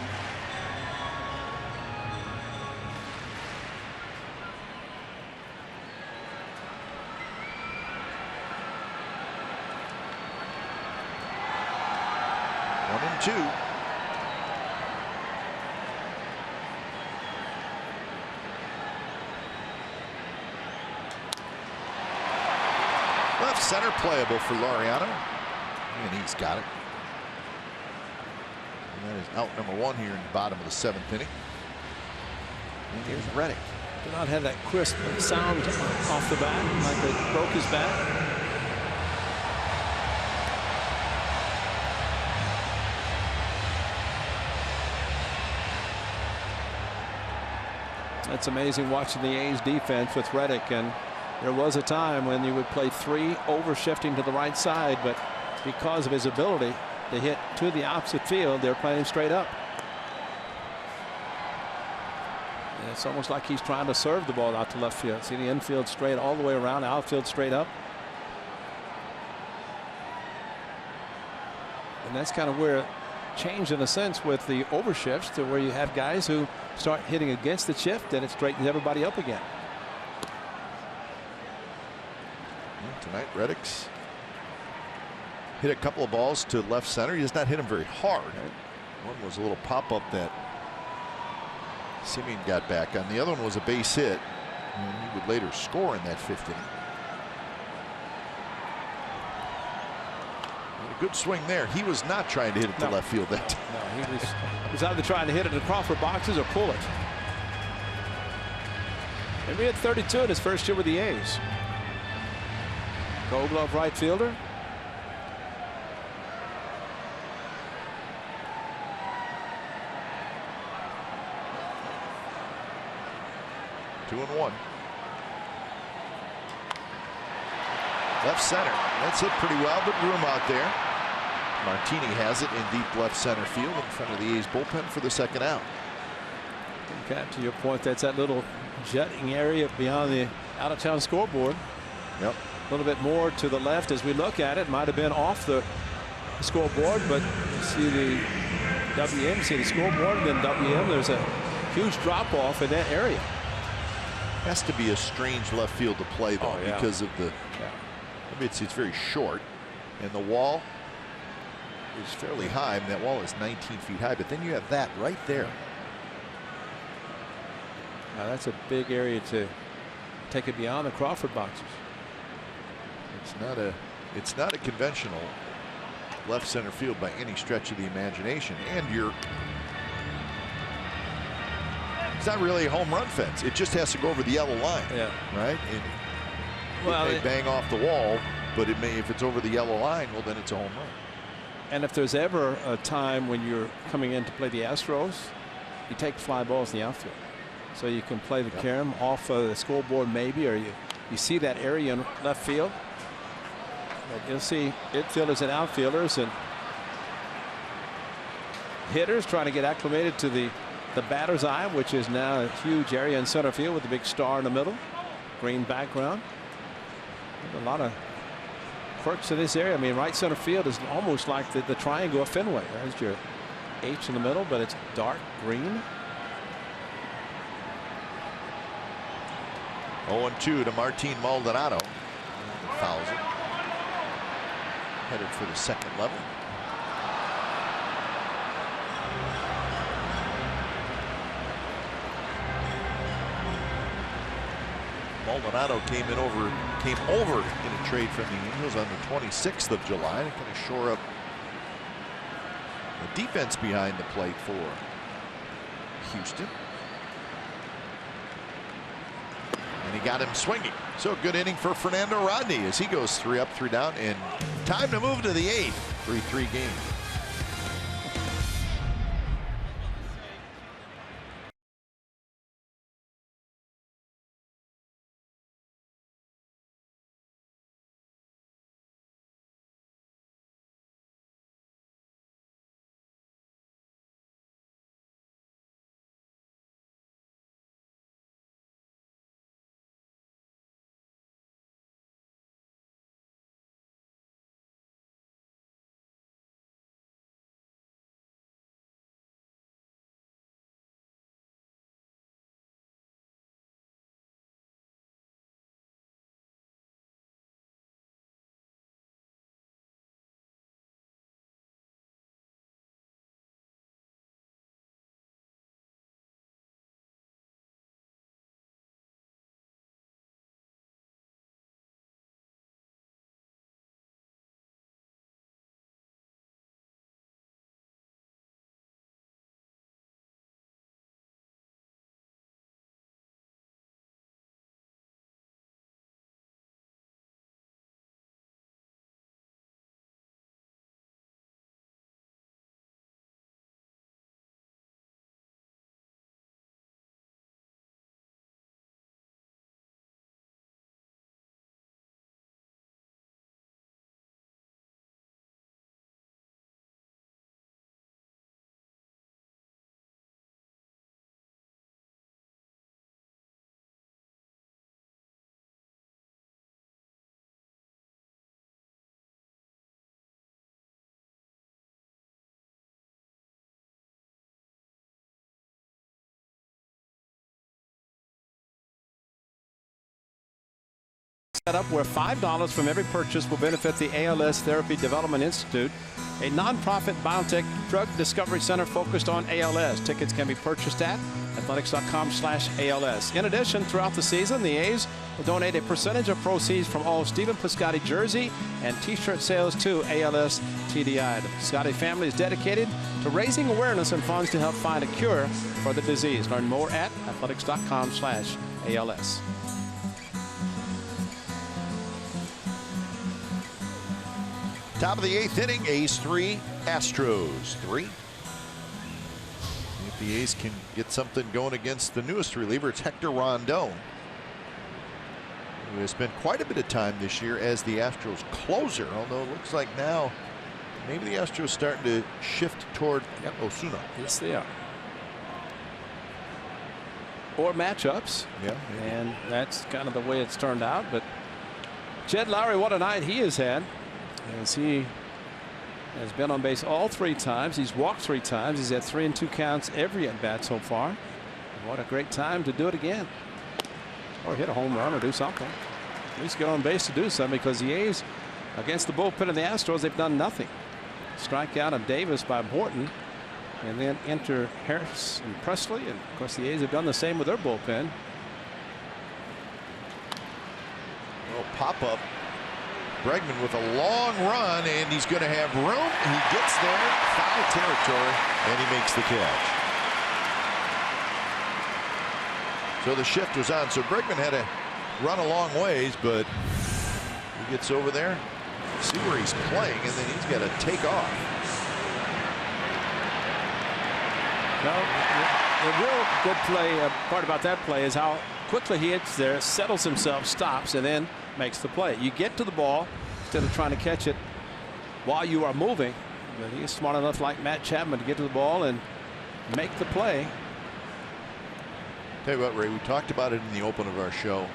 1-2. Left center playable for Laureano. And he's got it. And that is out number 1 here in the bottom of the 7th inning. And here's Reddick. Did not have that crisp sound off the bat, like it broke his bat. It's amazing watching the A's defense with Reddick, and there was a time when you would play 3 over shifting to the right side, but because of his ability to hit to the opposite field, they're playing straight up. And it's almost like he's trying to serve the ball out to left field. See the infield straight all the way around, outfield straight up. And that's kind of where it changed in a sense with the overshifts to where you have guys who start hitting against the shift and it straightens everybody up again. Tonight, Reddick's hit a couple of balls to left center. He does not hit them very hard. One was a little pop-up that Simeon got back on. The other one was a base hit, and he would later score in that 5th inning. A good swing there. He was not trying to hit it to left field that time. No, he was either trying to hit it to Crawford boxes or pull it. And we had 32 in his first year with the A's. Gold Glove right fielder. Two and one. Left center. That's hit pretty well, but room out there. Martini has it in deep left center field in front of the A's bullpen for the 2nd out. Okay, to your point, that's that little jutting area beyond the out-of-town scoreboard. Yep. A little bit more to the left as we look at it. Might have been off the scoreboard, but you see the WM, see the scoreboard, and then WM. There's a huge drop-off in that area. Has to be a strange left field to play though, because of the. I mean, it's very short, and the wall is fairly high. I mean, that wall is 19 feet high, but then you have that right there. Now that's a big area to take it beyond the Crawford boxes. It's not a conventional left center field by any stretch of the imagination, and it's not really a home run fence. It just has to go over the yellow line. Yeah. Right. Well, it may bang off the wall, but it may, if it's over the yellow line, well, then it's a home run. And if there's ever a time when you're coming in to play the Astros, you take fly balls in the outfield, so you can play the carom off of the scoreboard maybe, or you see that area in left field. But you'll see infielders and outfielders and hitters trying to get acclimated to the batter's eye, which is now a huge area in center field with a big star in the middle, green background. A lot of quirks to this area. I mean, right center field is almost like the triangle of Fenway. There's your H in the middle, but it's dark green. 0-2 to Martin Maldonado. Fouls it. Headed for the 2nd level. Maldonado came over in a trade from the Angels on the 26th of July to kind of shore up the defense behind the plate for Houston. And he got him swinging. So good inning for Fernando Rodney as he goes 3 up, 3 down, and time to move to the 8th. 3-3 game. set up where $5 from every purchase will benefit the ALS Therapy Development Institute, a nonprofit biotech drug discovery center focused on ALS. Tickets can be purchased at athletics.com/ALS. In addition, throughout the season, the A's will donate a percentage of proceeds from all Stephen Piscotty jersey and T-shirt sales to ALS TDI. The Piscotty family is dedicated to raising awareness and funds to help find a cure for the disease. Learn more at athletics.com/ALS. Top of the 8th inning, A's 3, Astros 3. If the A's can get something going against the newest reliever, it's Hector Rondon, who has spent quite a bit of time this year as the Astros closer, although it looks like now maybe the Astros starting to shift toward Osuna. Yes, they are. Or matchups. Yeah. Maybe. And that's kind of the way it's turned out. But Jed Lowry, what a night he has had, as he has been on base all 3 times. He's walked 3 times. He's had 3 and 2 counts every at bat so far. What a great time to do it again, or hit a home run or do something. At least get on base to do something, because the A's against the bullpen of the Astros, they've done nothing. Strikeout of Davis by Morton, and then enter Harris and Presley, and of course the A's have done the same with their bullpen. Well, pop up. Bregman with a long run, and he's going to have room. He gets there, foul territory, and he makes the catch. So the shift was on. So Bregman had to run a long ways, but he gets over there, see where he's playing, and then he's got to take off. Well, the real good play, part about that play is how quickly he hits there, settles himself, stops, and then makes the play. You get to the ball instead of trying to catch it while you are moving. But he is smart enough, like Matt Chapman, to get to the ball and make the play. Tell you what, Ray, we talked about it in the open of our show.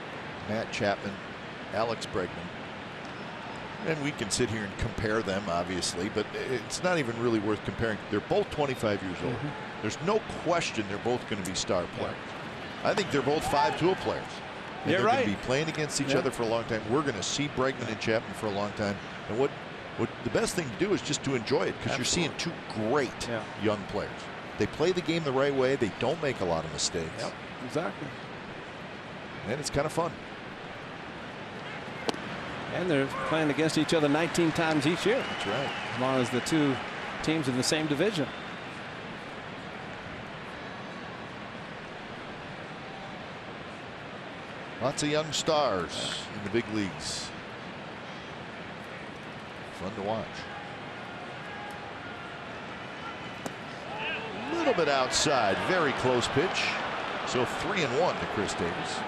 Matt Chapman, Alex Bregman. And we can sit here and compare them, obviously, but it's not even really worth comparing. They're both 25 years old. There's no question they're both going to be star players. I think they're both 5-tool players. And they're going to be playing against each other for a long time. We're going to see Bregman and Chapman for a long time. And what the best thing to do is just to enjoy it, because you're seeing 2 great young players. They play the game the right way. They don't make a lot of mistakes. Yep, exactly. And it's kind of fun. And they're playing against each other 19 times each year. That's right. As long as the 2 teams in the same division. Lots of young stars in the big leagues. Fun to watch. A little bit outside. Very close pitch. So 3-1 to Chris Davis.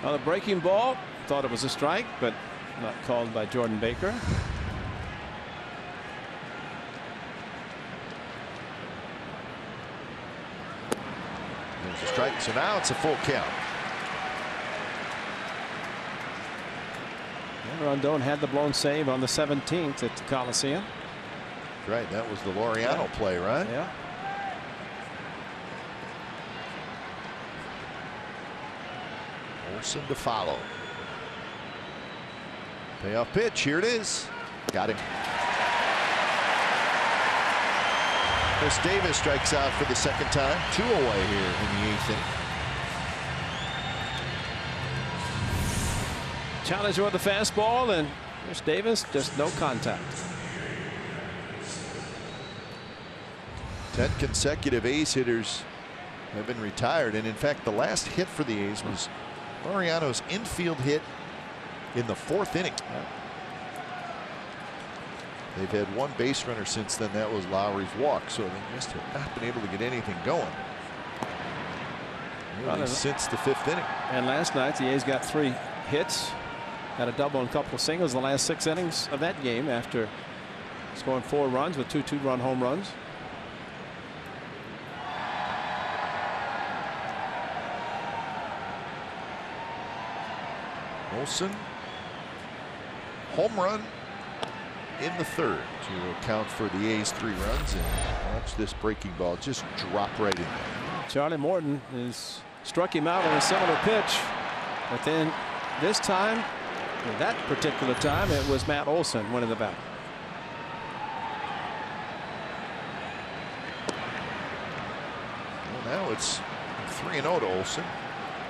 Well, the breaking ball, thought it was a strike, but not called by Jordan Baker. There's a strike, so now it's a full count. And Rondon had the blown save on the 17th at the Coliseum. Right, that was the Laureano play, right? Yeah. Olsen to follow. Payoff pitch, here it is. Got him. Chris Davis strikes out for the 2nd time. 2 away here in the 8th inning. Challenger with the fastball, and Chris Davis just no contact. 10 consecutive A's hitters have been retired, and in fact the last hit for the A's was Laureano's infield hit in the 4th inning. They've had 1 base runner since then. That was Lowry's walk, so they just have not been able to get anything going really since the 5th inning. And last night the A's got 3 hits, had a double and a couple of singles the last 6 innings of that game, after scoring 4 runs with 2 2-run home runs. Olsen, home run in the 3rd to account for the A's 3 runs, and watch this breaking ball just drop right in there. Charlie Morton is struck him out on a similar pitch. But then this time, at that particular time, it was Matt Olson winning the battle. Well, now it's 3-0 to Olson.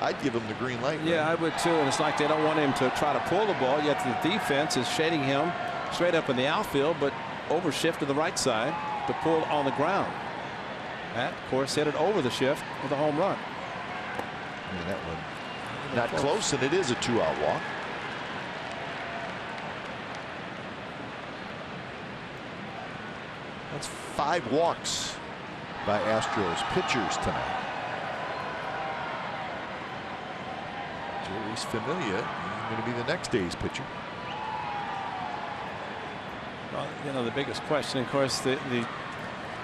I'd give him the green light. Yeah, I would too. And it's like they don't want him to try to pull the ball, yet the defense is shading him straight up in the outfield, but over shift to the right side to pull on the ground. That, of course, hit it over the shift with a home run. Yeah, that one not close, and it is a 2-out walk. That's 5 walks by Astros pitchers tonight. Luis Familia is going to be the next day's pitcher. Well, you know, the biggest question, of course, you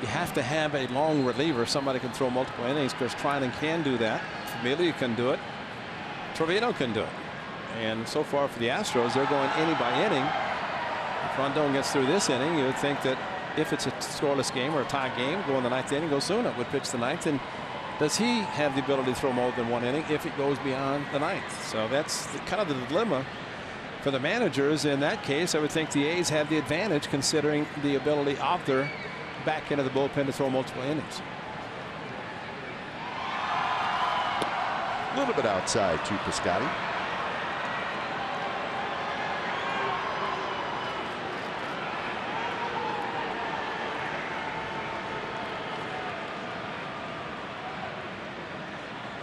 have to have a long reliever. Somebody can throw multiple innings. Chris Trinan can do that. Familia can do it. Trevino can do it. And so far for the Astros, they're going inning by inning. If Rondon gets through this inning, you would think that if it's a scoreless game or a tie game, go in the 9th inning, Ozuna would pitch the 9th. And does he have the ability to throw more than 1 inning if it goes beyond the 9th? So that's kind of the dilemma for the managers. In that case, I would think the A's have the advantage considering the ability of their back end of the bullpen to throw multiple innings. A little bit outside to Piscotty.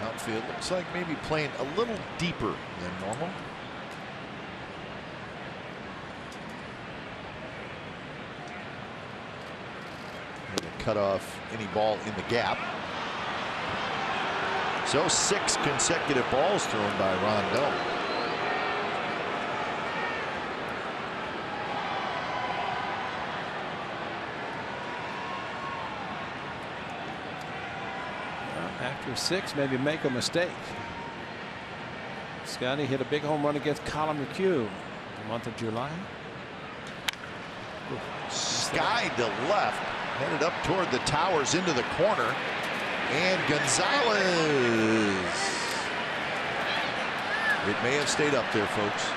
Outfield looks like maybe playing a little deeper than normal. Cut off any ball in the gap. So 6 consecutive balls thrown by Rondon. After 6, maybe make a mistake. Scotty hit a big home run against Colin McHugh in the month of July. Sky to left, headed up toward the towers into the corner, and Gonzalez. It may have stayed up there, folks,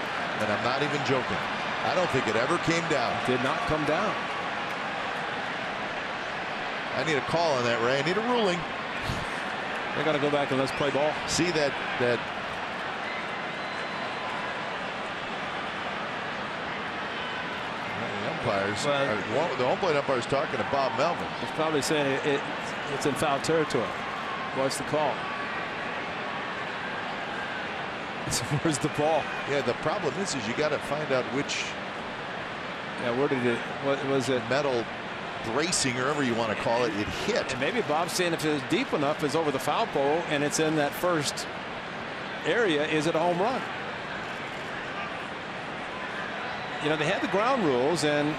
and I'm not even joking. I don't think it ever came down. Did not come down. I need a call on that, Ray. I need a ruling. They got to go back and let's play ball. See that the umpires, the home plate umpire is talking to Bob Melvin. He's probably saying it's in foul territory. What's the call? Where's the ball? Yeah, the problem is you got to find out which. Yeah, where did it? What was it? Metal bracing, or whatever you want to call it, it hit. And maybe Bob's saying if it's deep enough, it's over the foul pole and it's in that first area, is it a home run? You know, they had the ground rules, and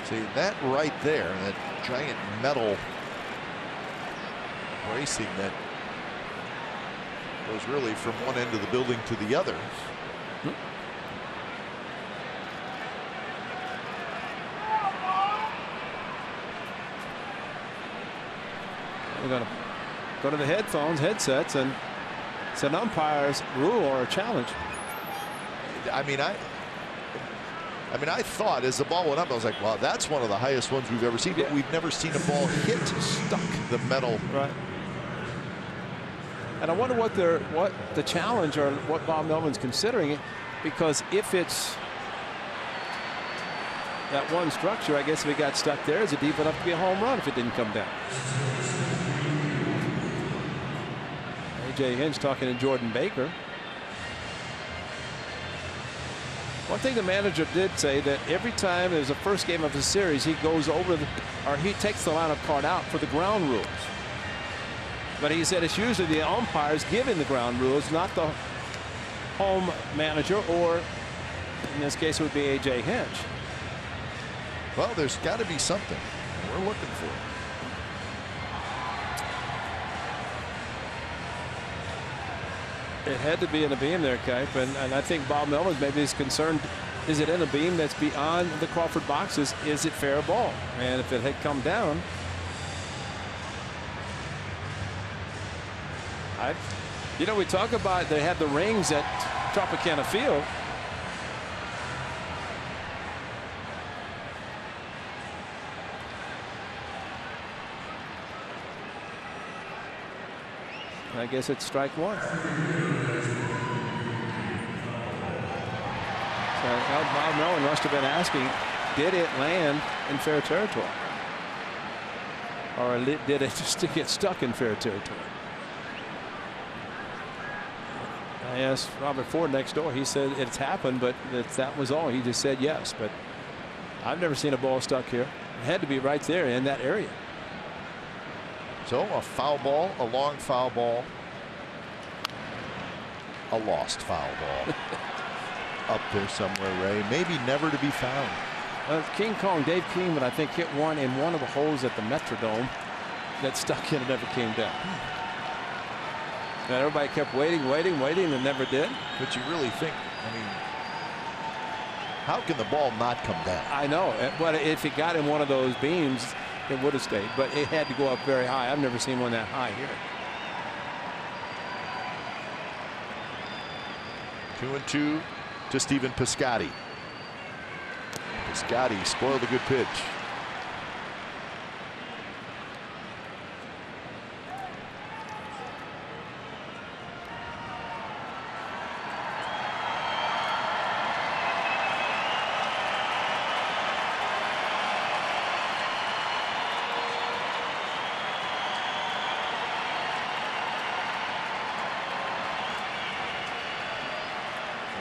see that right there, that giant metal bracing that goes really from one end of the building to the other. We're going to go to the headsets, and it's an umpire's rule or a challenge. I mean, I thought as the ball went up, I was like, wow, that's one of the highest ones we've ever seen. But we've never seen a ball hit stuck the metal. Right. And I wonder what the challenge or what Bob Melvin's considering, because if it's that one structure, I guess if it got stuck there, is it deep enough to be a home run if it didn't come down? A.J. Hinch talking to Jordan Baker. One thing the manager did say that every time there's a first game of the series, he goes over he takes the lineup card out for the ground rules. But he said it's usually the umpires giving the ground rules, not the home manager, or in this case it would be A.J. Hinch. Well, there's got to be something. We're looking for it. It had to be in a beam there, Kipe, and I think Bob Melvin maybe is concerned. Is it in a beam that's beyond the Crawford boxes? Is it fair ball? And if it had come down, you know, we talk about they had the rings at Tropicana Field. I guess it's strike one. So Bob Melvin must have been asking, did it land in fair territory? Or did it just get stuck in fair territory? I asked Robert Ford next door. He said it's happened, but that was all. He just said yes. But I've never seen a ball stuck here. It had to be right there in that area. So a foul ball, a long foul ball, a lost foul ball. Up there somewhere, Ray. Maybe never to be found. King Kong, Dave Keeneman, I think, hit one in one of the holes at the Metrodome that stuck in and never came down. And everybody kept waiting, and never did. But you really think, I mean, how can the ball not come down? I know, but if it got in one of those beams, it would have stayed. But it had to go up very high. I've never seen one that high here. 2-2 to Stephen Piscotty. Piscotty spoiled a good pitch.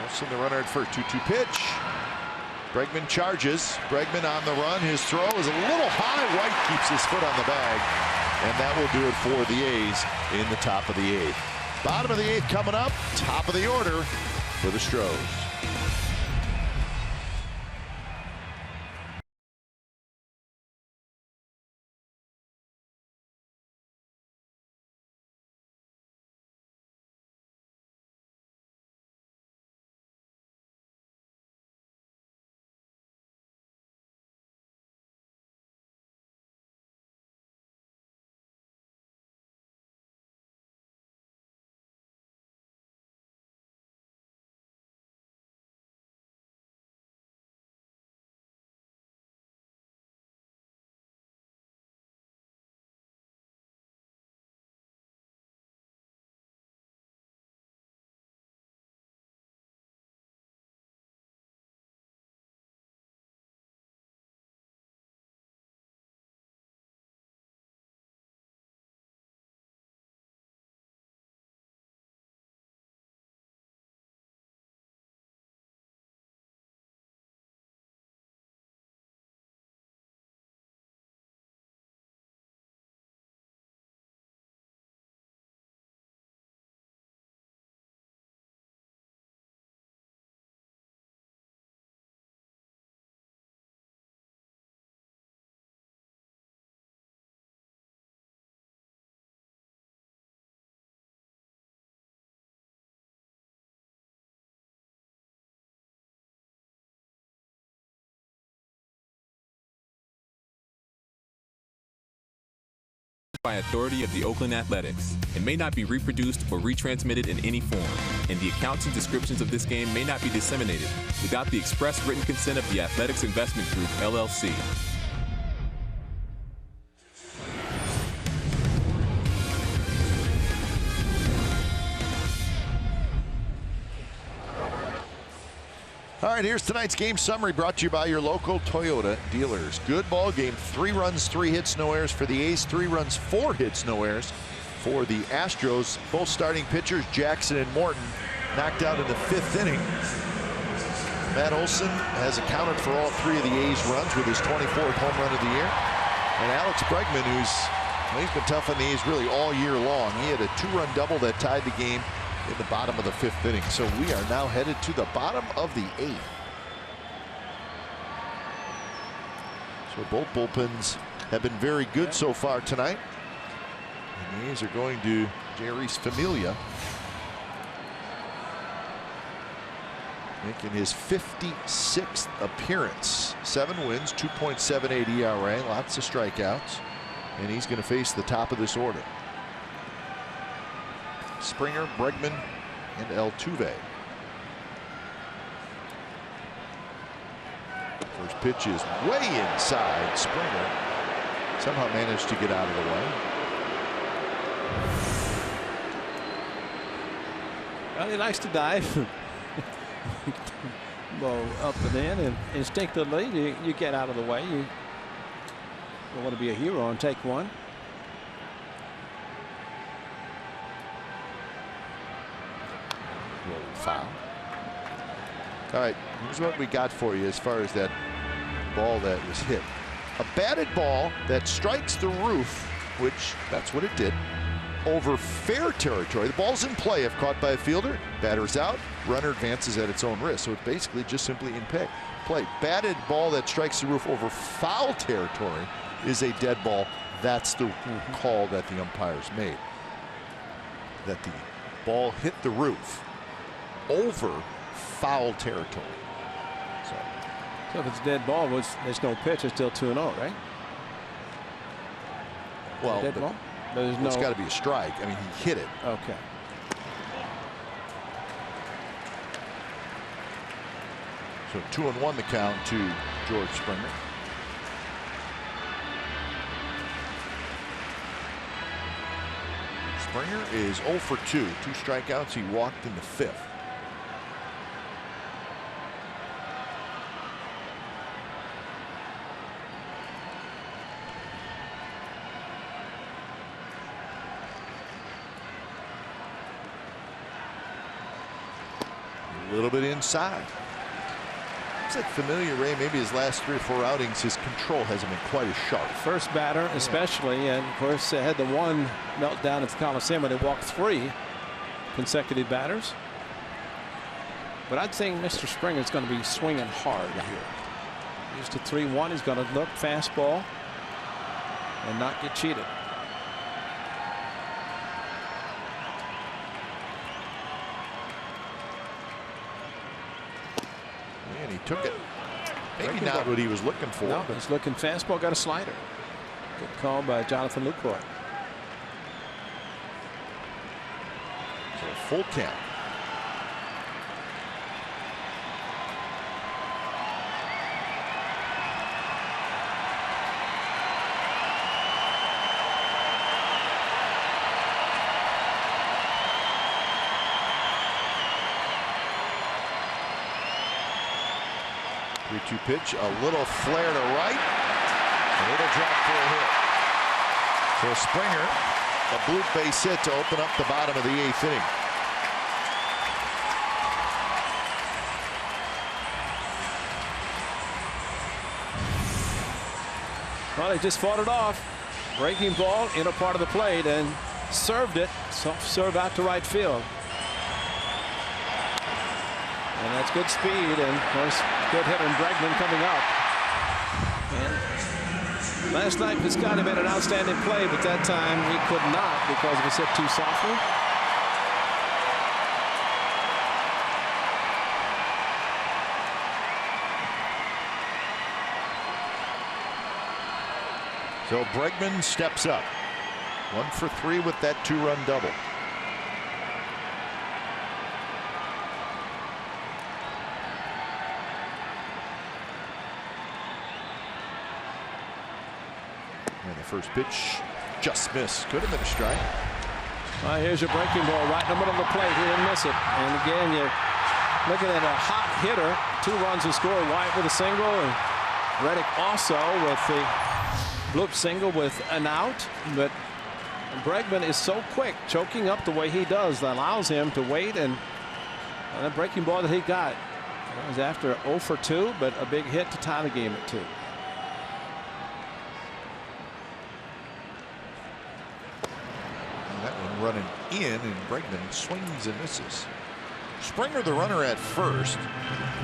Wilson, the runner at first. 2-2 pitch. Bregman charges. Bregman on the run. His throw is a little high. White keeps his foot on the bag. And that will do it for the A's in the top of the eighth. Bottom of the eighth coming up. Top of the order for the Stros. By authority of the Oakland Athletics. It may not be reproduced or retransmitted in any form, and the accounts and descriptions of this game may not be disseminated without the express written consent of the Athletics Investment Group, LLC. All right, here's tonight's game summary brought to you by your local Toyota dealers. Good ball game. 3 runs, 3 hits, no errors for the A's. 3 runs, 4 hits, no errors for the Astros. Both starting pitchers, Jackson and Morton, knocked out in the 5th inning. Matt Olson has accounted for all 3 of the A's runs with his 24th home run of the year. And Alex Bregman, he's been tough on the A's really all year long. He had a 2-run double that tied the game in the bottom of the 5th inning. So we are now headed to the bottom of the 8th. So both bullpens have been very good so far tonight. And the A's are going to Jerry's Familia. making his 56th appearance. 7 wins, 2.78 ERA, lots of strikeouts, and he's going to face the top of this order. Springer, Bregman, and Altuve. First pitch is way inside. Springer somehow managed to get out of the way. Well, he likes to dive. Ball up and in, and instinctively you get out of the way. You don't want to be a hero and take one. Roll foul. All right, here's what we got for you as far as that ball that was hit. A batted ball that strikes the roof, which that's what it did, over fair territory. The ball's in play if caught by a fielder. Batter's out. Runner advances at its own risk. So it's basically just simply in play. Batted ball that strikes the roof over foul territory is a dead ball. That's the call that the umpires made. That the ball hit the roof over foul territory. So if it's a dead ball, there's no pitch. It's still 2-0, right? Well, dead ball? There's no. It's got to be a strike. I mean, he hit it. Okay. So 2-1 the count to George Springer. Springer is 0 for 2. 2 strikeouts. He walked in the 5th. A little bit inside. Looks like familiar, Ray. Maybe his last 3 or 4 outings, his control hasn't been quite as sharp. First batter, especially, and of course, they had the one meltdown at the Coliseum where they walked 3 consecutive batters. But I'd think Mr. Springer is going to be swinging hard here. Used to 3-1. He's going to look fastball and not get cheated. And he took it. Maybe not what he was looking for. No, he's looking fastball, got a slider. Good call by Jonathan Lucroy. So full count. Three-two pitch, a little flare to right, and it'll drop for a hit. So Springer, a blue base hit to open up the bottom of the 8th inning. Well, he just fought it off. Breaking ball, inner part of the plate, and served it. Soft serve out to right field. And that's good speed, and of course, good hitter in Bregman coming up. And last night, Piscotty made an outstanding play, but that time he could not because it was hit too softly. So Bregman steps up. 1 for 3 with that 2-run double. And the first pitch just missed. Could have been a strike. Well, here's your breaking ball right in the middle of the plate. He didn't miss it. And again, you're looking at a hot hitter. 2 runs to score. White with a single, and Reddick also with the bloop single with an out. But Bregman is so quick, choking up the way he does, that allows him to wait. And that breaking ball that he got was after 0 for 2, but a big hit to tie the game at 2. Running in, and Bregman swings and misses. Springer, the runner at first,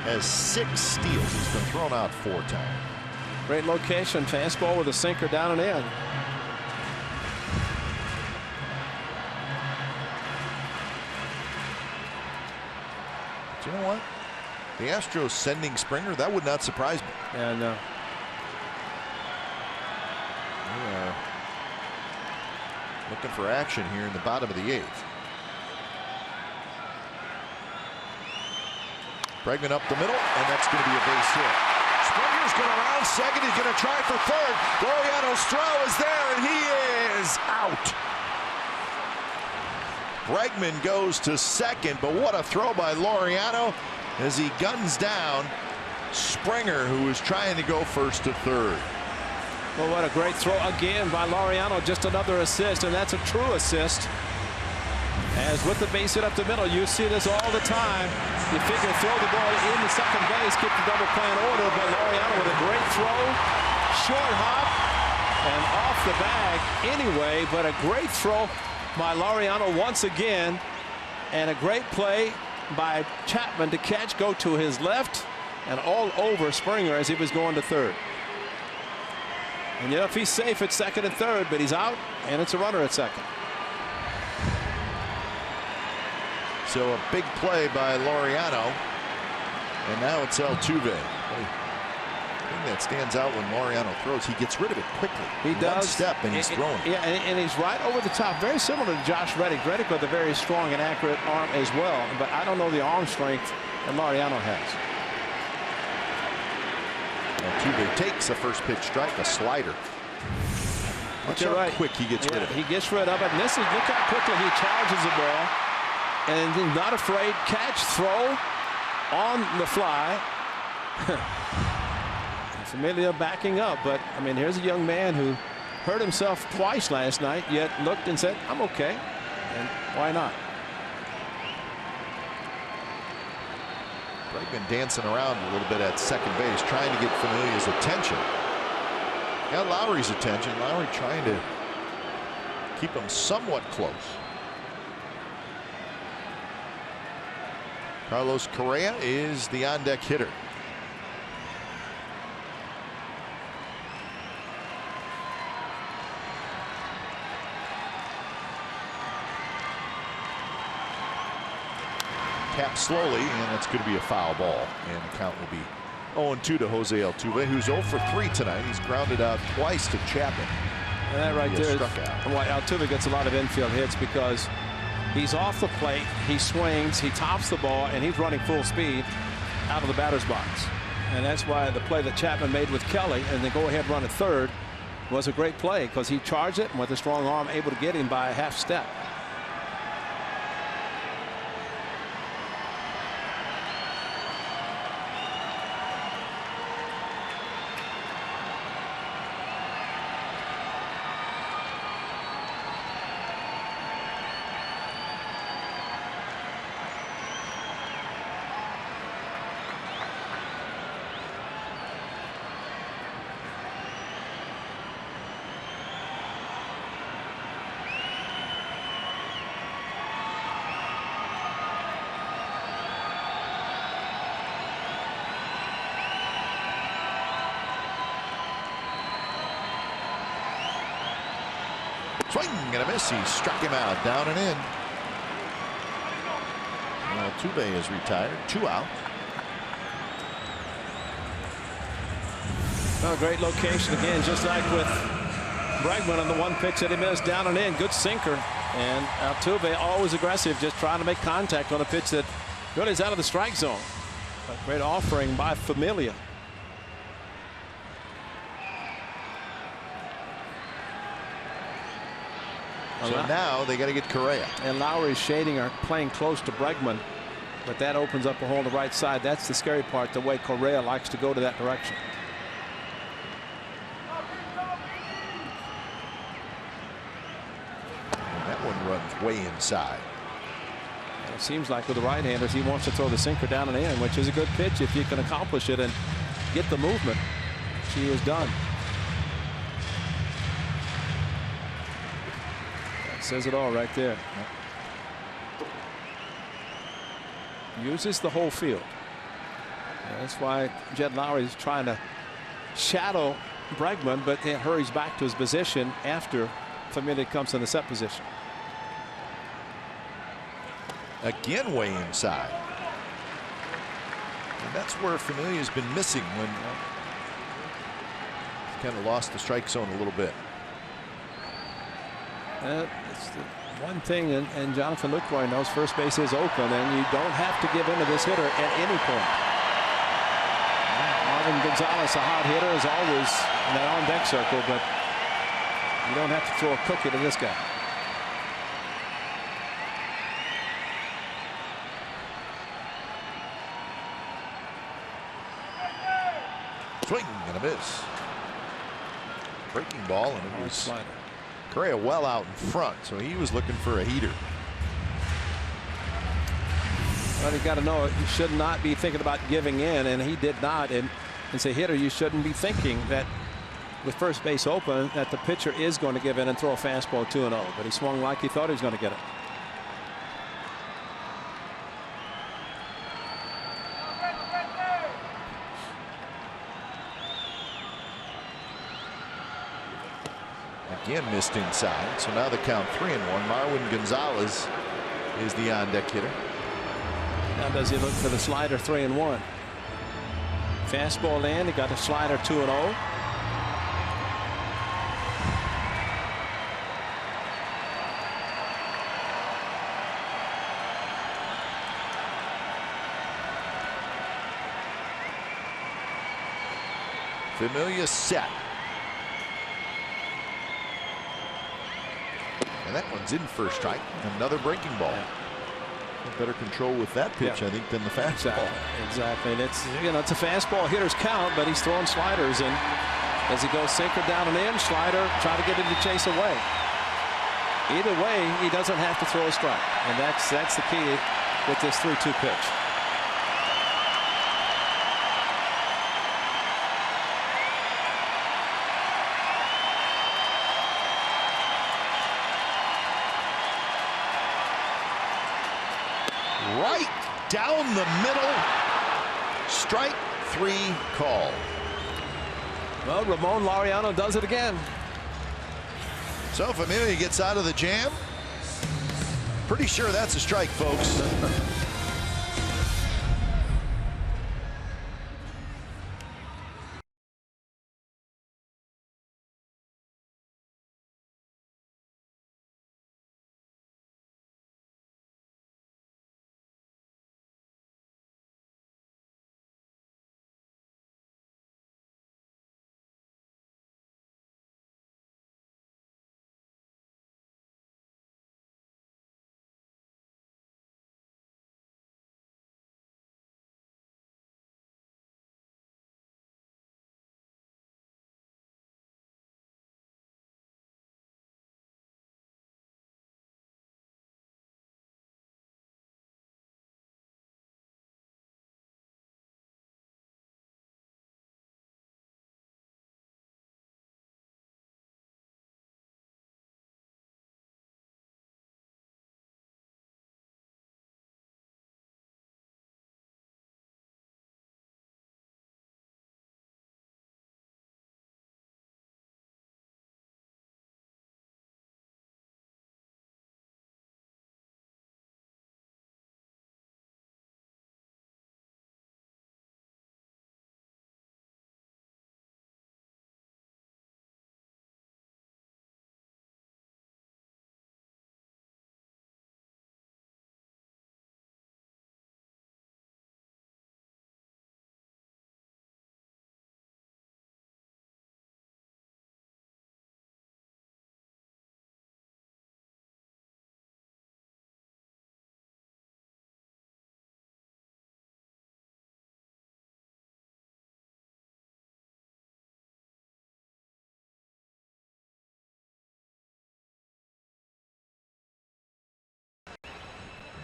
has 6 steals. He's been thrown out 4 times. Great location, fastball with a sinker down and in. But you know what? The Astros sending Springer, that would not surprise me. And we are looking for action here in the bottom of the 8th. Bregman up the middle, and that's going to be a base hit. Springer's going to round second. He's going to try for third. Laureano's throw is there, and he is out. Bregman goes to second, but what a throw by Laureano as he guns down Springer, who is trying to go first to third. well, what a great throw again by Laureano. Just another assist, and that's a true assist. As with the base hit up the middle, you see this all the time. You figure throw the ball in the second base, keep the double play in order, but Laureano with a great throw, short hop, and off the bag anyway, but a great throw by Laureano once again, and a great play by Chapman to catch, go to his left, and all over Springer as he was going to third. And you know, if he's safe at second and third, but he's out, and it's a runner at second. So a big play by Laureano, and now it's Altuve. The thing that stands out when Laureano throws, he gets rid of it quickly. He does. One step and he's throwing. Yeah, and he's right over the top. Very similar to Josh Reddick. Reddick with a very strong and accurate arm as well, but I don't know the arm strength that Laureano has. Altuve takes a first pitch strike, a slider. Watch how quick he gets rid of it. He gets rid of it, and this is, look how quickly he charges the ball. And he's not afraid. Catch, throw on the fly. Familia backing up, but I mean, here's a young man who hurt himself twice last night, yet looked and said, I'm okay, and why not? Bregman dancing around a little bit at second base, trying to get Familia's attention. Got Lowry's attention. Lowry trying to keep him somewhat close. Carlos Correa is the on-deck hitter. Tap slowly, and it's going to be a foul ball. And the count will be 0-2 to Jose Altuve, who's 0 for 3 tonight. He's grounded out twice to Chapman. And that right there is why Altuve gets a lot of infield hits, because he's off the plate, he swings, he tops the ball, and he's running full speed out of the batter's box. And that's why the play that Chapman made with Kelly and the go-ahead run at third was a great play, because he charged it and with a strong arm able to get him by a half step. Swing and a miss. He struck him out, down and in. Well, Altuve is retired. 2 out. Oh, great location again, just like with Bregman on the one pitch that he missed, down and in. Good sinker. And Altuve always aggressive, just trying to make contact on a pitch that really is out of the strike zone. A great offering by Familia. So now they got to get Correa. And Lowry's shading are playing close to Bregman, but that opens up a hole on the right side. That's the scary part, the way Correa likes to go to that direction. And that one runs way inside. And it seems like with the right-handers, he wants to throw the sinker down and in, which is a good pitch if you can accomplish it and get the movement. She is done. Says it all right there. Uses the whole field. And that's why Jed Lowry is trying to shadow Bregman, but then hurries back to his position after Familia comes in the set position. Again way inside. And that's where Familia's been missing when he's kind of lost the strike zone a little bit. It's the one thing, and Jonathan Lucroy knows first base is open, and you don't have to give in to this hitter at any point. Marvin Gonzalez, a hot hitter, is always in that on-deck circle, but you don't have to throw a cookie to this guy. Swing and a miss. Breaking ball, and it was Slider. Correa well out in front, so he was looking for a heater. Well, you got to know you should not be thinking about giving in, and he did not. And as a hitter, you shouldn't be thinking that with first base open that the pitcher is going to give in and throw a fastball 2-0. But he swung like he thought he was going to get it. Again missed inside, so now the count 3-1. Marwin Gonzalez is the on-deck hitter. Now does he look for the slider 3-1? Fastball in, he got the slider 2-0. Familia set. And that one's in for a strike. Another breaking ball. Yeah. Better control with that pitch, Yeah. I think, than the fastball. Exactly. And it's, you know, it's a fastball. Hitters count, but he's throwing sliders, and as he goes sinker down and in, slider, try to get him to chase away. Either way, he doesn't have to throw a strike, and that's the key with this 3-2 pitch. Right down the middle. Strike 3 call. Well, Ramon Laureano does it again. So Familia gets out of the jam. Pretty sure that's a strike, folks.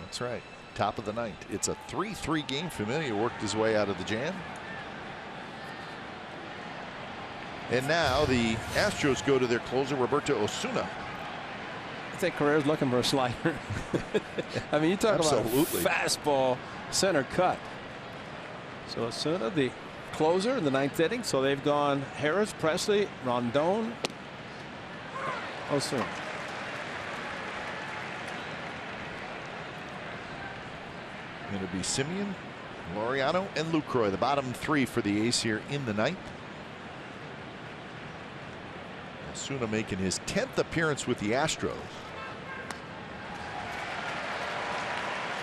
That's right. Top of the ninth. It's a 3-3 game. Familia worked his way out of the jam. And now the Astros go to their closer, Roberto Osuna. I think Carrera's looking for a slider. I mean, you talk about a fastball center cut. So Osuna, the closer in the ninth inning. So they've gone Harris, Presley, Rondon, Osuna. Going to be Simeon, Laureano and Lucroy, the bottom three for the A's here in the ninth. Osuna making his 10th appearance with the Astros.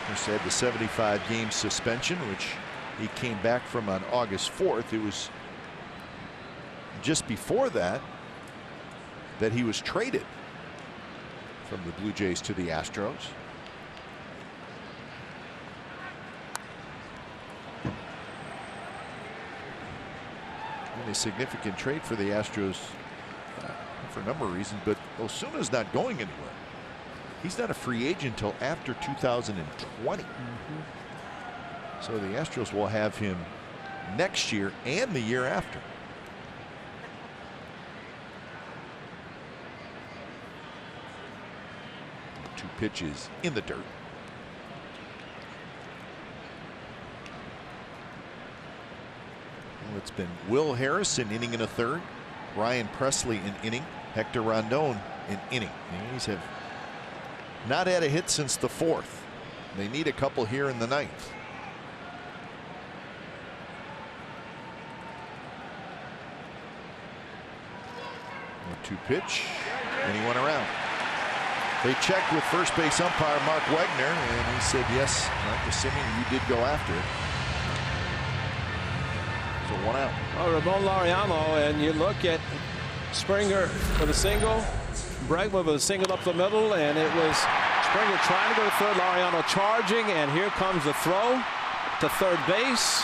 He had the 75-game suspension, which he came back from on August 4th. It was just before that he was traded from the Blue Jays to the Astros. And a significant trade for the Astros for a number of reasons, but Osuna's not going anywhere. He's not a free agent until after 2020. So the Astros will have him next year and the year after. Two pitches in the dirt. Well, it's been Will Harris an inning and a third, Ryan Presley an inning, Hector Rondon an inning. The A's have not had a hit since the 4th. They need a couple here in the 9th. 1-2 pitch, and he went around. They checked with first base umpire Mark Wegner, and he said, yes, Mark Simeon, you did go after it. So 1 out. Well, Ramon Laureano, and you look at Springer with a single, Bregman with a single up the middle, and it was Springer trying to go to third, Laureano charging, and here comes the throw to third base.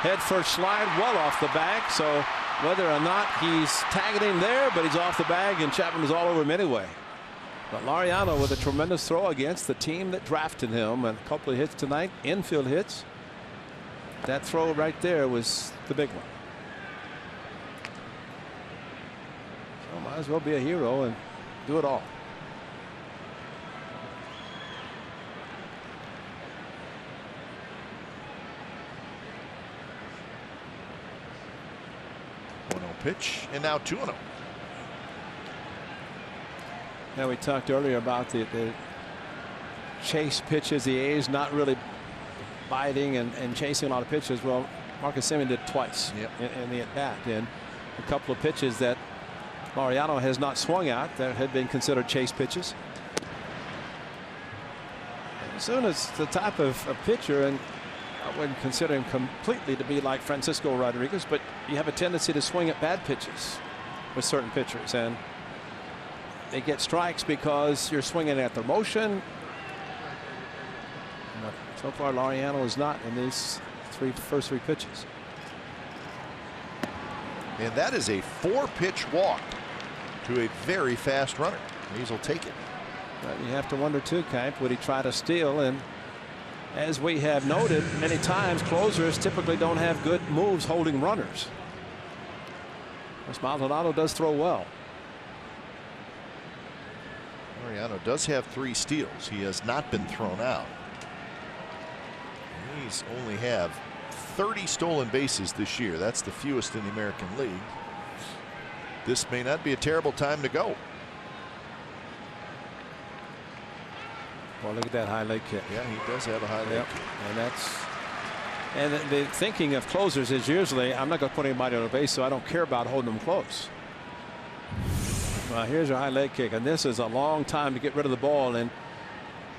Head first slide well off the bag, so whether or not he's tagging him there, but he's off the bag, and Chapman is all over him anyway. But Laureano with a tremendous throw against the team that drafted him, and a couple of hits tonight, infield hits. That throw right there was the big one. So might as well be a hero and do it all. Pitch, and now 2-0. Now, we talked earlier about the chase pitches, the A's not really biting and chasing a lot of pitches. Well, Marcus Semien did twice in the at bat, and a couple of pitches that Laureano has not swung at that had been considered chase pitches. As soon as the type of pitcher, and I wouldn't consider him completely to be like Francisco Rodriguez, but you have a tendency to swing at bad pitches with certain pitchers, and they get strikes because you're swinging at their motion. But so far, Laureano is not in these first three pitches. And that is a 4-pitch walk to a very fast runner. A's will take it. But you have to wonder too, Kemp, would he try to steal? And as we have noted many times, closers typically don't have good moves holding runners. Maldonado does throw well. Laureano does have 3 steals. He has not been thrown out. He's only have 30 stolen bases this year. That's the fewest in the American League. This may not be a terrible time to go. Well, look at that high leg kick. Yeah, he does have a high leg kick. And the thinking of closers is usually, I'm not going to put anybody on a base, so I don't care about holding them close. Well, here's your high leg kick, and this is a long time to get rid of the ball. And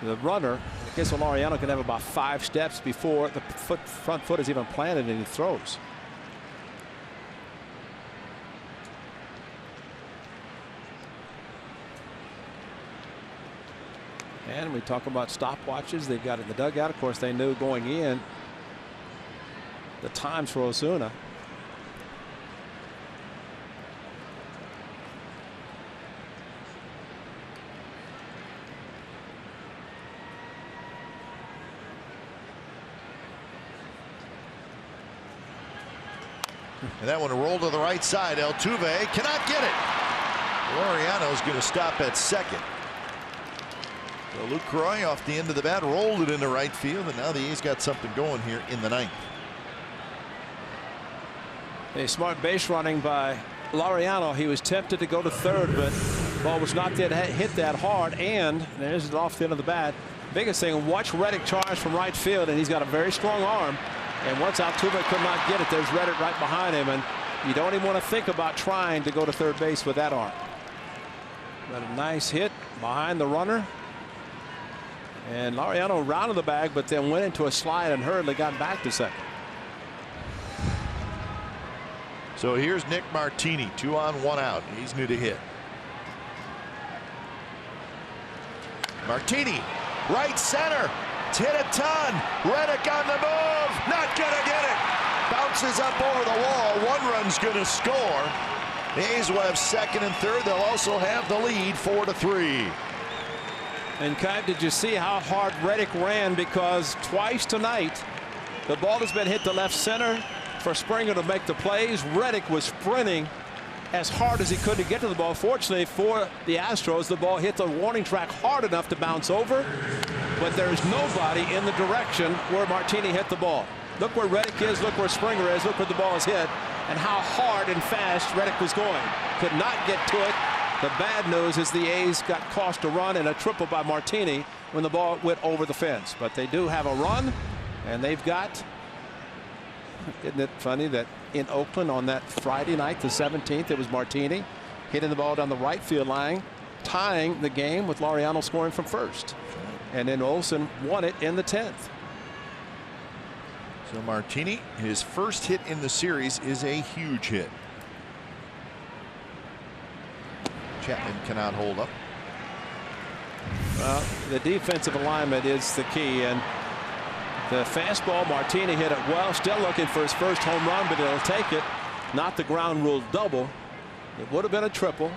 the runner, I guess Laureano can have about 5 steps before the front foot is even planted and he throws. And we talk about stopwatches they've got in the dugout. Of course, they knew going in the times for Osuna. And that one rolled to the right side. Altuve cannot get it. Laureano is going to stop at second. So Luke Croy off the end of the bat rolled it into right field, and now the A's got something going here in the 9th. A smart base running by Laureano. He was tempted to go to third, but the ball was not hit that hard, and there's it off the end of the bat. Biggest thing, watch Reddick charge from right field, and he's got a very strong arm. And once Altuve could not get it, there's Reddick right behind him, and you don't even want to think about trying to go to third base with that arm. But a nice hit behind the runner. And Laureano rounded the bag, but then went into a slide and hurriedly got back to second. So here's Nick Martini, 2 on 1 out. He's new to hit. Martini, right center, hit a ton. Reddick on the move, not gonna get it. Bounces up over the wall. 1 run's gonna score. The A's will have second and third. They'll also have the lead 4-3. And Kyle, did you see how hard Reddick ran? Because twice tonight the ball has been hit to left center for Springer to make the plays. Reddick was sprinting as hard as he could to get to the ball. Fortunately for the Astros, the ball hit the warning track hard enough to bounce over, but there's nobody in the direction where Martini hit the ball. Look where Reddick is, look where Springer is, look where the ball is hit, and how hard and fast Reddick was going. Could not get to it. The bad news is the A's got cost a run and a triple by Martini when the ball went over the fence. But they do have a run, and they've got, isn't it funny that in Oakland on that Friday night, the 17th, it was Martini hitting the ball down the right field line, tying the game with Laureano scoring from first. And then Olsen won it in the 10th. So Martini, his first hit in the series is a huge hit. Chapman cannot hold up. Well, the defensive alignment is the key, and the fastball, Martini hit it well, still looking for his first home run, but he'll take it. Not the ground rule double. It would have been a triple.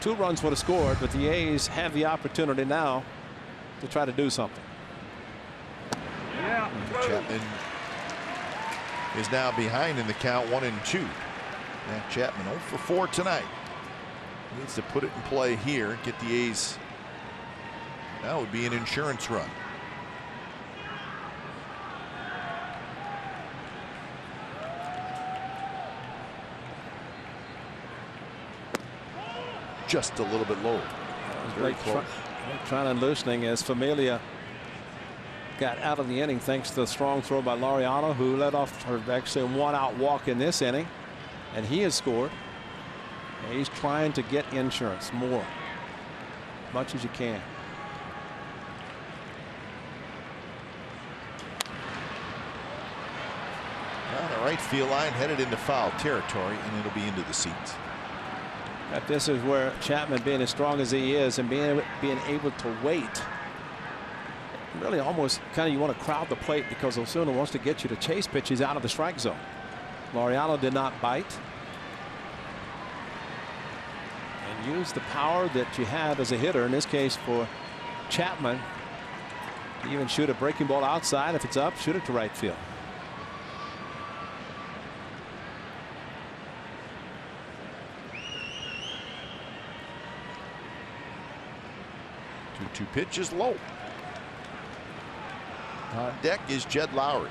2 runs would have scored, but the A's have the opportunity now to try to do something. Chapman is now behind in the count, 1-2. Matt Chapman 0 for 4 tonight. Needs to put it in play here, get the A's. That would be an insurance run. Just a little bit low. Very close. Trying and loosening as Familia got out of the inning thanks to the strong throw by Laureano, who led off actually a 1-out walk in this inning, and he has scored. He's trying to get insurance more, as much as you can. Well, the right field line headed into foul territory, and it'll be into the seats. But this is where Chapman, being as strong as he is and being able to wait, really almost kind of you want to crowd the plate because Osuna wants to get you to chase pitches out of the strike zone. Laureano did not bite. And use the power that you have as a hitter, in this case for Chapman, to even shoot a breaking ball outside. If it's up, shoot it to right field. Two pitches low. On deck is Jed Lowry.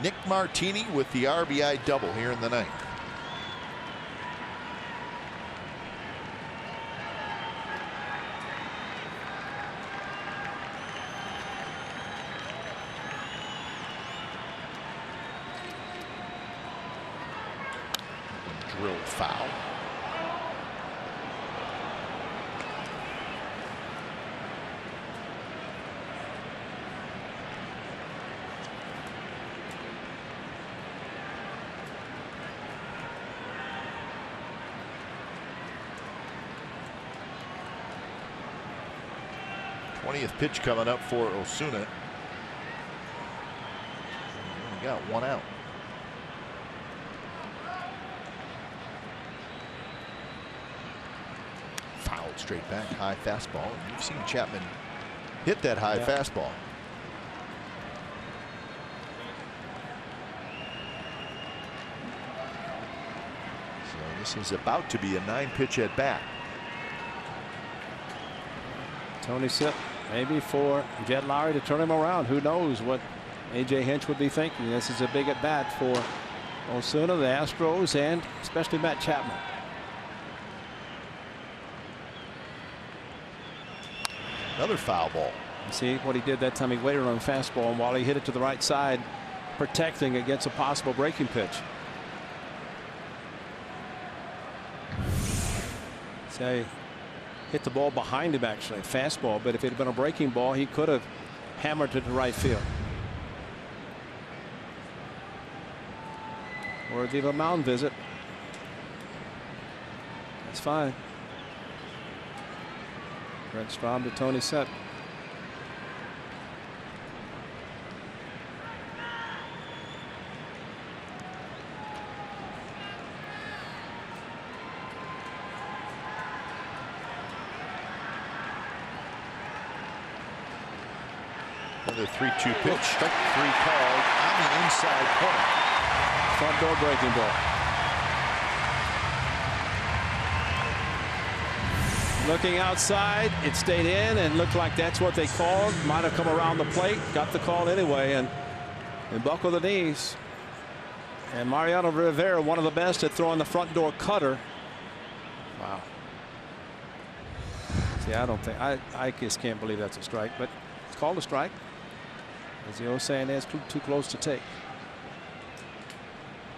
Nick Martini with the RBI double here in the ninth. Drilled foul. Pitch coming up for Osuna. We got 1 out. Fouled straight back, high fastball. And you've seen Chapman hit that high fastball. So this is about to be a 9-pitch at bat. Tony Sipp, maybe for Jed Lowry to turn him around. Who knows what A.J. Hinch would be thinking. This is a big at bat for Osuna, the Astros, and especially Matt Chapman. Another foul ball. See what he did that time? He waited on the fastball, and while he hit it to the right side, protecting against a possible breaking pitch. See, he hit the ball behind him, actually, fastball. But if it had been a breaking ball, he could have hammered it to right field. Worthy of a mound visit. That's fine. Brent Strom to Tony Sett. Another 3-2 pitch. Strike 3 called on the inside corner. Front door breaking ball. Looking outside, it stayed in and looked like that's what they called. Might have come around the plate, got the call anyway, and buckled the knees. And Mariano Rivera, one of the best at throwing the front door cutter. Wow. See, I don't think, I just can't believe that's a strike, but it's called a strike. As the old saying is, too close to take.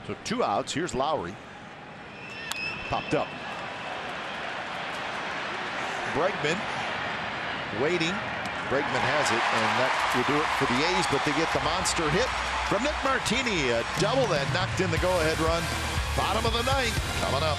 So 2 outs. Here's Lowry. Popped up. Bregman waiting. Bregman has it, and that will do it for the A's, but they get the monster hit from Nick Martini. A double that knocked in the go-ahead run. Bottom of the 9th coming up.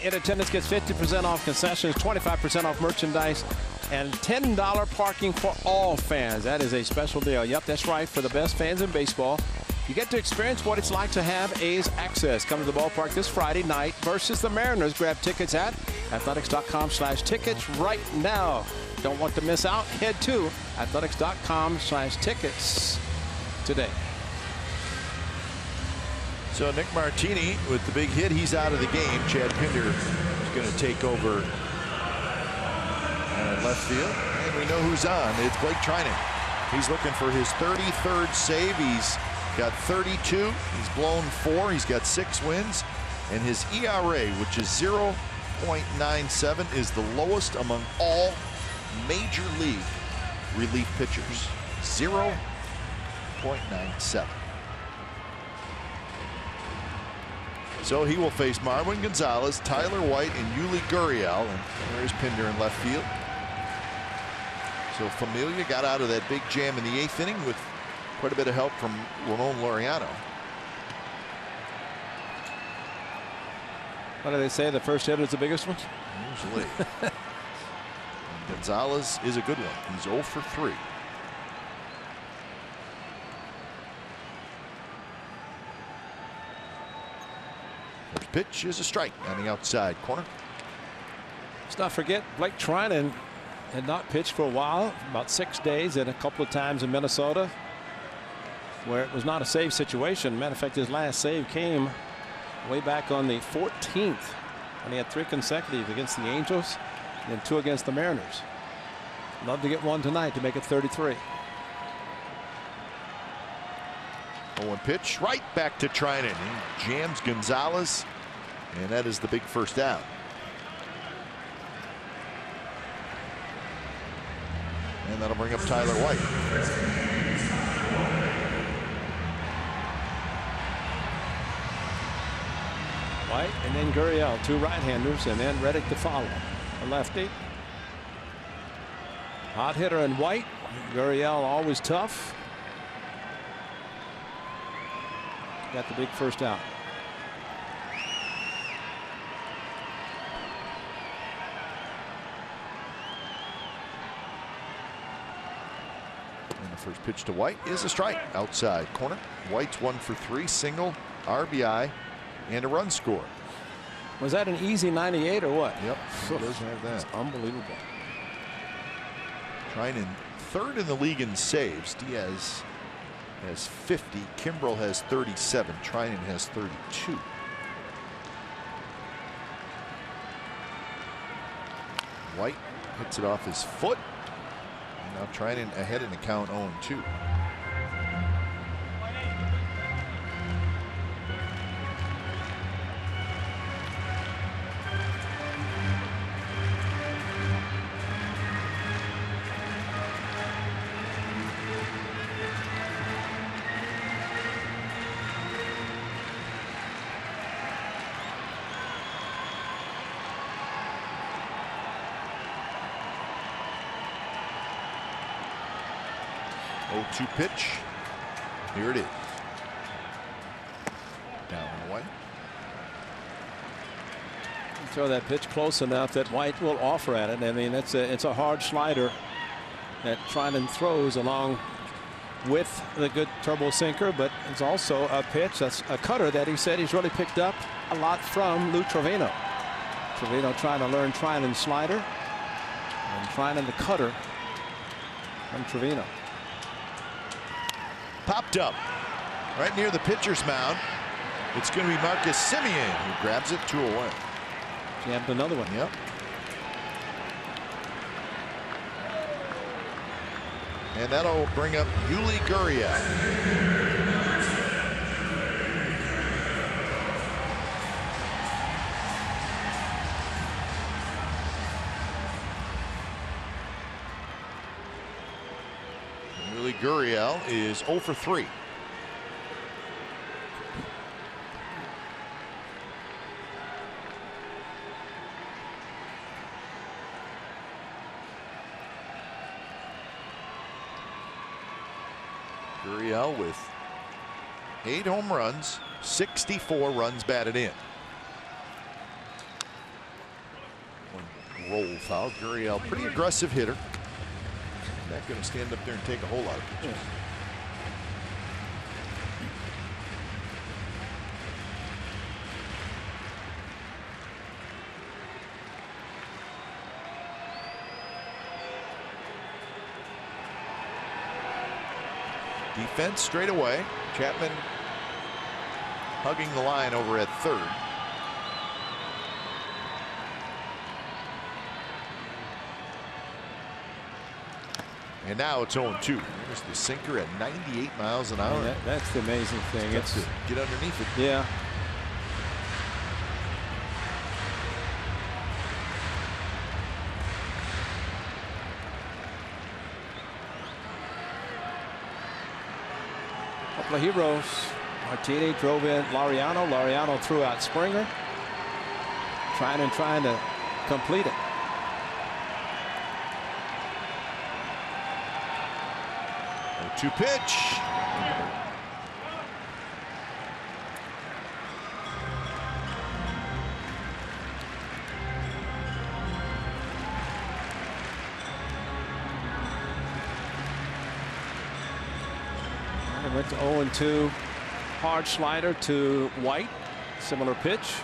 In attendance gets 50% off concessions, 25% off merchandise, and $10 parking for all fans. That is a special deal. Yep, that's right, for the best fans in baseball. You get to experience what it's like to have A's access. Come to the ballpark this Friday night versus the Mariners. Grab tickets at athletics.com/tickets right now. Don't want to miss out? Head to athletics.com/tickets today. So Nick Martini with the big hit, he's out of the game. Chad Pinder is going to take over left field. And we know who's on. It's Blake Trinan. He's looking for his 33rd save. He's got 32. He's blown 4. He's got 6 wins. And his ERA, which is 0.97, is the lowest among all major league relief pitchers. 0.97. So he will face Marwin Gonzalez, Tyler White, and Yuli Gurriel. And there's Pinder in left field. So Familia got out of that big jam in the 8th inning with quite a bit of help from Ramon Laureano. What do they say? The first hitter is the biggest one? Usually. Gonzalez is a good one. He's 0 for 3. First pitch is a strike on the outside corner. Let's not forget Blake Trinan had not pitched for a while, about 6 days, and a couple of times in Minnesota where it was not a save situation. Matter of fact, his last save came way back on the 14th when he had 3 consecutive against the Angels and then 2 against the Mariners. Love to get one tonight to make it 33. 0-1 pitch right back to Trinan. He jams Gonzalez, and that is the big first out. And that'll bring up Tyler White. White and then Gurriel, 2 right-handers, and then Reddick to follow. A lefty. Hot hitter in White. Gurriel always tough. Got the big first out. And the first pitch to White is a strike outside corner. White's 1 for 3, single, RBI, and a run score. Was that an easy 98 or what? Yep, he does have that. It's unbelievable. Trinan 3rd in the league in saves. Diaz has 50. Kimbrel has 37. Trinan has 32. White hits it off his foot. And now Trinan ahead in the count 0-2. Oh-2 pitch. Here it is. Down and away. Throw that pitch close enough that White will offer at it. I mean, it's a hard slider that Trinan throws along with the good turbo sinker, but it's also a pitch that's a cutter that he said he's really picked up a lot from Lou Trevino. Trevino trying to learn Trinan's slider and Trinan the cutter from Trevino. Popped up right near the pitcher's mound. It's going to be Marcus Semien who grabs it 2 away. Jammed another one. Yep. And that'll bring up Yuli Gurriel. Gurriel is 0 for 3. Gurriel with 8 home runs, 64 runs batted in. One roll foul. Gurriel, pretty aggressive hitter. Not going to stand up there and take a whole lot of pitches. Defense straight away. Chapman hugging the line over at 3rd. And now it's 0-2. There's the sinker at 98 miles an hour. That's the amazing thing. It's to get underneath it. Yeah. Couple of heroes. Martini drove in Laureano. Laureano threw out Springer. Trying to complete it. To pitch. And went to 0-2. Hard slider to White. Similar pitch.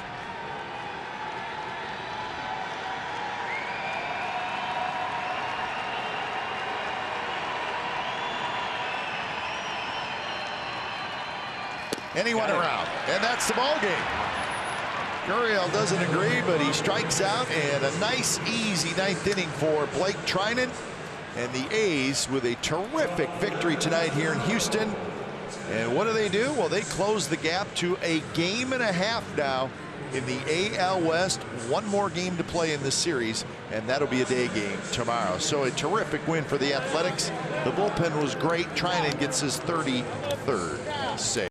And he went around, and that's the ball game. Gurriel doesn't agree, but he strikes out, and a nice, easy ninth inning for Blake Treinen. And the A's with a terrific victory tonight here in Houston. And what do? Well, they close the gap to a game and a half now in the AL West. One more game to play in this series, and that'll be a day game tomorrow. So a terrific win for the Athletics. The bullpen was great. Treinen gets his 33rd save.